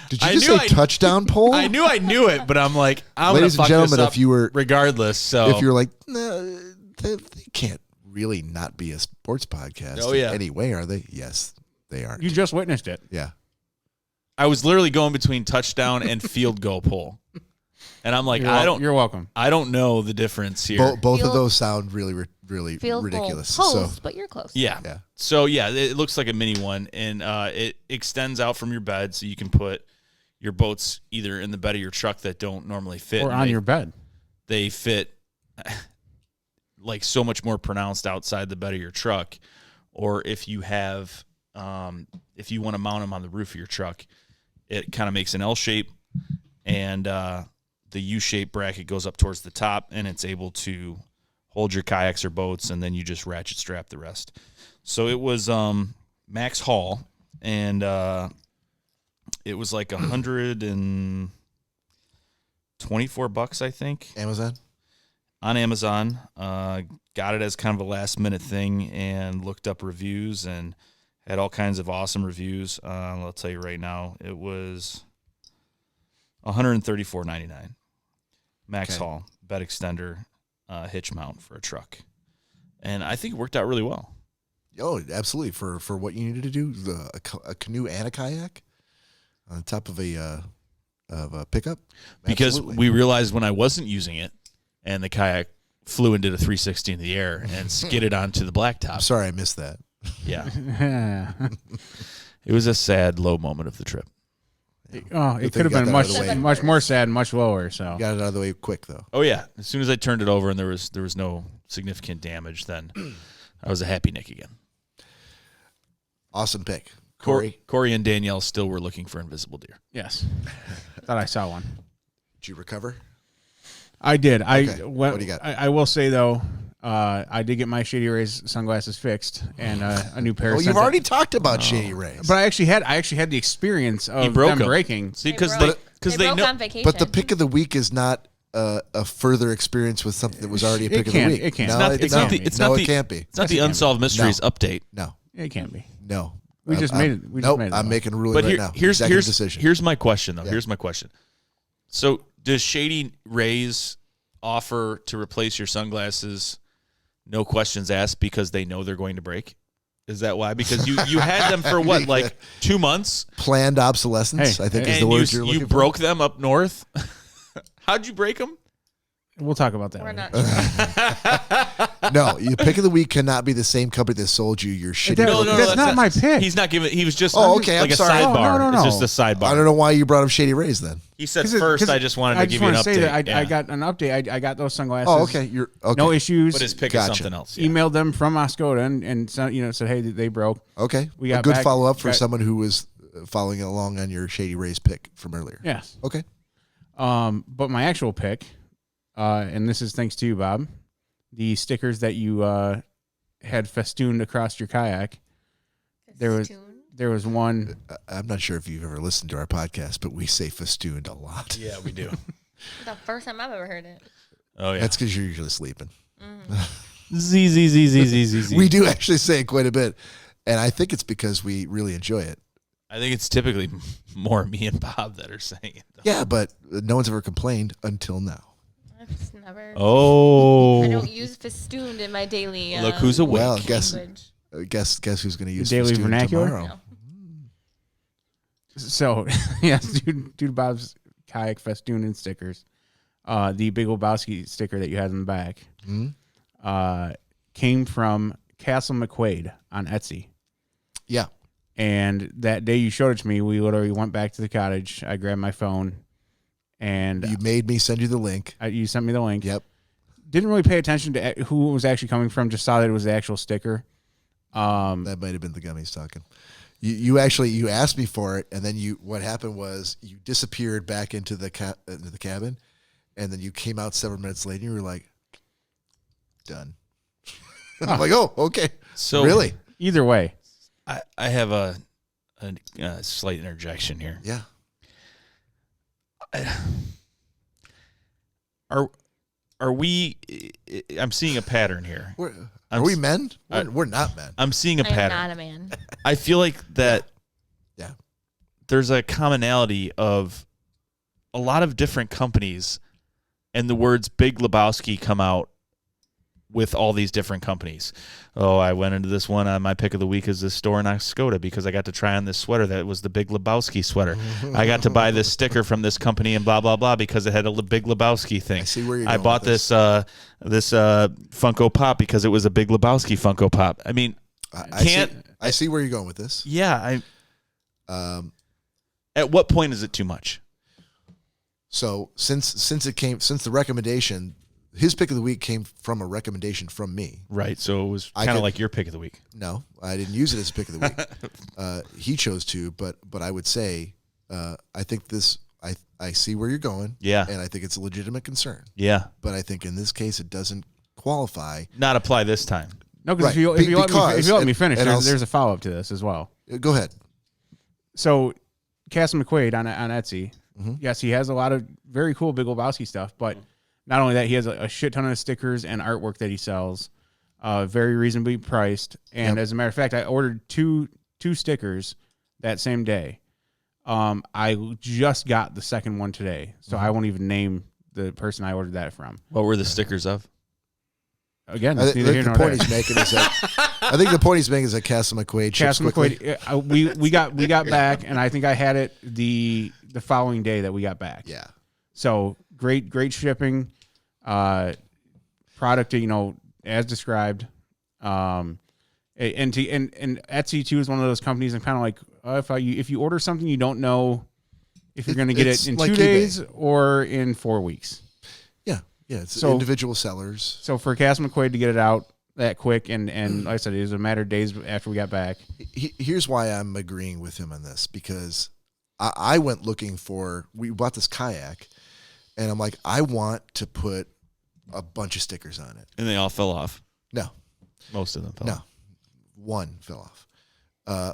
Did you just say touchdown pole? I knew it, but I'm like, I'm ladies and gentlemen, if you were regardless, so if you're like, no, they can't really not be a sports podcast. Oh yeah. Anyway, are they? Yes, they are. You just witnessed it. Yeah. I was literally going between touchdown and field goal pole, and I'm like, You're welcome. I don't know the difference here. Both of those sound really ridiculous. Close, but you're close. Yeah. So yeah, it looks like a mini one, and it extends out from your bed, so you can put your boats either in the bed of your truck that don't normally fit, Or on your bed. They fit like so much more pronounced outside the bed of your truck, or if you have, if you want to mount them on the roof of your truck, it kind of makes an L shape, and the U-shaped bracket goes up towards the top, and it's able to hold your kayaks or boats, and then you just ratchet strap the rest. So it was Max Haul, and it was like $124, I think. Amazon? On Amazon. Got it as kind of a last-minute thing and looked up reviews and had all kinds of awesome reviews. I'll tell you right now, it was $134.99. Max Haul, bed extender, hitch mount for a truck. And I think it worked out really well. Oh, absolutely. For what you needed to do, a canoe and a kayak on top of a pickup. Because Absolutely. we realized when I wasn't using it and the kayak flew and did a 360 in the air and skidded onto the blacktop. I'm sorry I missed that. Yeah. It was a sad, low moment of the trip. Oh, Good it thing could have you got been that out of the way. much more sad and much lower. So Got it out of the way quick, though. Oh, yeah. As soon as I turned it over and there was no significant damage, then I was a happy Nick again. Awesome pick. Cory, Cory and Danielle still were looking for invisible deer. yes, thought I saw one. did you recover? I did. Okay. What do you got? I will say though, I did get my Shady Rays sunglasses fixed and a new pair. Oh, of you've already talked about Shady Rays. But I actually had the experience of broke them them. breaking. See, because They they broke know. on vacation. But the pick of the week is not a further experience with something that was already a pick of the can. week. It can. No, It's not- it, it's no. not the- it's no, not it the- can't be. It's not Yes, the it can be. Unsolved Mysteries update. No, It can't be. no. We just made it. We just nope, made it. I'm making a ruling But right now. here's Executive decision. here's my question though. Yeah. Here's my question. So does Shady Rays offer to replace your sunglasses, no questions asked, because they know they're going to break? Is that why? Because you had them for what, like 2 months? Planned obsolescence, Hey, I think, and is the word you're you looking broke them up north. How'd you break them? We'll talk about that. We're later. not. for. No, your pick of the week cannot be the same company that sold you your shitty. No, looking- that's not my pick. He's not giving. He was just. Oh, okay, Like I'm a sorry. sidebar. No. It's just a sidebar. I don't know why you brought up Shady Rays then. He said 'Cause it- first. 'cause I just wanted to I give just you an want to update. say that I Yeah. got an update. I got those sunglasses. Oh, okay. You're okay. No issues. But his pick Gotcha. is something else. Yeah. Emailed them from Oscoda and said, hey, they broke. Okay. We a got good back- follow up for got- someone who was following along on your Shady Rays pick from earlier. Yes. Okay. But my actual pick, and this is thanks to you, Bob, the stickers that you had festooned across your kayak. There was one. I'm not sure if you've ever listened to our podcast, but we say festooned a lot. Yeah, we do. The first time I've ever heard it. Oh yeah. That's because you're usually sleeping. Z. We do actually say it quite a bit. And I think it's because we really enjoy it. I think it's typically more me and Bob that are saying it. Though. Yeah, but no one's ever complained until now. I've just never. Oh. I don't use festooned in my daily. Look who's awake. Well, guess who's going to use daily festooned vernacular? tomorrow? No. So, yes, dude Bob's kayak festoon and stickers. The Big Lebowski sticker that you had in the back came from Castle McQuaid on Etsy. Yeah. And that day you showed it to me, we literally went back to the cottage. I grabbed my phone, and You made me send you the link. you sent me the link. Yep. Didn't really pay attention to who it was actually coming from. Just saw that it was the actual sticker. That might have been the gummies talking. You asked me for it, and then what happened was you disappeared back into the cabin, and then you came out several minutes later, and you were like, done. I'm like, oh, okay. So really? Either way, I have a slight interjection here. Yeah. Are we? I'm seeing a pattern here. Are we men? We're not men. I'm seeing a I am pattern. not a man. I feel like that. Yeah. There's a commonality of a lot of different companies, and the words Big Lebowski come out with all these different companies. Oh, I went into this one. My pick of the week is this store in Oscoda because I got to try on this sweater that was the Big Lebowski sweater. I got to buy this sticker from this company and blah blah blah because it had a Big Lebowski thing. I see where you're I going bought with this Funko Pop because it was a Big Lebowski Funko Pop. I mean, I see where you're going with this. yeah. At what point is it too much? So since the recommendation, his pick of the week came from a recommendation from me. Right. So it was I kind of could- like your pick of the week. No, I didn't use it as a pick of the week. He chose to, but I would say I think this. I see where you're going. Yeah. and I think it's a legitimate concern. Yeah. But I think in this case it doesn't qualify. Not apply this time. no, because Right. if you let me finish, and there's a follow up to this as well. Go ahead. So, Castle McQuaid on Etsy, Mhm. yes, he has a lot of very cool Big Lebowski stuff, but not only that, he has a shit ton of stickers and artwork that he sells, very reasonably priced. And as a matter of fact, I ordered two stickers that same day. I just got the second one today, so I won't even name the person I ordered that from. What were the stickers of? Again, I it's think neither here the nor point there. he's making is that I think the point he's making is that Castle McQuaid ships Castle quickly. McQuaid, we got back, and I think I had it the following day that we got back. Yeah. So great shipping, product, as described. And Etsy too is one of those companies. I'm kind of like, if you order something, you don't know if you're going to get It's it in like 2 eBay. days or in 4 weeks. Yeah, it's So- individual sellers. So for Castle McQuaid to get it out that quick, and like I said, it was a matter of days after we got back. Here's why I'm agreeing with him on this, because I went looking we bought this kayak, and I'm like, I want to put a bunch of stickers on it. And they all fell off. No, Most of them fell no, off. one fell off.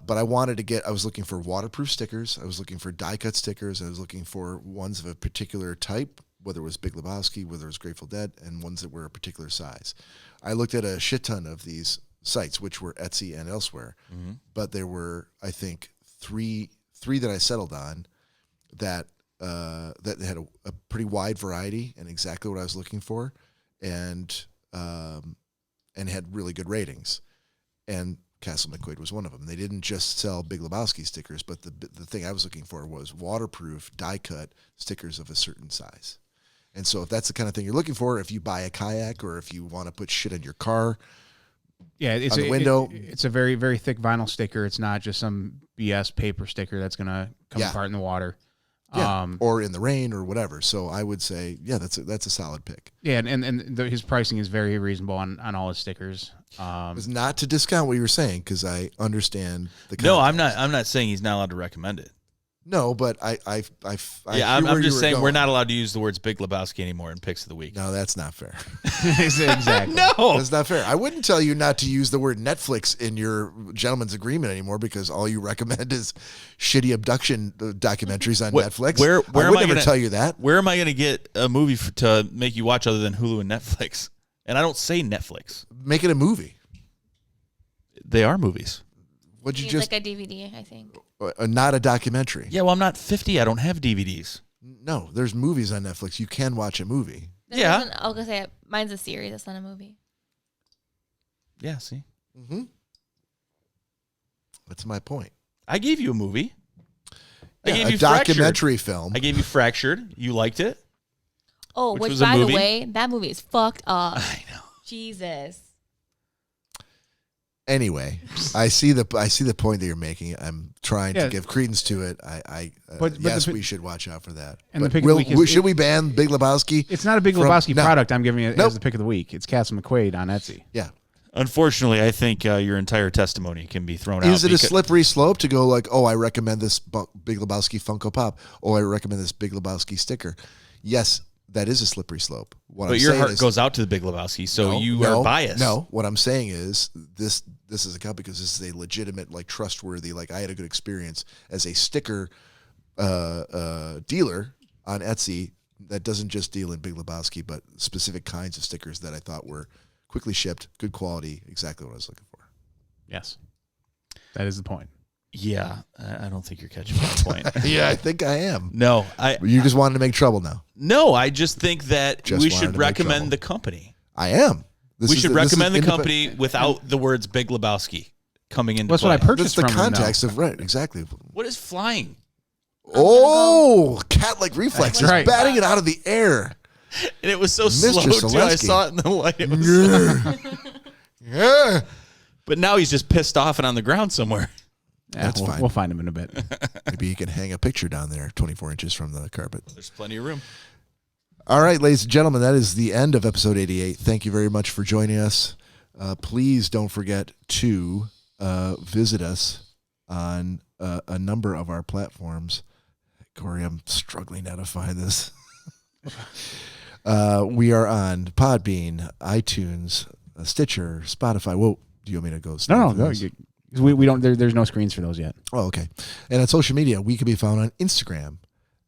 But I wanted to I was looking for waterproof stickers. I was looking for die cut stickers. I was looking for ones of a particular type, whether it was Big Lebowski, whether it was Grateful Dead, and ones that were a particular size. I looked at a shit ton of these sites, which were Etsy and elsewhere, but there were, I think, three that I settled on that had a pretty wide variety and exactly what I was looking for, and had really good ratings. And Castle McQuaid was one of them. They didn't just sell Big Lebowski stickers, but the thing I was looking for was waterproof, die-cut stickers of a certain size. And so if that's the kind of thing you're looking for, if you buy a kayak or if you want to put shit in your car, it's on the window. It's a very, very thick vinyl sticker. It's not just some BS paper sticker that's going to come apart in the water. Or in the rain or whatever. So I would say, that's a solid pick. Yeah, and his pricing is very reasonable on all his stickers. It's not to discount what you were saying because I understand the context. No, I'm not saying he's not allowed to recommend it. No, but I I'm just saying we're not allowed to use the words Big Lebowski anymore in picks of the week. No, that's not fair. Exactly. No, that's not fair. I wouldn't tell you not to use the word Netflix in your gentleman's agreement anymore because all you recommend is shitty abduction documentaries on Netflix. Where I would never tell you that. Where am I going to get a movie to make you watch other than Hulu and Netflix? And I don't say Netflix. Make it a movie. They are movies. Would you It's just like a DVD, I think. not a documentary? Yeah, well, I'm not 50. I don't have DVDs. No, there's movies on Netflix. You can watch a movie. I was gonna say mine's a series. That's not a movie. Yeah, see? Mm-hmm. That's my point. I gave you a movie. I gave you a documentary film. I gave you Fractured. You liked it. Oh, Which which was a by the movie? way, that movie is fucked up. I know. Jesus. Anyway, I see the point that you're making. I'm trying to give credence to it. But yes, we should watch out for that. And but the pick of the week should we ban Big Lebowski? It's not a Big Lebowski product. I'm giving it Nope. as the pick of the week. It's Castle McQuaid on Etsy. Yeah. Unfortunately, I think your entire testimony can be thrown out. Is it a slippery slope to go like, oh, I recommend this Big Lebowski Funko Pop. Oh, I recommend this Big Lebowski sticker. Yes, that is a slippery slope. But your heart goes out to the Big Lebowski, so you are biased. No, what I'm saying is this is a company because this is a legitimate, like trustworthy, like I had a good experience as a sticker dealer on Etsy that doesn't just deal in Big Lebowski, but specific kinds of stickers that I thought were quickly shipped, good quality, exactly what I was looking for. Yes. That is the point. Yeah, I don't think you're catching my point. Yeah, I think I am. No, you just wanted to make trouble now. No, I just think that Just we wanted should to make recommend trouble. the company. I am. We should recommend the company without the words Big Lebowski coming into That's play. what I purchased That's the from them, though. context of right, exactly. What is flying? Oh, cat-like reflex. That's Just right. batting it out of the air. And it was so Mr. slow, too. I Selesky. saw it in the light. It was Yeah. But now he's just pissed off and on the ground somewhere. Yeah, That's fine. We'll find him in a bit. Maybe you can hang a picture down there 24 inches from the carpet. There's plenty of room. All right, ladies and gentlemen, that is the end of episode 88. Thank you very much for joining us. Please don't forget to visit us on a number of our platforms. Cory, I'm struggling now to find this. We are on Podbean, iTunes, Stitcher, Spotify. Whoa, do you want me to go? No, go. We don't. There's no screens for those yet. Oh, okay. And on social media, we can be found on Instagram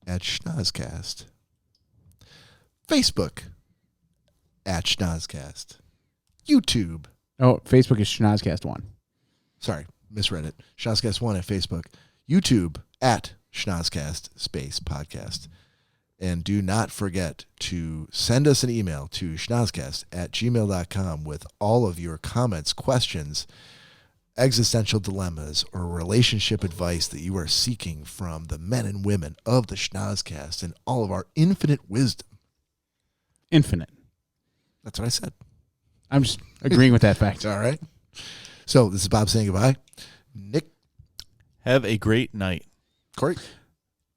at Schnozzcast, Facebook at Schnozzcast, YouTube. Oh, Facebook is Schnozzcast 1. Sorry, misread it. Schnozzcast 1 at Facebook, YouTube at Schnozzcast space podcast. And do not forget to send us an email to schnozzcast@gmail.com with all of your comments, questions, existential dilemmas, or relationship advice that you are seeking from the men and women of the Schnozzcast and all of our infinite wisdom. Infinite. That's what I said. I'm just agreeing with that fact. All right. So this is Bob saying goodbye. Nick. Have a great night. Cory.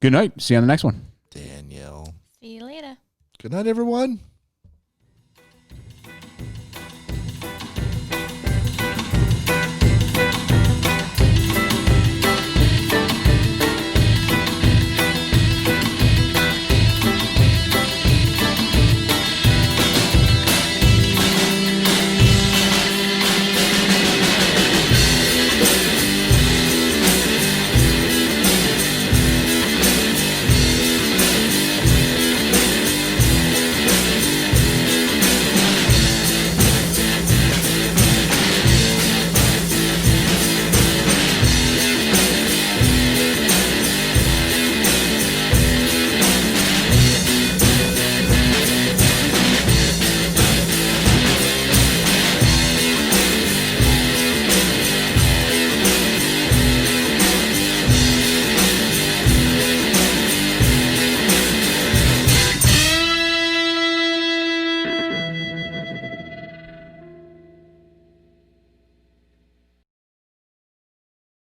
Good night. See you on the next one. Danielle. See you later. Good night, everyone.